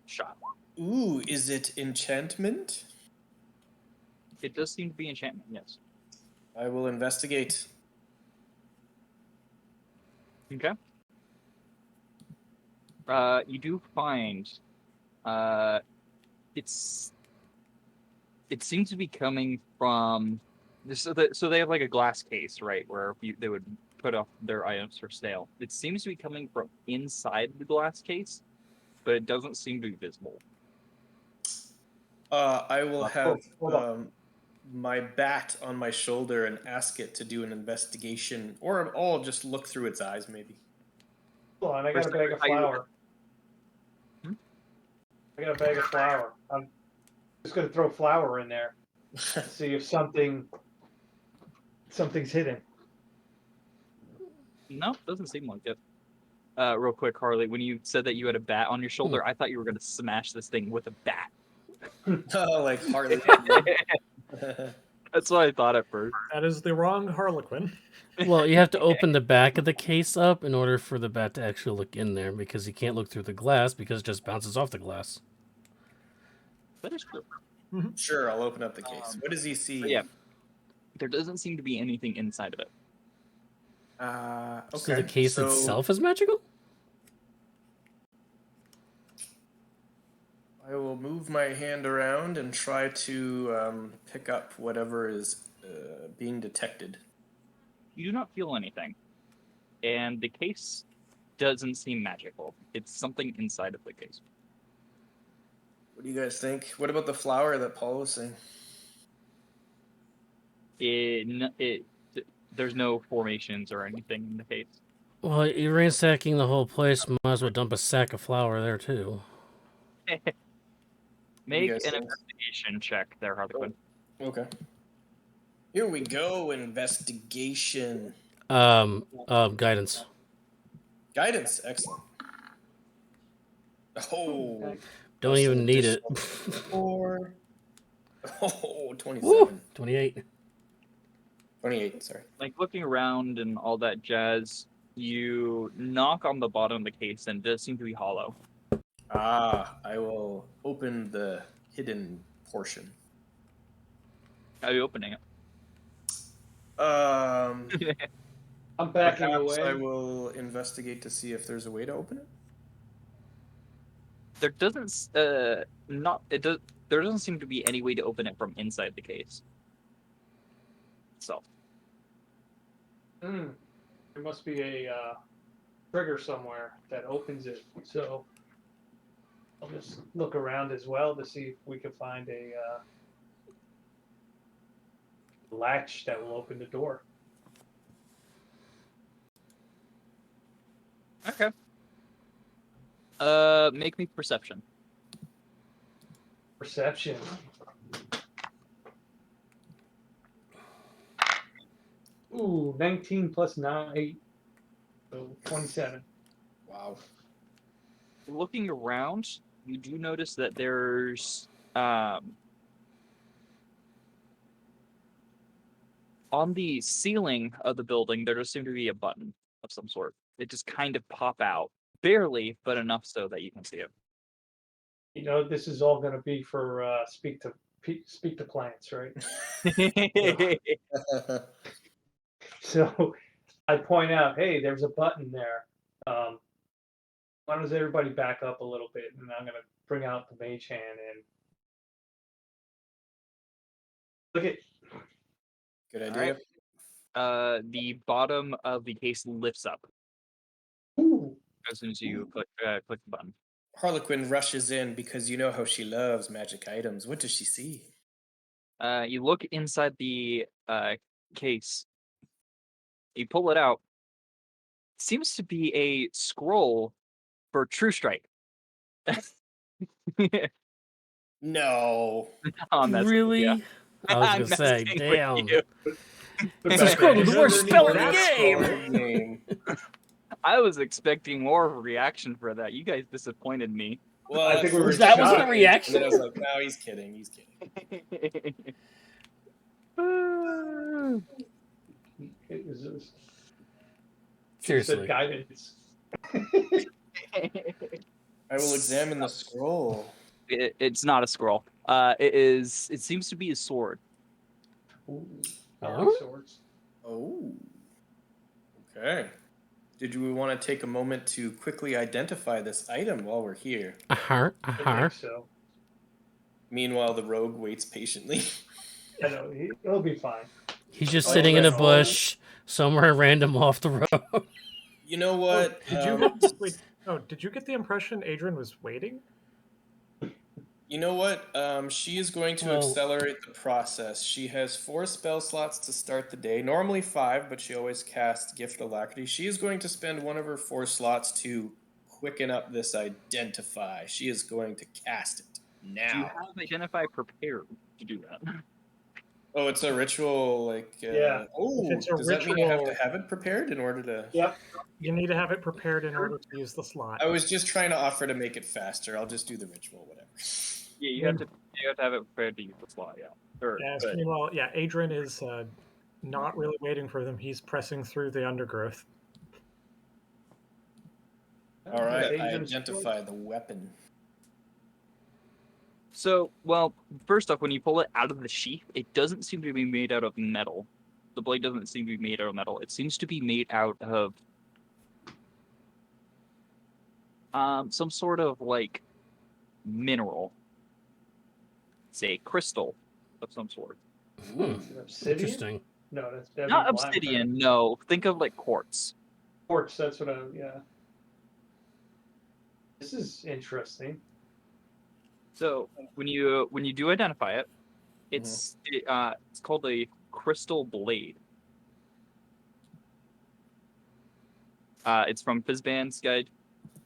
shop. Ooh, is it enchantment? It does seem to be enchantment, yes. I will investigate. Okay. You do find it seems to be coming from this. So they have like a glass case, right, where they would put up their items for sale. It seems to be coming from inside the glass case, but it doesn't seem to be visible. I will have hold on. my bat on my shoulder and ask it to do an investigation, or I'll just look through its eyes, maybe. Hold on, I got a bag of flour. I got a bag of flour. I'm just going to throw flour in there. See if something's hidden. No, doesn't seem like it. Real quick, Harley, when you said that you had a bat on your shoulder, I thought you were going to smash this thing with a bat. Oh, like Harley. That's what I thought at first. That is the wrong Harlequin. Well, you have to open the back of the case up in order for the bat to actually look in there, because you can't look through the glass because it just bounces off the glass. That is true. Sure, I'll open up the case. What does he see? Yeah. There doesn't seem to be anything inside of it. Okay. So the case itself is magical? I will move my hand around and try to pick up whatever is being detected. You do not feel anything. And the case doesn't seem magical. It's something inside of the case. What do you guys think? What about the flower that Paul was saying? There's no formations or anything in the case. Well, you're ransacking the whole place. Might as well dump a sack of flour there, too. Make guys an think? investigation check there, Harlequin. Okay. Here we go. Investigation. Guidance. Guidance. Excellent. Oh. Don't even need it. 4. Oh, 27. Woo! 28. 28, sorry. Like looking around and all that jazz, you knock on the bottom of the case and it does seem to be hollow. I will open the hidden portion. Are you opening it? Um, I'm backing perhaps away. I will investigate to see if there's a way to open it. There doesn't there doesn't seem to be any way to open it from inside the case. So There must be a trigger somewhere that opens it. So I'll just look around as well to see if we can find a latch that will open the door. Make me perception. Perception. Ooh, 19 plus 9, 8. So 27. Wow. Looking around, you do notice that there's on the ceiling of the building, there does seem to be a button of some sort. It just kind of pop out, barely, but enough so that you can see it. You know, this is all going to be for speak to plants, right? So I point out, hey, there's a button there. Why does everybody back up a little bit? And I'm going to bring out the mage hand and look at. Good All idea. right. The bottom of the case lifts up Ooh, as soon as you click the button. Harlequin rushes in because you know how she loves magic items. What does she see? You look inside the case. You pull it out. Seems to be a scroll for True Strike. No. I'm messing with you. Really? I was I'm gonna say, messing with damn. you. It's a scroll with the worst spell in the That's game. hard. Name. I was expecting more of a reaction for that. You guys disappointed me. Well, I at think we were first That I wasn't a tried, reaction? And then I was like, no, he's kidding. He's kidding. It was just, Seriously. guidance. I will examine the scroll. It's not a scroll. It seems to be a sword. Ooh, Huh? swords. Oh. Okay. Did we want to take a moment to quickly identify this item while we're here? Uh-huh. I Uh-huh. think so. Meanwhile, the rogue waits patiently. I know it'll be fine. He's just Oh, sitting in a that's bush somewhere random off the road. You know what? Did you wait? Oh, did you get the impression Adrian was waiting? You know what? She is going to Well- accelerate the process. She has 4 spell slots to start the day. Normally 5, but she always casts Gift Alacrity. She is going to spend one of her 4 slots to quicken up this identify. She is going to cast it now. Do you have Identify prepared to do that? Oh, it's a ritual, like... Yeah. Oh, If it's a does that mean I have to ritual- have it prepared in order to... Yep. You need to have it prepared in order to use the slot. I was just trying to offer to make it faster. I'll just do the ritual, whatever. Yeah, you have to have it prepared to use the slot. Yeah. Sure. Yeah, but- meanwhile, yeah, Adrian is not really waiting for them. He's pressing through the undergrowth. All right, I Adrian's identify the weapon. So, well, first off, when you pull it out of the sheath, it doesn't seem to be made out of metal. The blade doesn't seem to be made out of metal. It seems to be made out of some sort of like mineral. Say crystal of some sort. Ooh. Obsidian? Interesting. No, that'd Not be black, obsidian, right? no. Think of like quartz. Quartz. That's what yeah. This is interesting. So when you do identify it, it's called a crystal blade. It's from Fizban's guide,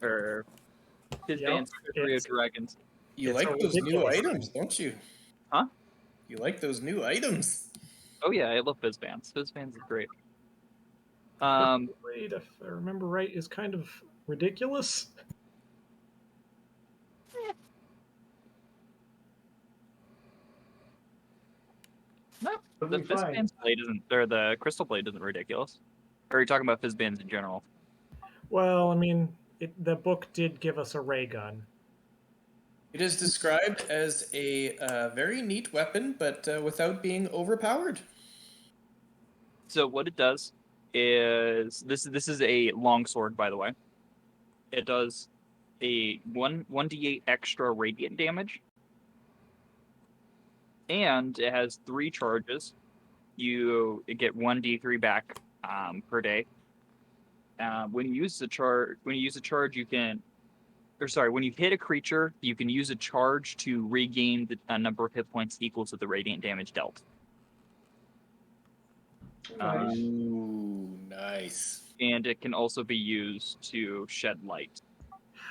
or Fizban's History of it's- Dragons. You It's like a those new ridiculous items, don't you? Huh? You like those new items? Oh yeah, I love Fizban's. Fizban's is great. Blade, if I remember right, is kind of ridiculous. No, What the did we find? Fizban's blade isn't, or the crystal blade isn't ridiculous. Or are you talking about Fizban's in general? Well, I mean, the book did give us a ray gun. It is described as a very neat weapon, but without being overpowered. So what it does is this is a long sword, by the way. It does a 1d8 extra radiant damage, and it has 3 charges. You get 1d3 back per day. When you use a charge, you can, or sorry, when you hit a creature, you can use a charge to regain a number of hit points equal to the radiant damage dealt. Nice. Ooh, nice. And it can also be used to shed light.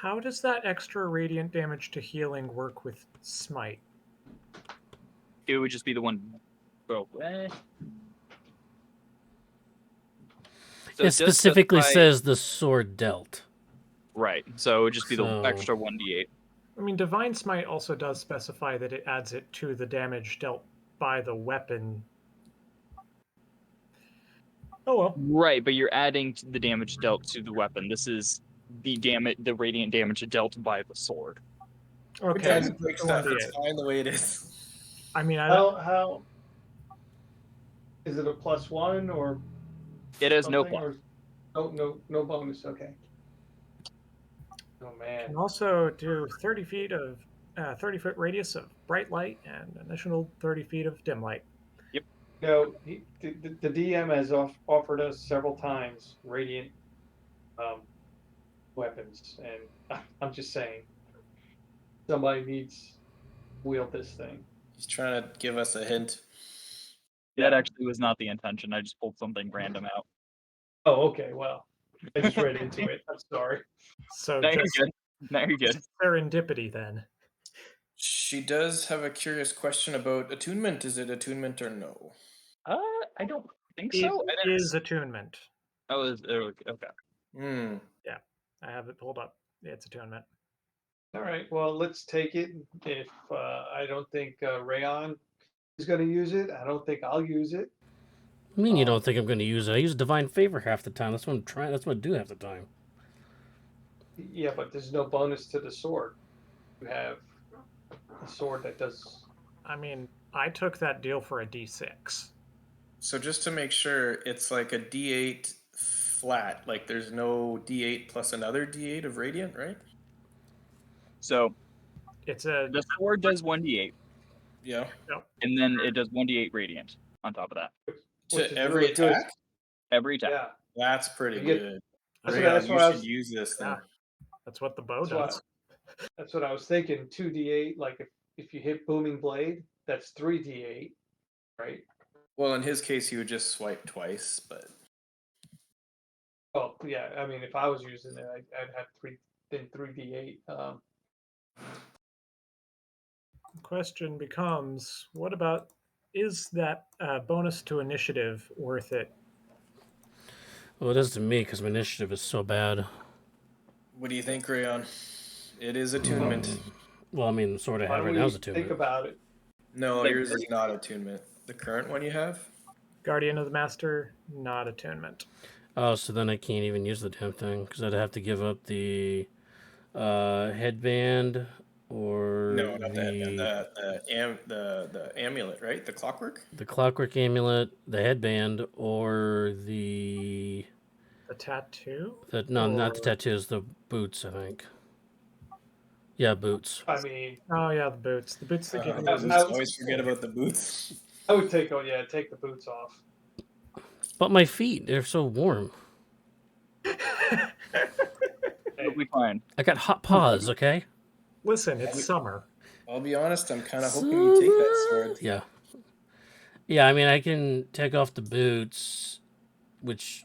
How does that extra radiant damage to healing work with smite? It would just be the one. Oh, So It does specifically specify- says the sword dealt. right. So it would just be the So- extra 1d8. I mean, Divine Smite also does specify that it adds it to the damage dealt by the weapon. Oh well. Right, but you're adding the damage dealt to the weapon. This is the radiant damage dealt by the sword. Okay. Trying so to break the stuff. 1d8. It's fine the way it is. I mean, I don't. How is it a +1 or It has no something? plus. Or no bonus. Okay. Oh man. Can also do 30 feet of 30-foot radius of bright light and an additional 30 feet of dim light. No, the DM has offered us several times radiant weapons, and I'm just saying, somebody needs to wield this thing. He's trying to give us a hint. That actually was not the intention. I just pulled something random out. Oh, okay. Well, I just read into it. I'm sorry. So No, you're just good. No, you're good. serendipity then. She does have a curious question about attunement. Is it attunement or no? I don't think It so. I didn't- is attunement. Oh, okay. Hmm. I have it pulled up. It's attunement. All right. Well, let's take it. If I don't think Rayon is going to use it, I don't think I'll use it. I mean, you don't think I'm going to use it? I use Divine Favor half the time. That's what I'm trying. That's what I do half the time. Yeah, but there's no bonus to the sword. You have a sword that does. I mean, I took that deal for a d6. So just to make sure, it's like a D8 flat. Like there's no D8 plus another D8 of radiant, right? So It's a the sword does 1d8, Yeah. and then it does 1d8 radiant on top of that. Which To is every really good. attack? Every attack. Yeah. That's pretty You get- good. That's Rayon, that's you what I should was- use this thing. Yeah. That's what the bow That's what, does. that's what I was thinking. 2d8. Like if you hit booming blade, that's 3d8, right? Well, in his case, he would just swipe twice, but Oh yeah. I mean, if I was using it, I'd have 3d8. Question becomes, what about, is that bonus to initiative worth it? Well, it is to me because my initiative is so bad. what do you think, Rayon? It is attunement. Well, I mean, the sword I Why have don't right now is we attunement. think about it? No, Like- yours is not attunement. The current one you have? Guardian of the Master, not attunement. Oh, so then I can't even use the damn thing because I'd have to give up the headband or No, not the the amulet, right? The clockwork? the clockwork amulet, the headband, or the The tattoo? no, not the Or- tattoos, the boots. I think. Yeah, boots. I mean, Oh yeah, the boots. The boots that give you I- resistance. I always forget about the boots. I would take the boots off. But my feet—they're so warm. It'll be fine. I got hot paws. Okay. Listen, it's summer. I'll be honest, I'm kind of hoping you take that sword. Yeah. Yeah, I mean, I can take off the boots, which.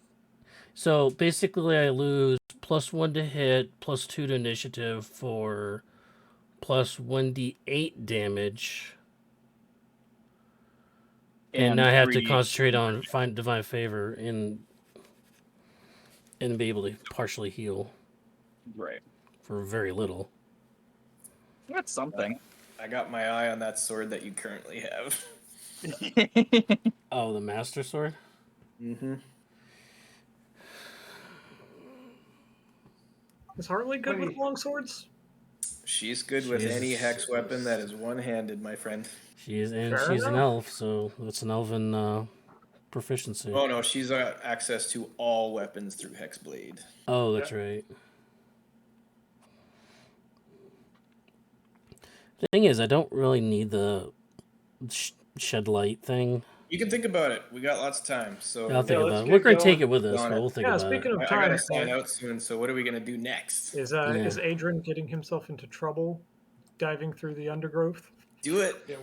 So basically, I lose +1 to hit, +2 to initiative for +1d8 damage. And I have to 3d8 concentrate on find divine favor and be able to partially heal Right. for very little. That's something. I got my eye on that sword that you currently have. Oh, the master sword. Mm-hmm. Is Harley good with Wait. long swords? She's good with She's- any hex weapon that is one-handed, my friend. She's an Fair an enough. elf, so that's an elven proficiency. Oh no, she's got access to all weapons through Hexblade. Oh, that's right. The thing is, I don't really need the shed light thing. You can think about it. We got lots of time, so I'll think let's about it. get We're going to going take it with us, on but it. we'll think Yeah, about speaking it. of I time, gotta sign out soon. So what are we gonna do next? is Yeah. Adrian getting himself into trouble diving through the undergrowth? Do it. Yeah,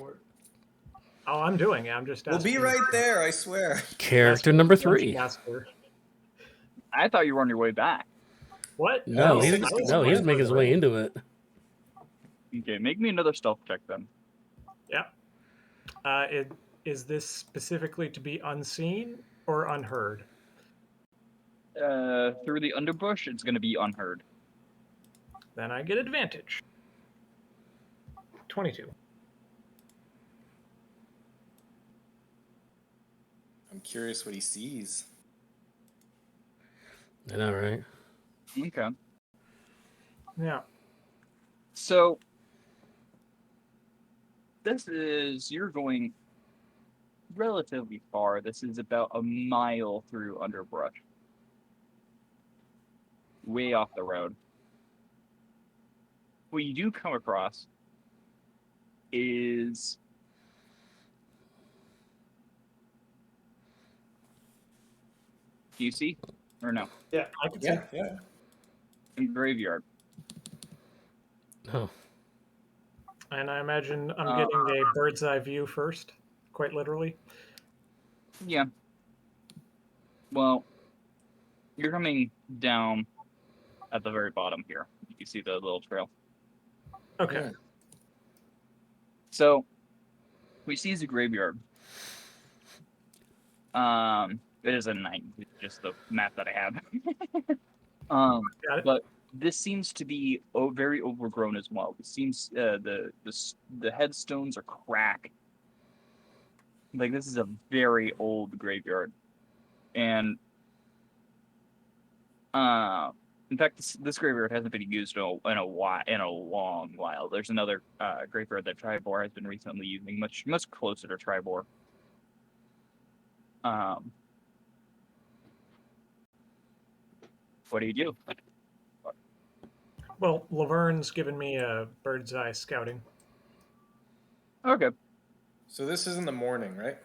Oh, I'm doing it. I'm just We'll asking. be right there. I swear. Character asking number the dungeon 3. master. I thought you were on your way back. What? No, Oh, he's I was no, he's wondering. making his way into it. Okay, make me another stealth check then. Yeah. Is this specifically to be unseen or unheard? Through the underbush, it's going to be unheard. Then I get advantage. 22. I'm curious what he sees. I know, right? Okay. Yeah. So you're going relatively far. This is about a mile through underbrush. Way off the road. What you do come across is do you see? Or no? I can see. Yeah. A graveyard. Oh, And I imagine I'm getting a bird's eye view first, quite literally. Yeah. Well, you're coming down at the very bottom here. You see the little trail. Okay. Yeah. So we see is a graveyard. It is a night. It's just the map that I have. Got it. But this seems to be very overgrown as well. It seems the headstones are cracked. Like this is a very old graveyard, and in fact, this graveyard hasn't been used in a long while. There's another graveyard that Tribor has been recently using, much closer to Tribor. What do you do? Well, Laverne's given me a bird's eye scouting. Okay. So this is in the morning, right?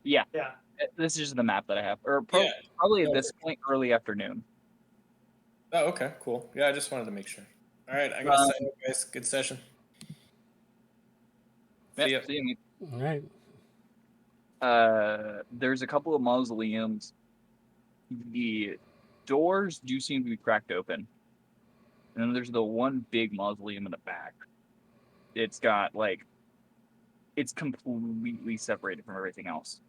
Yeah. Yeah. This is just the map that I have, or Yeah. probably at No, this point, early afternoon. Oh, okay, cool. Yeah, I just wanted to make sure. All right, I gotta sign up, guys. Good session. See ya. See you. all right. There's a couple of mausoleums. The doors do seem to be cracked open. And then there's the one big mausoleum in the back. It's got it's completely separated from everything else.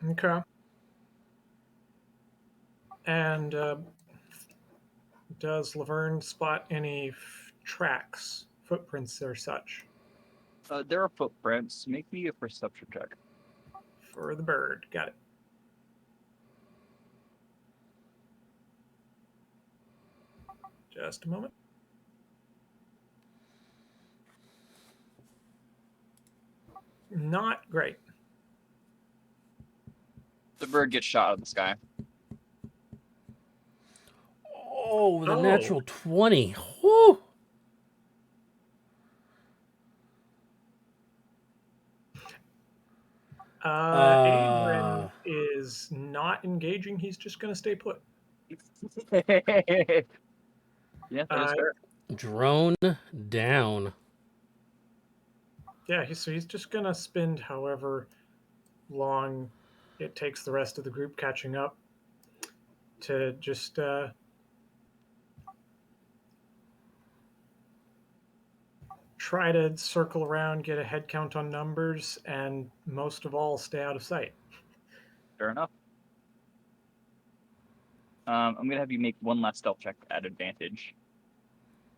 Okay. And does Laverne spot any tracks, footprints, or such There are footprints. Make me a perception check. for the bird? Got it. Just a moment. Not great. The bird gets shot out of the sky. Oh, with a Oh. natural 20. Whew. Adrian is not engaging. He's just going to stay put. Yeah, that is fair. Drone down. Yeah, so he's just going to spend however long it takes the rest of the group catching up to just try to circle around, get a head count on numbers, and most of all, stay out of sight. Fair enough. I'm gonna have you make one last stealth check at advantage,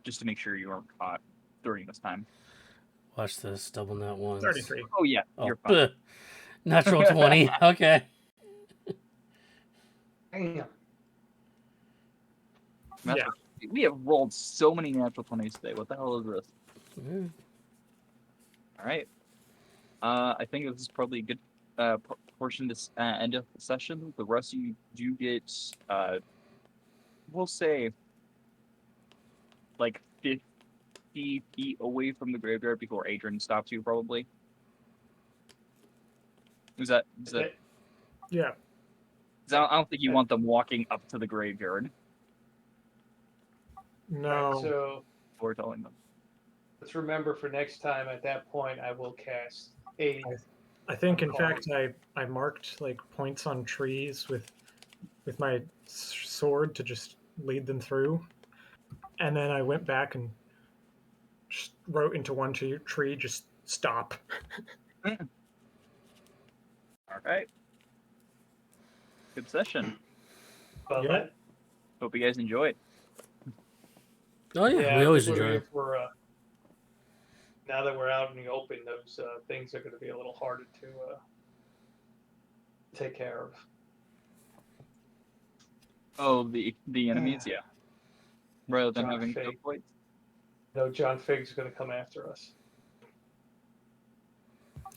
just to make sure you aren't caught during this time. Watch this. Double net once. 33. Oh yeah, Oh, you're fine. natural 20. Okay. Damn. Natural- We have rolled so many natural 20s today. What the hell is this? Mm. All right. I think this is probably a good portion to end of the session. The rest of you do get, we'll say, like 50 feet away from the graveyard before Adrian stops you, probably. Is that? Yeah. 'Cause I don't think you want them walking up to the graveyard No. Right, so before telling them. let's remember for next time. At that point, I will cast a. I think, in fact, I marked like points on trees with with my sword to just lead them through. And then I went back and just wrote into one tree, just stop. All right. Good session. Well, Yep. that- Hope you guys enjoyed. Oh yeah, yeah, we I always think enjoy we're, it. we're now that we're out in the open, those things are going to be a little harder to take care of. Oh, the enemies, yeah. Rather than John having Fig. choke points. No, John Fig's going to come after us.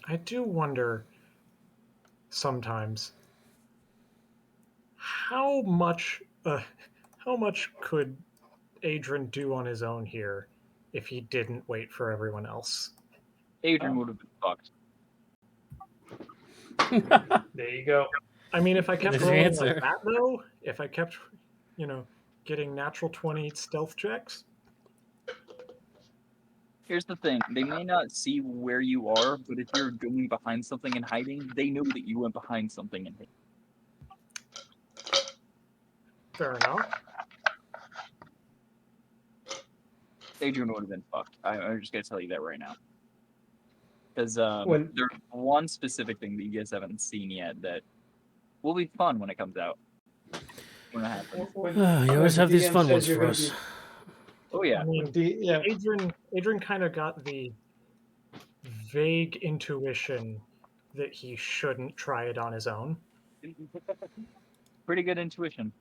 I do wonder sometimes how much could Adrian do on his own here if he didn't wait for everyone else? Adrian Oh. would have been fucked. There you go. I mean, if I kept There's your rolling answer. like that, though, if I kept, getting natural 20 stealth checks, Here's the thing: they may not see where you are, but if you're going behind something and hiding, they know that you went behind something and hid. fair enough. Adrian would have been fucked. I'm just gonna tell you that right now. Because When- there's one specific thing that you guys haven't seen yet that will be fun when it comes out. When it happens. You always have these fun ones for us. Oh yeah. I mean, Yeah, Adrian kind of got the vague intuition that he shouldn't try it on his own. Pretty good intuition.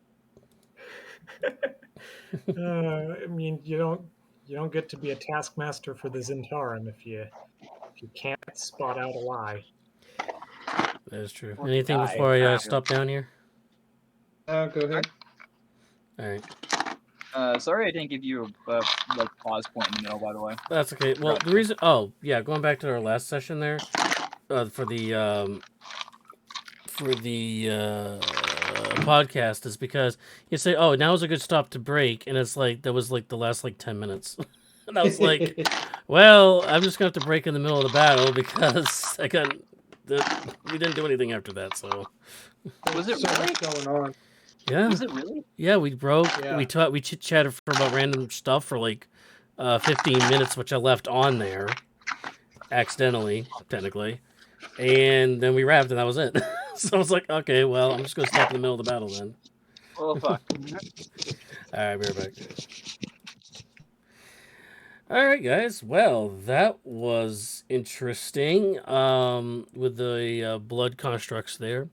I mean, you don't get to be a taskmaster for the Zentarum if you can't spot out a lie. That is true. Or Anything die. before I stop down here? go ahead. All right. Sorry I didn't give you a pause point in the middle, by the way. That's okay. Well, the reason. Oh, yeah. Going back to our last session there, for the podcast is because you say, "Oh, now is a good stop to break," and it's like that was like the last 10 minutes, and I was like, "Well, I'm just gonna have to break in the middle of the battle because we didn't do anything after that." So Was it so really? much going on? yeah, Was it really? yeah, we broke. Yeah. We chit chatted for about random stuff for 15 minutes, which I left on there accidentally, technically. And then we wrapped, and that was it. So I was like, okay, well, I'm just going to stop in the middle of the battle then. Oh fuck. All right, we're back. All right, guys. Well, that was interesting with the blood constructs there.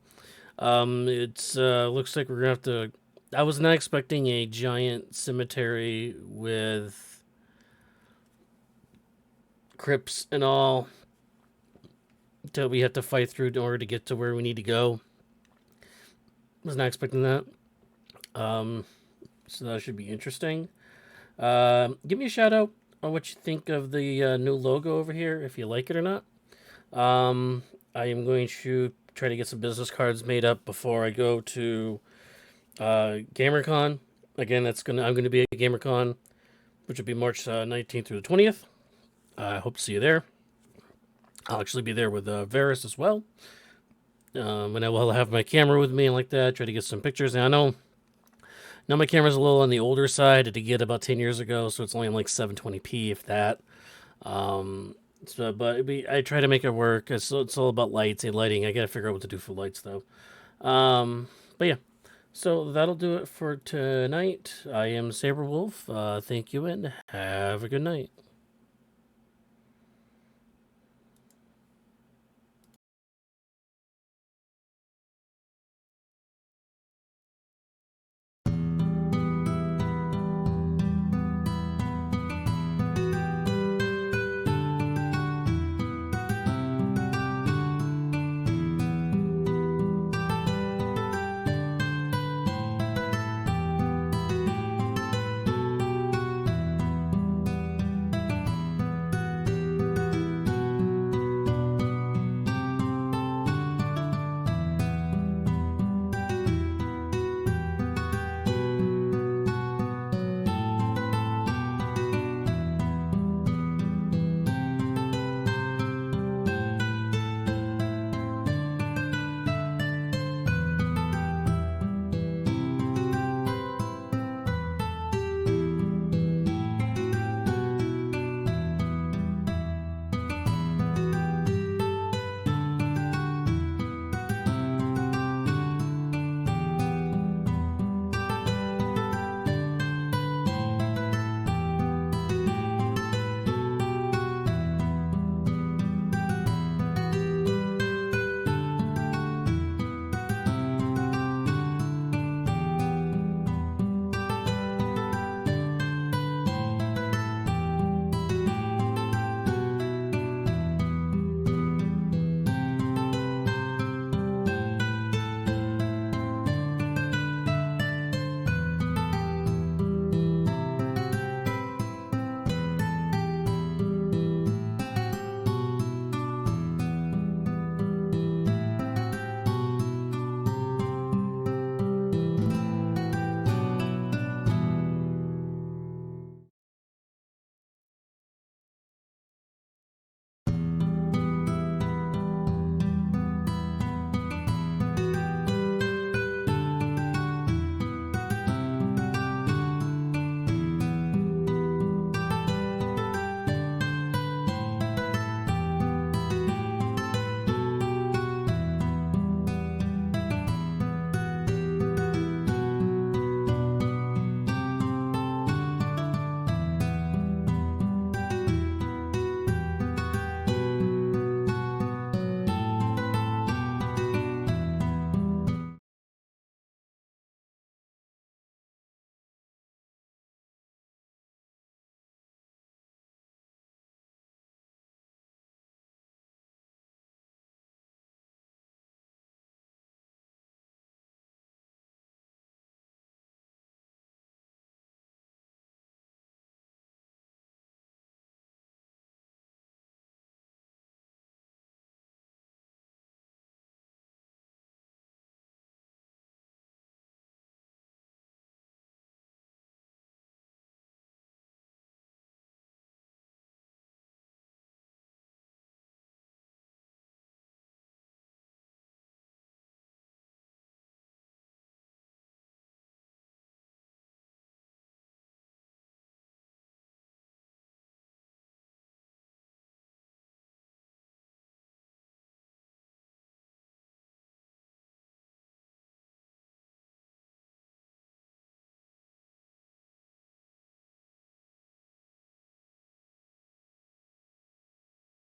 It's looks like we're going to have to... I was not expecting a giant cemetery with crypts and all that we have to fight through in order to get to where we need to go. Was not expecting that. So that should be interesting. Give me a shout out on what you think of the new logo over here, if you like it or not. I am going to try to get some business cards made up before I go to GamerCon. Again, I'm gonna be at GamerCon, which will be March 19th through the 20th. I hope to see you there. I'll actually be there with Varus as well. And I will have my camera with me and like that, try to get some pictures. And I know my camera's a little on the older side. I did get about 10 years ago, so it's only in 720p, if that. But I try to make it work. It's all about lights and lighting. I gotta figure out what to do for lights, though. But yeah. So that'll do it for tonight. I am Sabre Wolf. Thank you and have a good night.